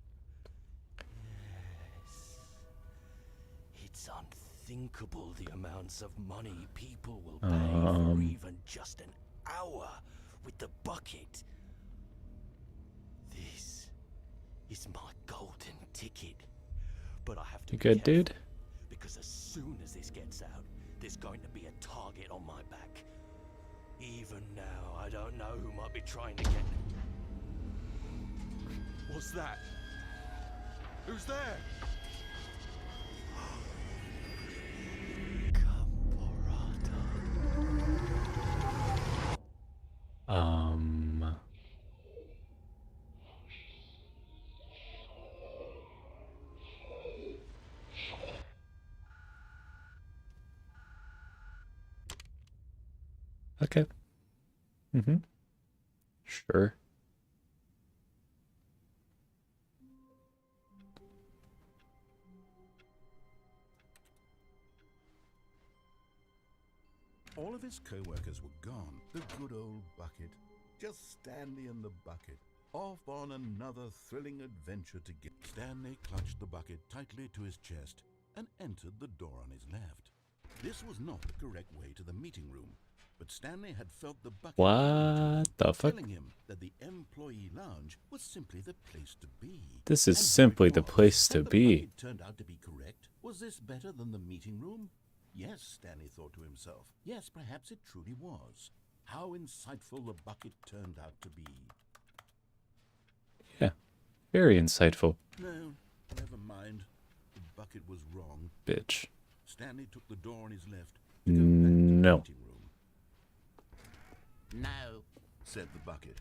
Yes. It's unthinkable the amounts of money people will pay for even just an hour with the bucket. This is my golden ticket. But I have to You be good, careful, dude? because as soon as this gets out, there's going to be a target on my back. Even now, I don't know who might be trying to get... What's that? Who's there? Okay. Sure. All of his co-workers were gone. The good old bucket. Just Stanley and the bucket. Off on another thrilling adventure together. Stanley clutched the bucket tightly to his chest and entered the door on his left. This was not the correct way to the meeting room, but Stanley had felt the bucket What the fuck? telling him that the employee lounge was simply the place to be. This is And simply here the it was. place to Had the be. bucket turned out to be correct? Was this better than the meeting room? Yes, Stanley thought to himself. Yes, perhaps it truly was. How insightful the bucket turned out to be. Yeah. Very insightful. No, never mind. The bucket was wrong. Bitch. Stanley took the door on his left to go back to the No. meeting room. No, Said the bucket.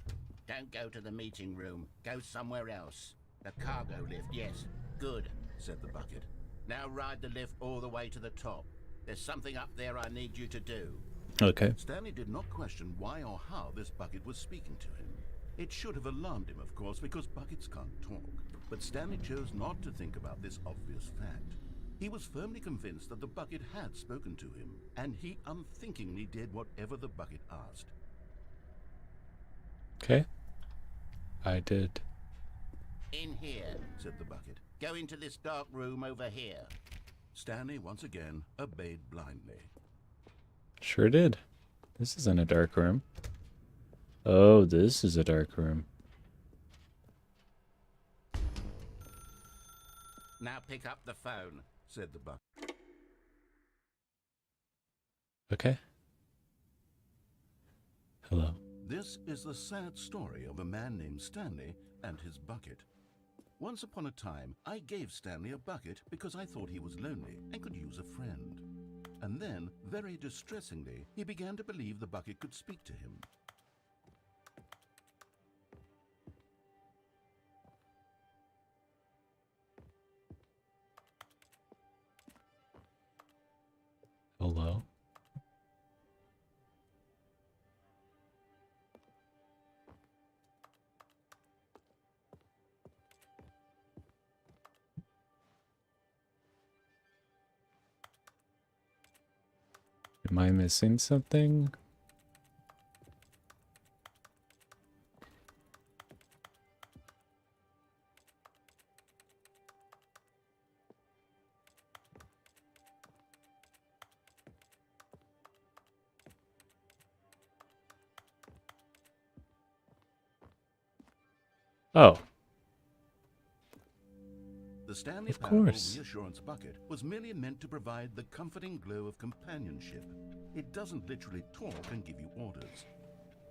don't go to the meeting room. Go somewhere else. The cargo lift, yes. Good, Said the bucket. now ride the lift all the way to the top. There's something up there I need you to do. Okay. Stanley did not question why or how this bucket was speaking to him. It should have alarmed him, of course, because buckets can't talk. But Stanley chose not to think about this obvious fact. He was firmly convinced that the bucket had spoken to him, and he unthinkingly did whatever the bucket asked. Okay. I did. In here. Said the bucket. Go into this dark room over here. Stanley once again obeyed blindly. Sure did. This isn't a dark room. Oh, this is a dark room. Now pick up the phone. Said the bucket. Okay. Hello. This is the sad story of a man named Stanley and his bucket. Once upon a time, I gave Stanley a bucket because I thought he was lonely and could use a friend. And then, very distressingly, he began to believe the bucket could speak to him. Hello. Am I missing something? Oh, The Stanley Of Parable course. Reassurance Bucket was merely meant to provide the comforting glow of companionship. It doesn't literally talk and give you orders.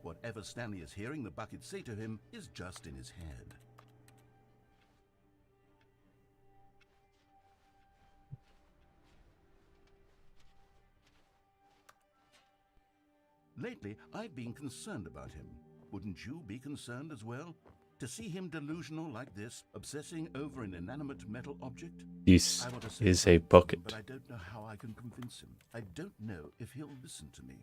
Whatever Stanley is hearing the bucket say to him is just in his head. Lately, I've been concerned about him. Wouldn't you be concerned as well? To see him delusional like this, obsessing over an inanimate metal object? This I want to say is a something to him, bucket. but I don't know how I can convince him. I don't know if he'll listen to me.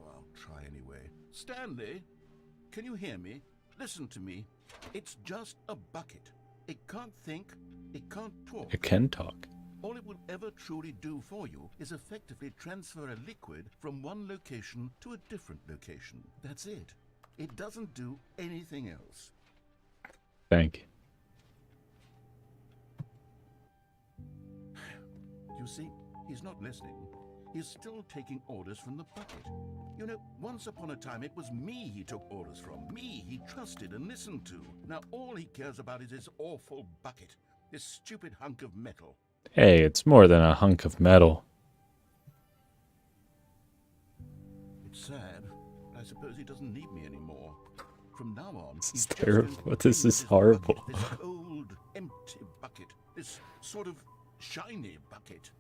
Oh, I'll try anyway. Stanley, can you hear me? Listen to me. It's just a bucket. It can't think. It can't talk. It can talk. All it will ever truly do for you is effectively transfer a liquid from one location to a different location. That's it. It doesn't do anything else. Thank you. You see, he's not listening. He's still taking orders from the bucket. You know, once upon a time it was me he took orders from. Me he trusted and listened to. Now all he cares about is this awful bucket. This stupid hunk of metal. Hey, it's more than a hunk of metal. It's sad, but I suppose he doesn't need me anymore. From now on, This he's is just terrible. going to This clean is this horrible. bucket, this cold, empty bucket. This sort of shiny bucket.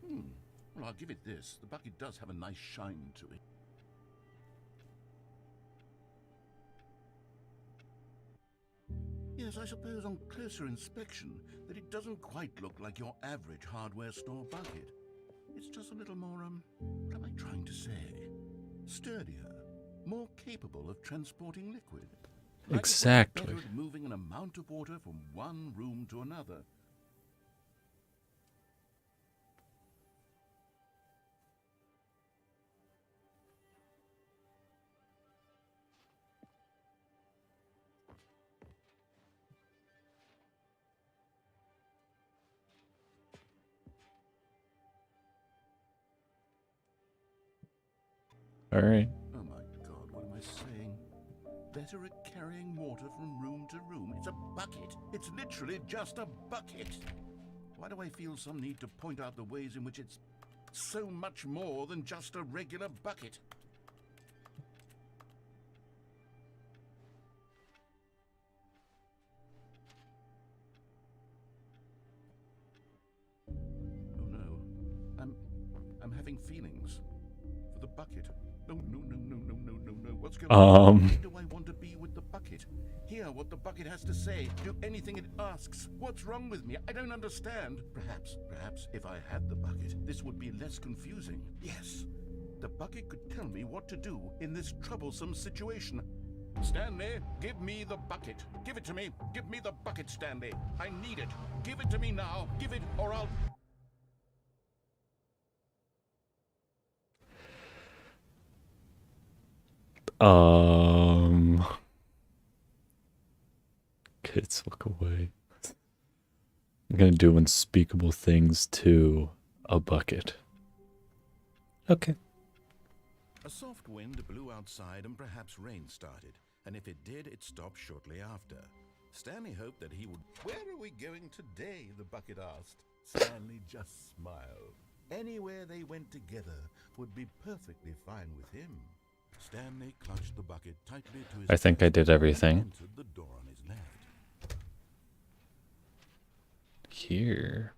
Well, I'll give it this. The bucket does have a nice shine to it. Yes, I suppose on closer inspection that it doesn't quite look like your average hardware store bucket. It's just a little more, what am I trying to say? Sturdier, more capable of transporting liquid. Like Exactly. it was better at moving an amount of water from one room to another. All right. Oh my God, what am I saying? Better at carrying water from room to room. It's a bucket. It's literally just a bucket. Why do I feel some need to point out the ways in which it's so much more than just a regular bucket? Oh no, I'm having feelings for the bucket. No. What's going on? Why do I want to be with the bucket? Hear what the bucket has to say. Do anything it asks. What's wrong with me? I don't understand. Perhaps if I had the bucket, this would be less confusing. Yes, the bucket could tell me what to do in this troublesome situation. Stanley, give me the bucket. Give it to me. Give me the bucket, Stanley. I need it. Give it to me now. Give it or I'll... Kids, look away. I'm gonna do unspeakable things to a bucket. Okay. A soft wind blew outside and perhaps rain started. And if it did, it stopped shortly after. Stanley hoped that he would... Where are we going today? The bucket asked. Stanley just smiled. Anywhere they went together would be perfectly fine with him. Stanley clutched the bucket tightly to his... I think I did everything. and entered the door on his left. Here.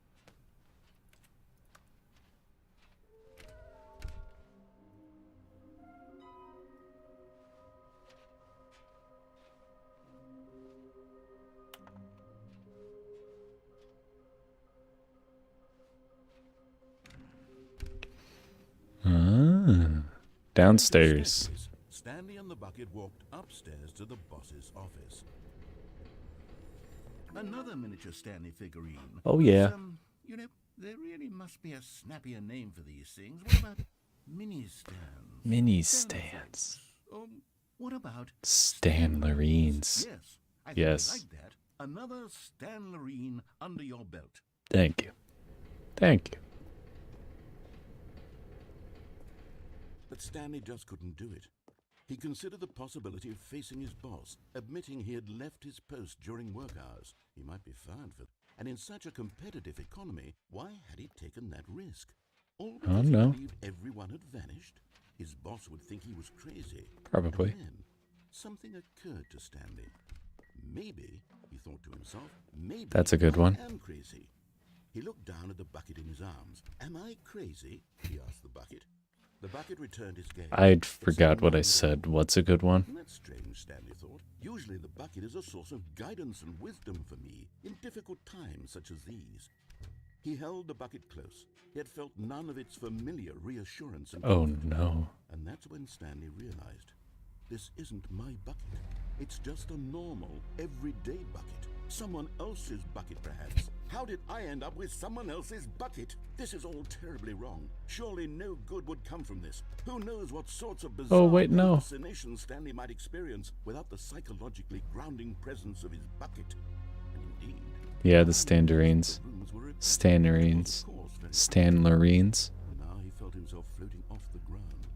Downstairs. Stanley and the bucket walked upstairs to the boss's office. Another miniature Stanley figurine. Oh, yeah. You know, there really must be a snappier name for these things. What about mini stands? Mini stands. What about Stanlerines. Yes. I Yes. like that. Another Stanlerine under your belt. Thank you. Thank you. But Stanley just couldn't do it. He considered the possibility of facing his boss, admitting he had left his post during work hours. He might be fired for... And in such a competitive economy, why had he taken that risk? All Oh, because he no. believed everyone had vanished? His boss would think he was crazy. Probably. And then something occurred to Stanley. Maybe, he thought to himself, maybe That's a good one. I am crazy. He looked down at the bucket in his arms. Am I crazy? He asked the bucket. The bucket returned his gaze. I'd It forgot what I nothing at said. all. What's a good one? That's strange, Stanley thought. Usually the bucket is a source of guidance and wisdom for me in difficult times such as these. He held the bucket close, yet felt none of its familiar reassurance and Oh comfort. no. And that's when Stanley realized, this isn't my bucket. It's just a normal, everyday bucket. Someone else's bucket, perhaps. How did I end up with someone else's bucket? This is all terribly wrong. Surely no good would come from this. Who knows what sorts of bizarre wait, no. hallucinations Stanley might experience without the psychologically grounding presence of his bucket. And indeed, Yeah, the Standerines. Stannerines. Stanlerines. now he felt himself floating off the ground.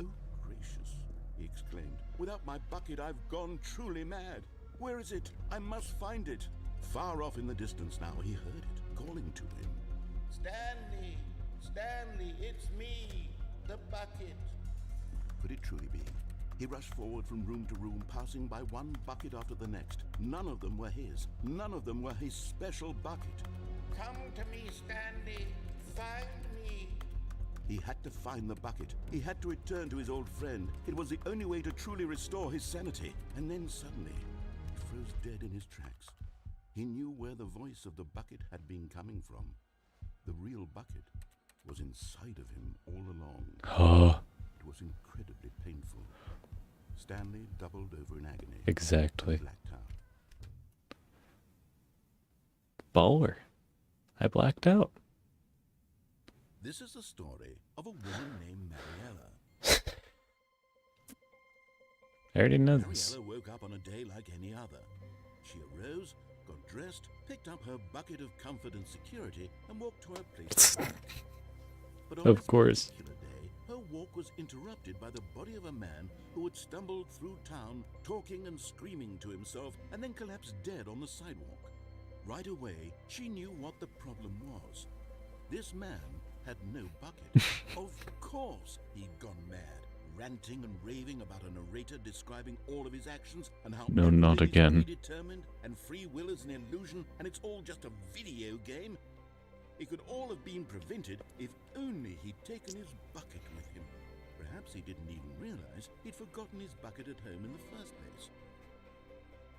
Oh, gracious, he exclaimed. Without my bucket, I've gone truly mad. Where is it? I must find it. Far off in the distance now, he heard it, calling to him. Stanley! Stanley, it's me! The bucket! Could it truly be? He rushed forward from room to room, passing by one bucket after the next. None of them were his. None of them were his special bucket. Come to me, Stanley! Find me! He had to find the bucket. He had to return to his old friend. It was the only way to truly restore his sanity. And then suddenly, he froze dead in his tracks. He knew where the voice of the bucket had been coming from. The real bucket was inside of him all along. Oh, It was incredibly painful. Stanley doubled over in agony. exactly. Blacked out. Baller. I blacked out. This is the story of a woman named Mariella. I already know this. Mariella woke up on a day like any other. She arose, got dressed, picked up her bucket of comfort and security, and walked to her place of work. But on Of this course. particular day, her walk was interrupted by the body of a man who had stumbled through town, talking and screaming to himself, and then collapsed dead on the sidewalk. Right away, she knew what the problem was. This man had no bucket. Of course he'd gone mad, ranting and raving about a narrator describing all of his actions and how No, not everything is again. predetermined and free will is an illusion and it's all just a video game. It could all have been prevented if only he'd taken his bucket with him. Perhaps he didn't even realize he'd forgotten his bucket at home in the first place.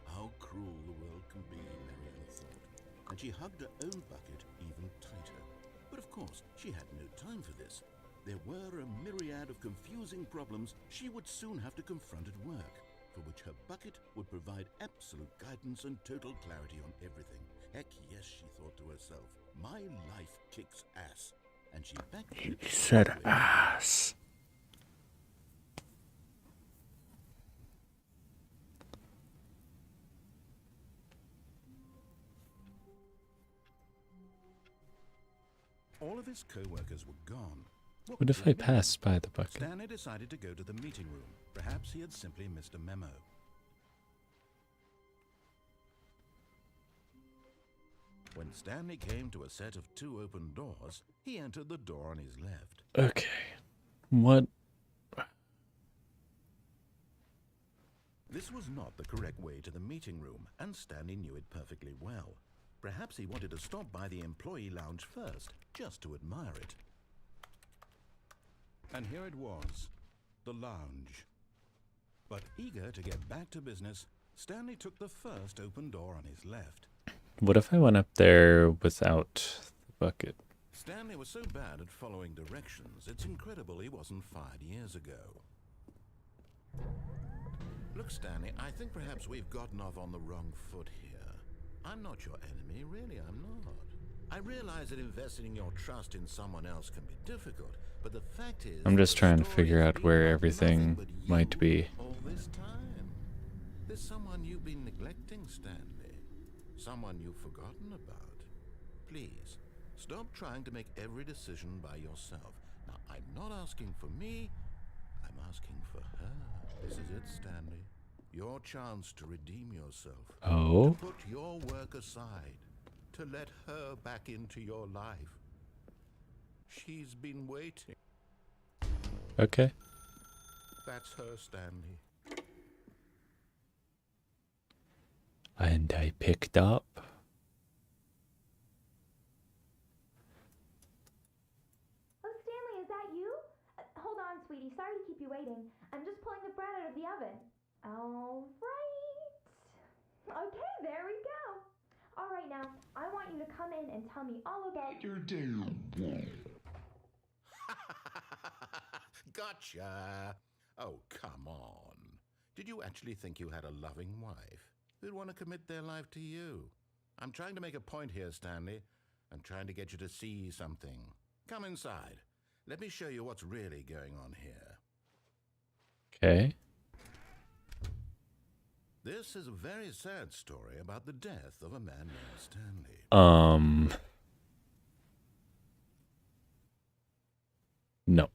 How cruel the world can be, Mariella thought, and she hugged her own bucket even tighter. But of course, she had no time for this. There were a myriad of confusing problems she would soon have to confront at work, for which her bucket would provide absolute guidance and total clarity on everything. Heck yes, she thought to herself, my life kicks ass. And she backed it. Said ass. All of his co-workers were gone. What if I passed by the bucket? Stanley decided to go to the meeting room. Perhaps he had simply missed a memo. When Stanley came to a set of 2 open doors, he entered the door on his left. Okay. What? This was not the correct way to the meeting room, and Stanley knew it perfectly well. Perhaps he wanted to stop by the employee lounge first, just to admire it. And here it was, the lounge. But eager to get back to business, Stanley took the first open door on his left. What if I went up there without the bucket? Stanley was so bad at following directions, it's incredible he wasn't fired years ago. Look, Stanley, I think perhaps we've gotten off on the wrong foot here. I'm not your enemy, really, I'm not. I realize that investing your trust in someone else can be difficult, but the fact is... I'm just the trying to story figure has out been where about everything nothing but you might be. all this time. There's someone you've been neglecting, Stanley. Someone you've forgotten about. Please, stop trying to make every decision by yourself. Now, I'm not asking for me, I'm asking for her. This is it, Stanley. Your chance to redeem yourself. Oh? To put your work aside. To let her back into your life. She's been waiting. Okay. That's her, Stanley. And I picked up. Oh, Stanley, is that you? Hold on, sweetie. Sorry to keep you waiting. I'm just pulling the bread out of the oven. All right. Okay, there we go. All right, now, I want you to come in and tell me all about your day. Gotcha. Oh, come on. Did you actually think you had a loving wife who'd want to commit their life to you? I'm trying to make a point here, Stanley. I'm trying to get you to see something. Come inside. Let me show you what's really going on here. Okay. This is a very sad story about the death of a man named Stanley. No.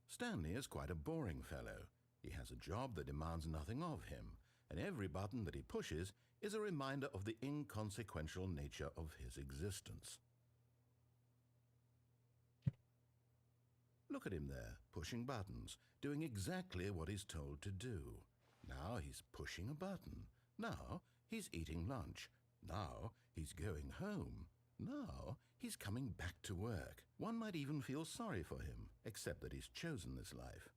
Stanley is quite a boring fellow. He has a job that demands nothing of him, and every button that he pushes is a reminder of the inconsequential nature of his existence. Look at him there, pushing buttons, doing exactly what he's told to do. Now he's pushing a button. Now he's eating lunch. Now he's going home. Now he's coming back to work. One might even feel sorry for him, except that he's chosen this life.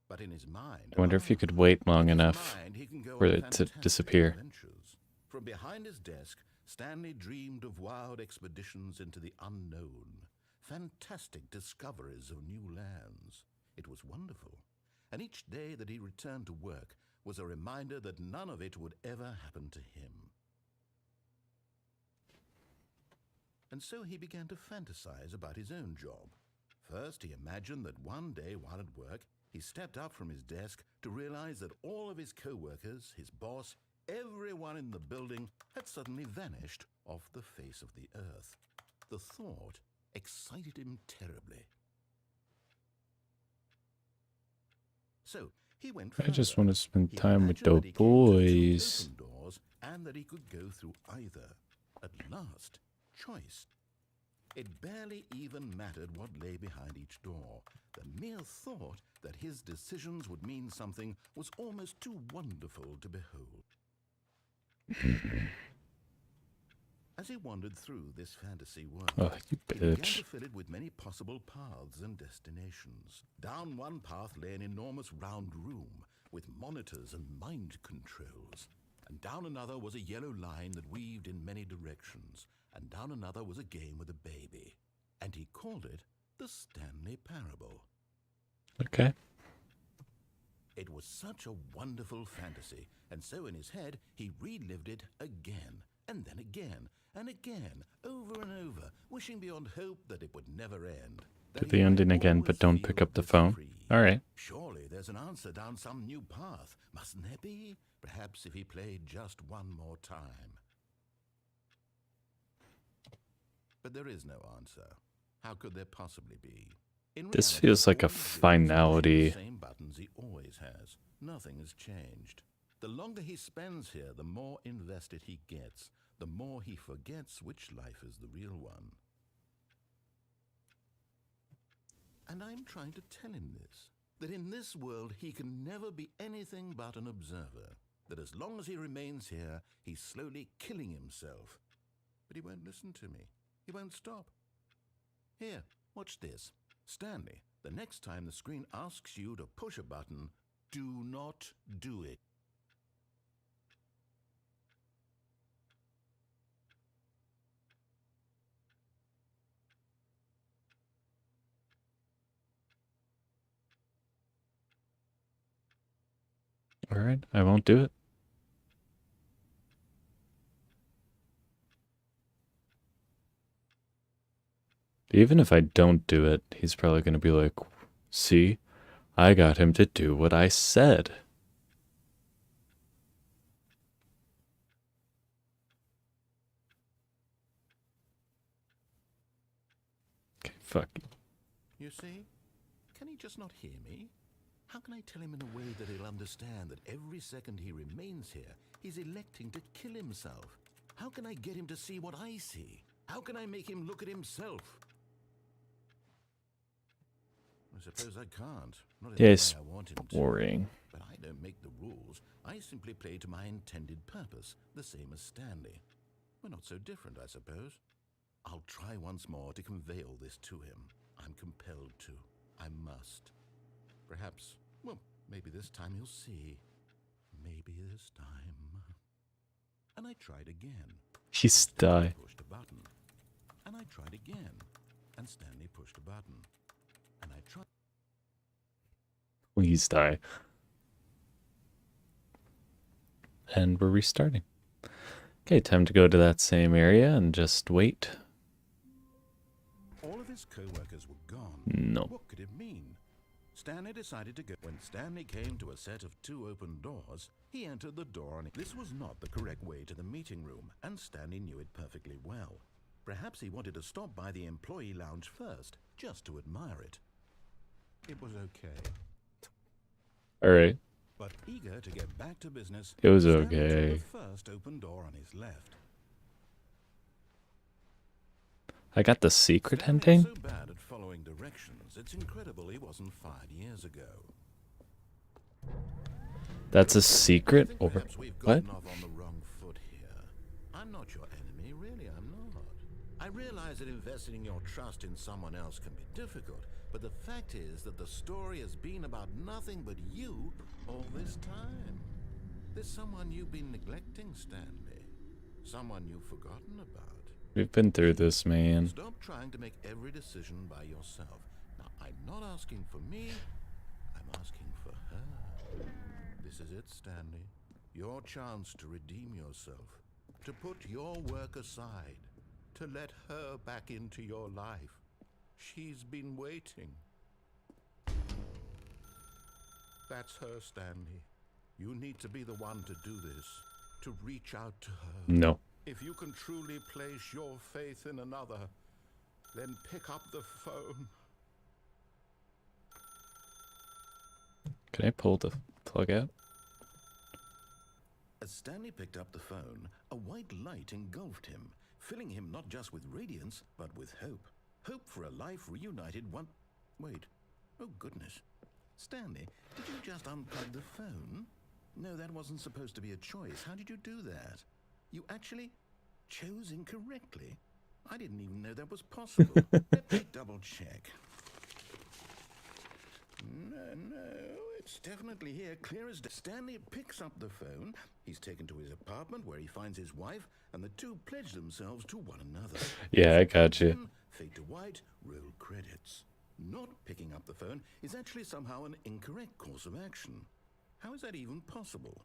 But in his mind, I wonder if you could wait long enough for it to disappear. Adventures. From behind his desk, Stanley dreamed of wild expeditions into the unknown, fantastic discoveries of new lands. It was wonderful, and each day that he returned to work was a reminder that none of it would ever happen to him. And so he began to fantasize about his own job. First, he imagined that one day while at work, he stepped up from his desk to realize that all of his co-workers, his boss, everyone in the building had suddenly vanished off the face of the earth. The thought excited him terribly. So he went further. I just want to spend He time with imagined the that he came to two boys. open doors and that he could go through either. At last, choice. It barely even mattered what lay behind each door. The mere thought that his decisions would mean something was almost too wonderful to behold. As he wandered through this fantasy world, Oh, you he began bitch. to fill it with many possible paths and destinations. Down one path lay an enormous round room with monitors and mind controls. And down another was a yellow line that weaved in many directions. And down another was a game with a baby. And he called it the Stanley Parable. Okay. It was such a wonderful fantasy, and so in his head he relived it again, and then again, and again, over and over, wishing beyond hope that it would never end. Do the ending again, but don't pick up the phone. All right. Surely there's an answer down some new path, mustn't there be? Perhaps if he played just one more time. But there is no answer. How could there possibly be? In This reality, feels like a all he did was push finality. the same buttons he always has. Nothing has changed. The longer he spends here, the more invested he gets. The more he forgets which life is the real one. And I'm trying to tell him this, that in this world he can never be anything but an observer, that as long as he remains here, he's slowly killing himself. But he won't listen to me. He won't stop. Here, watch this. Stanley, the next time the screen asks you to push a button, do not do it. All right. I won't do it. Even if I don't do it, he's probably going to be like, See? I got him to do what I said. Okay, fuck. You see? Can he just not hear me? How can I tell him in a way that he'll understand that every second he remains here, he's electing to kill himself? How can I get him to see what I see? How can I make him look at himself? I suppose I can't. Not in the way I want him to. Boring. But I don't make the rules. I simply play to my intended purpose, the same as Stanley. We're not so different, I suppose. I'll try once more to convey all this to him. I'm compelled to. I must. Perhaps, well, maybe this time he'll see. Maybe this time. And I tried again. He's die. Pushed a button. And I tried again. And Stanley pushed a button. And I tried. Please die. And we're restarting. Okay, time to go to that same area and just wait. All of his co-workers were gone. No. What could it mean? Stanley decided to go. When Stanley came to a set of 2 open doors, he entered the door on it. This was not the correct way to the meeting room, and Stanley knew it perfectly well. Perhaps he wanted to stop by the employee lounge first, just to admire it. It was okay. Alright. But eager to get back to business, It was Stanley okay. took the first open door on his left. I got the secret Stanley hunting? is so bad at following directions, it's incredible he wasn't fired years ago. That's a secret? Or Perhaps we've what? gotten off on the wrong foot here. I'm not your enemy, really, I'm not. I realize that investing your trust in someone else can be difficult, but the fact is that the story has been about nothing but you all this time. There's someone you've been neglecting, Stanley. Someone you've forgotten about. We've been through this, man. Stop trying to make every decision by yourself. Now, I'm not asking for me, I'm asking for her. This is it, Stanley. Your chance to redeem yourself. To put your work aside. To let her back into your life. She's been waiting. That's her, Stanley. You need to be the one to do this. To reach out to her. No. If you can truly place your faith in another, then pick up the phone. Can I pull the plug out? As Stanley picked up the phone, a white light engulfed him, filling him not just with radiance, but with hope. Hope for a life reunited one... Wait. Oh, goodness. Stanley, did you just unplug the phone? No, that wasn't supposed to be a choice. How did you do that? You actually chose incorrectly. I didn't even know that was possible. Let me double check. No, it's definitely here, clear as day. Stanley picks up the phone. He's taken to his apartment where he finds his wife, and the two pledge themselves to one another. Yeah, I got you. Fade to white, roll credits. Not picking up the phone is actually somehow an incorrect course of action. How is that even possible?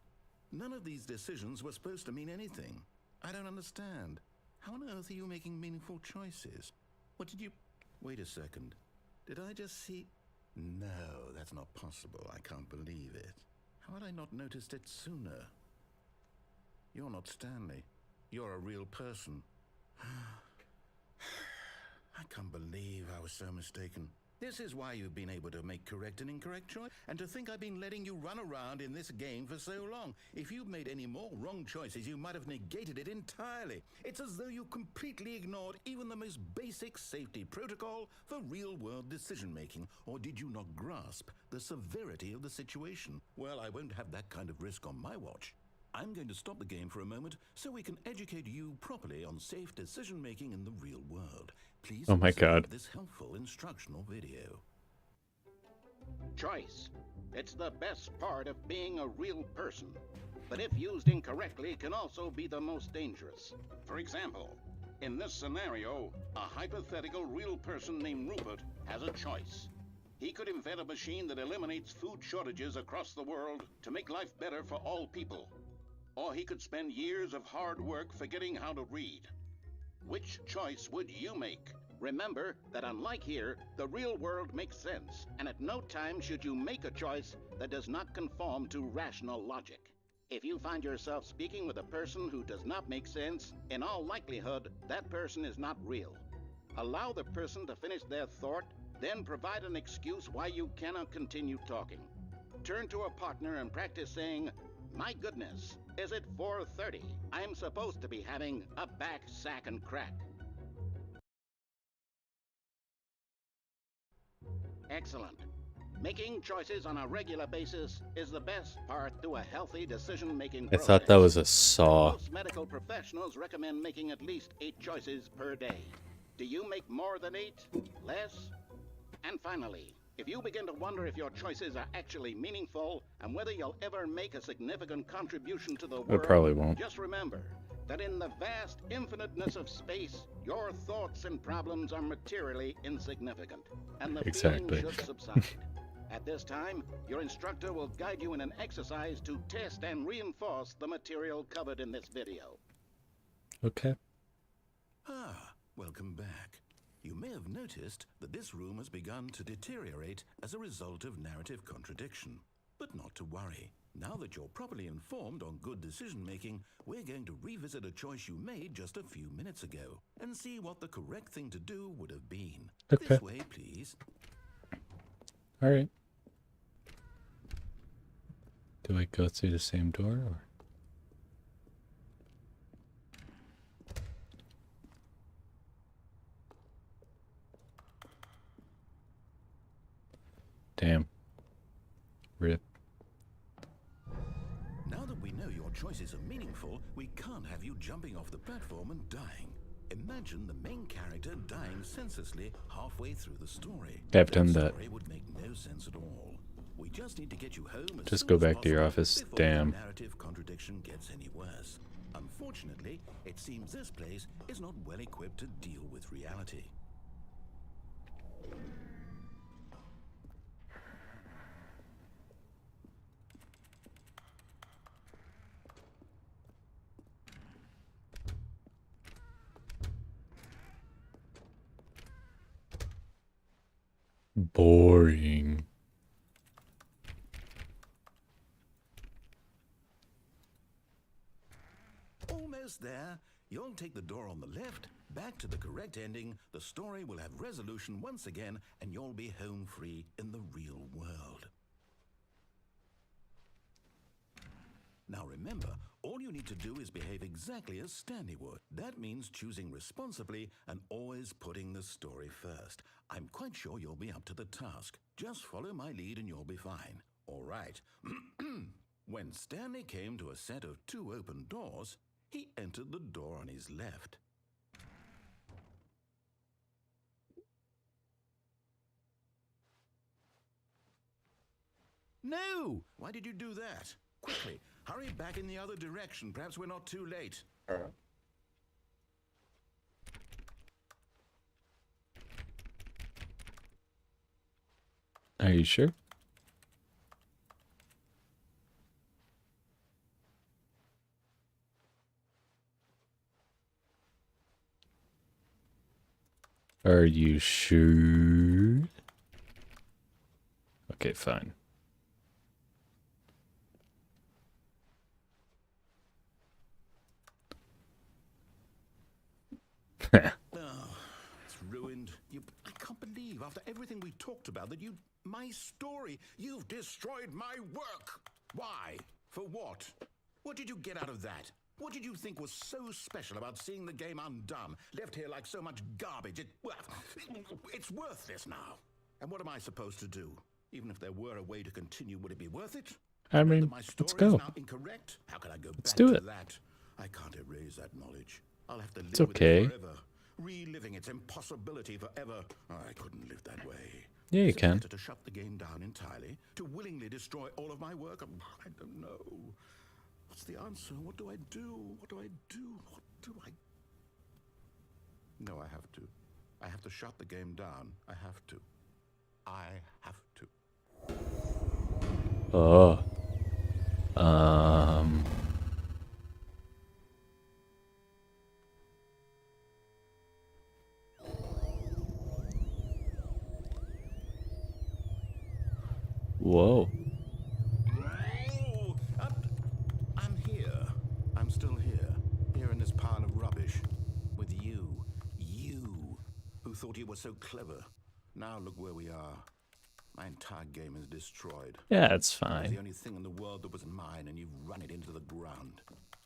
None of these decisions were supposed to mean anything. I don't understand. How on earth are you making meaningful choices? What did you... Wait a second. Did I just see... No, that's not possible. I can't believe it. How had I not noticed it sooner? You're not Stanley. You're a real person. I can't believe I was so mistaken. This is why you've been able to make correct and incorrect choice, and to think I've been letting you run around in this game for so long. If you'd made any more wrong choices, you might have negated it entirely. It's as though you completely ignored even the most basic safety protocol for real-world decision-making. Or did you not grasp the severity of the situation? Well, I won't have that kind of risk on my watch. I'm going to stop the game for a moment so we can educate you properly on safe decision-making in the real world. Please Oh my God. this helpful instructional video. Choice. It's the best part of being a real person. But if used incorrectly, can also be the most dangerous. For example, in this scenario, a hypothetical real person named Rupert has a choice. He could invent a machine that eliminates food shortages across the world to make life better for all people. Or he could spend years of hard work forgetting how to read. Which choice would you make? Remember that unlike here, the real world makes sense, and at no time should you make a choice that does not conform to rational logic. If you find yourself speaking with a person who does not make sense, in all likelihood, that person is not real. Allow the person to finish their thought, then provide an excuse why you cannot continue talking. Turn to a partner and practice saying, "My goodness, is it 4:30? I'm supposed to be having a back, sack, and crack." Excellent. Making choices on a regular basis is the best part to a healthy decision-making I process. thought that was a saw. Most medical professionals recommend making at least 8 choices per day. Do you make more than 8? Less? And finally, if you begin to wonder if your choices are actually meaningful and whether you'll ever make a significant contribution to the I world, probably won't. just remember that in the vast infiniteness of space, your thoughts and problems are materially insignificant, and the Exactly. feeling should subside. At this time, your instructor will guide you in an exercise to test and reinforce the material covered in this video. Okay. Ah, welcome back. You may have noticed that this room has begun to deteriorate as a result of narrative contradiction. But not to worry. Now that you're properly informed on good decision-making, we're going to revisit a choice you made just a few minutes ago and see what the correct thing to do would have been. Okay. This way, please. All right. Do I go through the same door or? Damn. Rip. Now that we know your choices are meaningful, we can't have you jumping off the platform and dying. Imagine the main character dying senselessly halfway through the story. I've done that. Story would make no sense at all. We just need to get you home as Just soon go as back to your possible office. before Damn. the narrative contradiction gets any worse. Unfortunately, it seems this place is not well equipped to deal with reality. Boring. Almost there. You'll take the door on the left, back to the correct ending, the story will have resolution once again, and you'll be home free in the real world. Now remember, all you need to do is behave exactly as Stanley would. That means choosing responsibly and always putting the story first. I'm quite sure you'll be up to the task. Just follow my lead and you'll be fine. All right. When Stanley came to a set of 2 open doors, he entered the door on his left. No! Why did you do that? Quickly, hurry back in the other direction. Perhaps we're not too late. Are you sure? Are you sure? Okay, fine. Oh, it's ruined. I can't believe, after everything we talked about, that you... My story, you've destroyed my work. Why? For what? What did you get out of that? What did you think was so special about seeing the game undone, left here like so much garbage? It's worthless now. And what am I supposed to do? Even if there were a way to continue, would it be worth it? I mean, My let's story go. is now incorrect. How can I go back do to it. that? I can't erase that knowledge. I'll have to live It's with okay. it forever, reliving its impossibility forever. I couldn't live that way. Yeah, you Is it can. better to shut the game down entirely? To willingly destroy all of my work? I don't know. What's the answer? What do I do? What do I do? What do I... No, I have to. I have to shut the game down. I have to. I have to. Oh. Whoa. Oh, I'm here. I'm still here. Here in this pile of rubbish. With you. You. Who thought you were so clever. Now look where we are. My entire game is destroyed. Yeah, it's It was fine. the only thing in the world that was mine, and you've run it into the ground.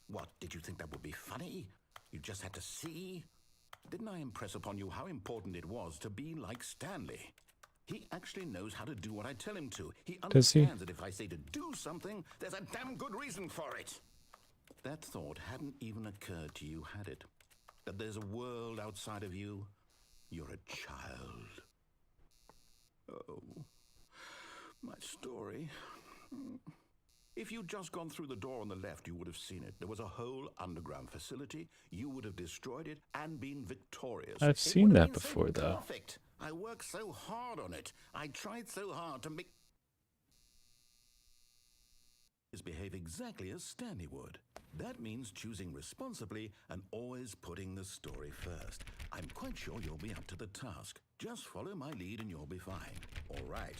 What, did you think that would be funny? You just had to see? Didn't I impress upon you how important it was to be like Stanley? He actually knows how to do what I tell him to. He Does he? understands that if I say to do something, there's a damn good reason for it. That thought hadn't even occurred to you, had it? That there's a world outside of you? You're a child. Oh, my story. If you'd just gone through the door on the left, you would have seen it. There was a whole underground facility. You would have destroyed it and been victorious. I've It seen would have that been so before, though. Perfect. I worked so hard on it. I tried so hard to make behave exactly as Stanley would. That means choosing responsibly and always putting the story first. I'm quite sure you'll be up to the task. Just follow my lead and you'll be fine. All right.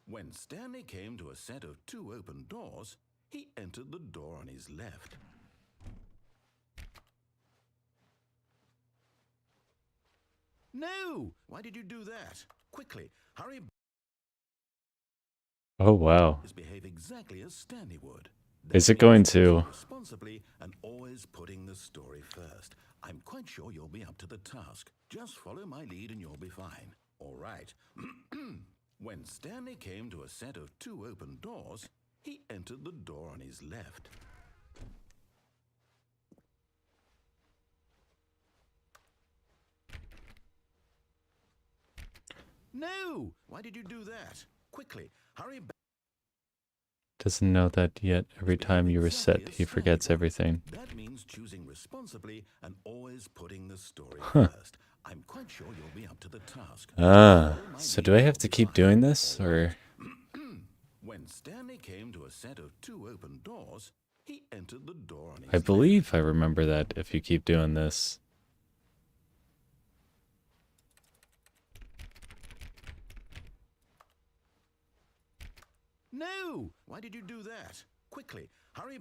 When Stanley came to a set of 2 open doors, he entered the door on his left. No! Why did you do that? Quickly, hurry. Oh, wow. Behave exactly as Stanley would. Is it going to... Responsibly and always putting the story first. I'm quite sure you'll be up to the task. Just follow my lead and you'll be fine. All right. When Stanley came to a set of 2 open doors, he entered the door on his left. No! Why did you do that? Quickly, hurry back. Doesn't know that yet. Every time you reset, he forgets everything. That means choosing responsibly and always putting the story first. I'm quite sure you'll be up to the task. Ah, so do I have to keep doing this, or... When Stanley came to a set of 2 open doors, he entered the door on his I believe I remember that if you keep doing this. No! Why did you do that? Quickly, hurry.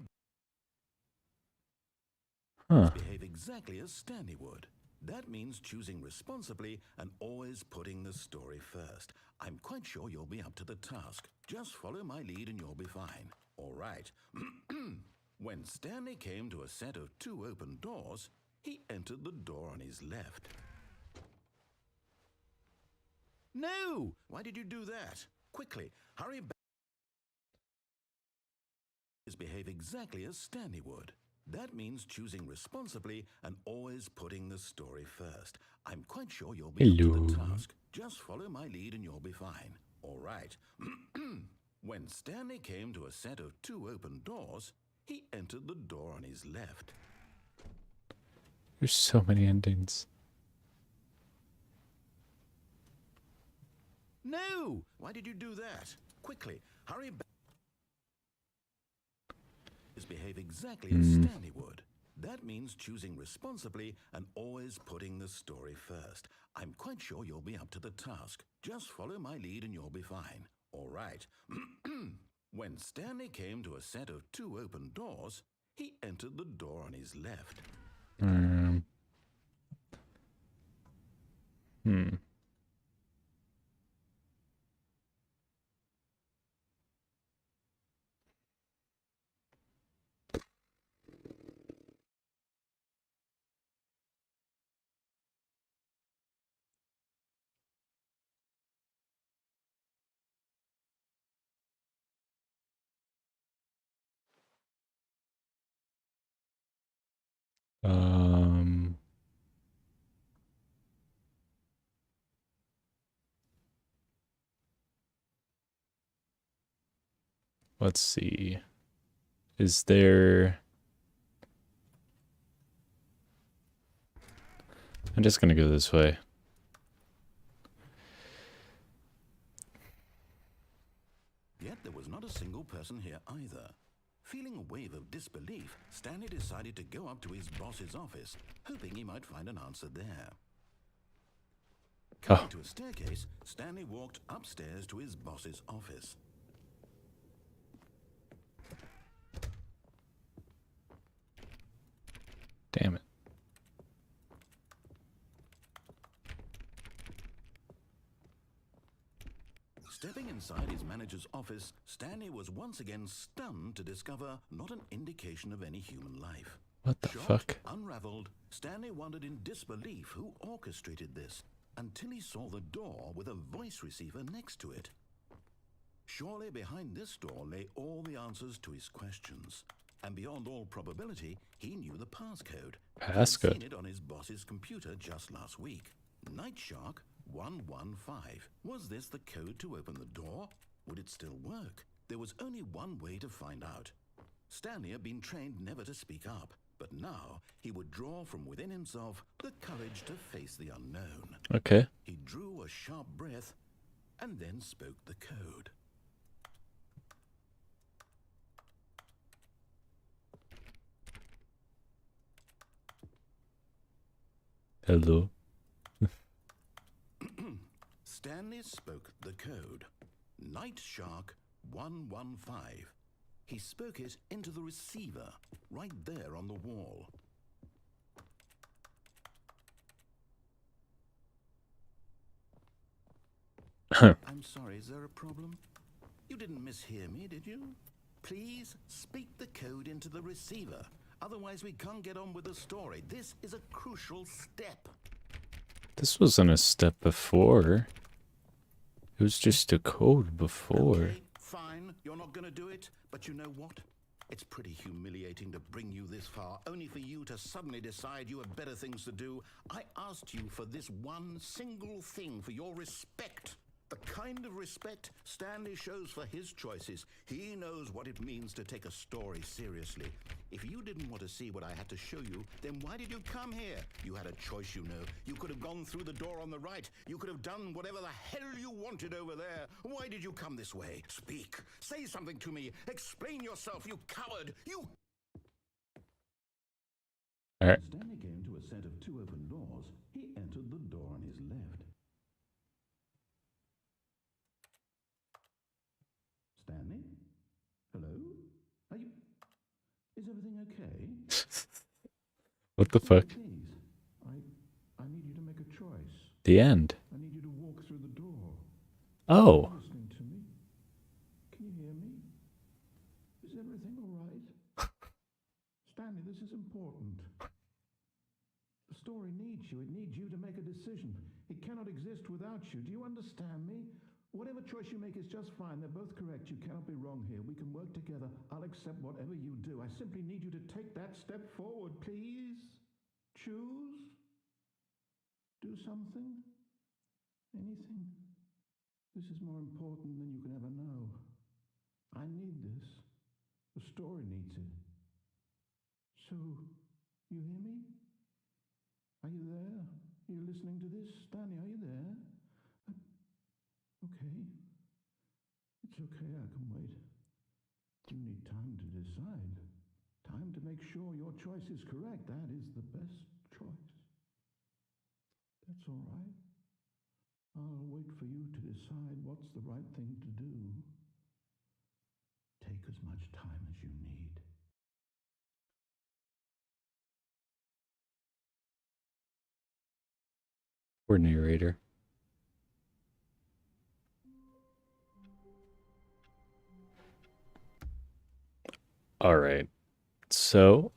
Huh. Behave exactly as Stanley would. That means choosing responsibly and always putting the story first. I'm quite sure you'll be up to the task. Just follow my lead and you'll be fine. All right. When Stanley came to a set of 2 open doors, he entered the door on his left. No! Why did you do that? Quickly, hurry back. Behave exactly as Stanley would. That means choosing responsibly and always putting the story first. I'm quite sure you'll be up to the task. Just follow my lead and you'll be fine. All right. When Stanley came to a set of 2 open doors, he entered the door on his left. There's so many endings. No! Why did you do that? Quickly, hurry back. Behave exactly as Stanley would. That means choosing responsibly and always putting the story first. I'm quite sure you'll be up to the task. Just follow my lead and you'll be fine. All right. When Stanley came to a set of 2 open doors, he entered the door on his left. Let's see. Is there... I'm just gonna go this way. Yet there was not a single person here either. Feeling a wave of disbelief, Stanley decided to go up to his boss's office, hoping he might find an answer there. Coming to a staircase, Stanley walked upstairs to his boss's office. Damn it. Stepping inside his manager's office, Stanley was once again stunned to discover not an indication of any human life. What the fuck? Unraveled, Stanley wondered in disbelief who orchestrated this, until he saw the door with a voice receiver next to it. Surely behind this door lay all the answers to his questions, and beyond all probability, he knew the passcode. Passcode? He'd seen it on his boss's computer just last week. Night Shark 115. Was this the code to open the door? Would it still work? There was only one way to find out. Stanley had been trained never to speak up, but now he would draw from within himself the courage to face the unknown. Okay. He drew a sharp breath and then spoke the code. Hello. Stanley spoke the code. Night Shark 115. He spoke it into the receiver, right there on the wall. I'm sorry, is there a problem? You didn't mishear me, did you? Please speak the code into the receiver. Otherwise, we can't get on with the story. This is a crucial step. This wasn't a step before. It was just a code before. Okay, fine. You're not going to do it. But you know what? It's pretty humiliating to bring you this far, only for you to suddenly decide you have better things to do. I asked you for this one single thing, for your respect. The kind of respect Stanley shows for his choices. He knows what it means to take a story seriously. If you didn't want to see what I had to show you, then why did you come here? You had a choice, you know. You could have gone through the door on the right. You could have done whatever the hell you wanted over there. Why did you come this way? Speak. Say something to me. Explain yourself, you coward. You... All right. Stanley came to a set of two open doors. He entered the door on his left. Stanley? Hello? Are you... Is everything okay? What the fuck? Please, I need you to make a choice. The end. I need you to walk through the door. Oh. Are you listening to me? Can you hear me? Is everything all right? Stanley, this is important. The story needs you. It needs you to make a decision. It cannot exist without you. Do you understand me? Whatever choice you make is just fine. They're both correct. You cannot be wrong here. We can work together. I'll accept whatever you do. I simply need you to take that step forward, please. Choose. Do something. Anything. This is more important than you can ever know. I need this. The story needs it. So, you hear me? Are you there? Are you listening to this? Stanley, are you there? Okay. It's okay, I can wait. You need time to decide. Time to make sure your choice is correct. That is the best choice. That's all right. I'll wait for you to decide what's the right thing to do. Take as much time as you need. Poor narrator. All right. So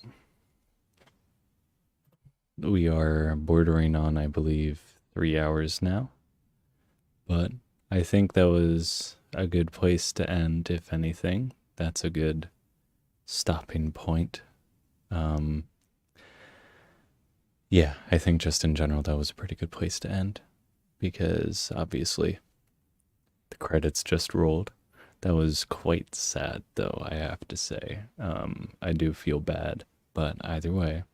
we are bordering on, I believe, 3 hours now. But I think that was a good place to end, if anything. That's a good stopping point. Yeah, I think just in general that was a pretty good place to end. Because obviously the credits just rolled. That was quite sad, though, I have to say. I do feel bad, but either way,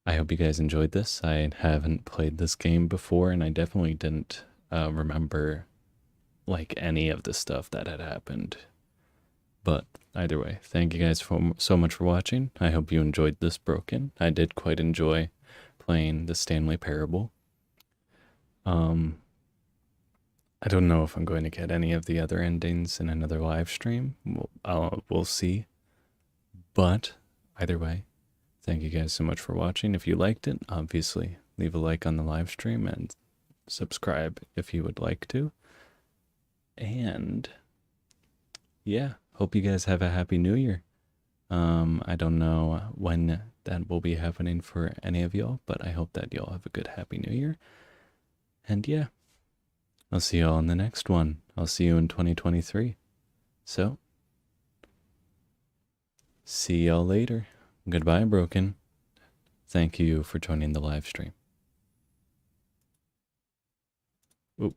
I hope you guys enjoyed this. I haven't played this game before, and I definitely didn't remember, like, any of the stuff that had happened. But either way, thank you guys so much for watching. I hope you enjoyed this Broken. I did quite enjoy playing the Stanley Parable. I don't know if I'm going to get any of the other endings in another live stream. We'll see. But either way, thank you guys so much for watching. If you liked it, obviously leave a like on the live stream and subscribe if you would like to. And yeah, hope you guys have a happy new year. I don't know when that will be happening for any of y'all, but I hope that y'all have a good happy new year. And yeah, I'll see y'all in the next one. I'll see you in 2023. So, see y'all later. Goodbye, Broken. Thank you for joining the live stream. Oop.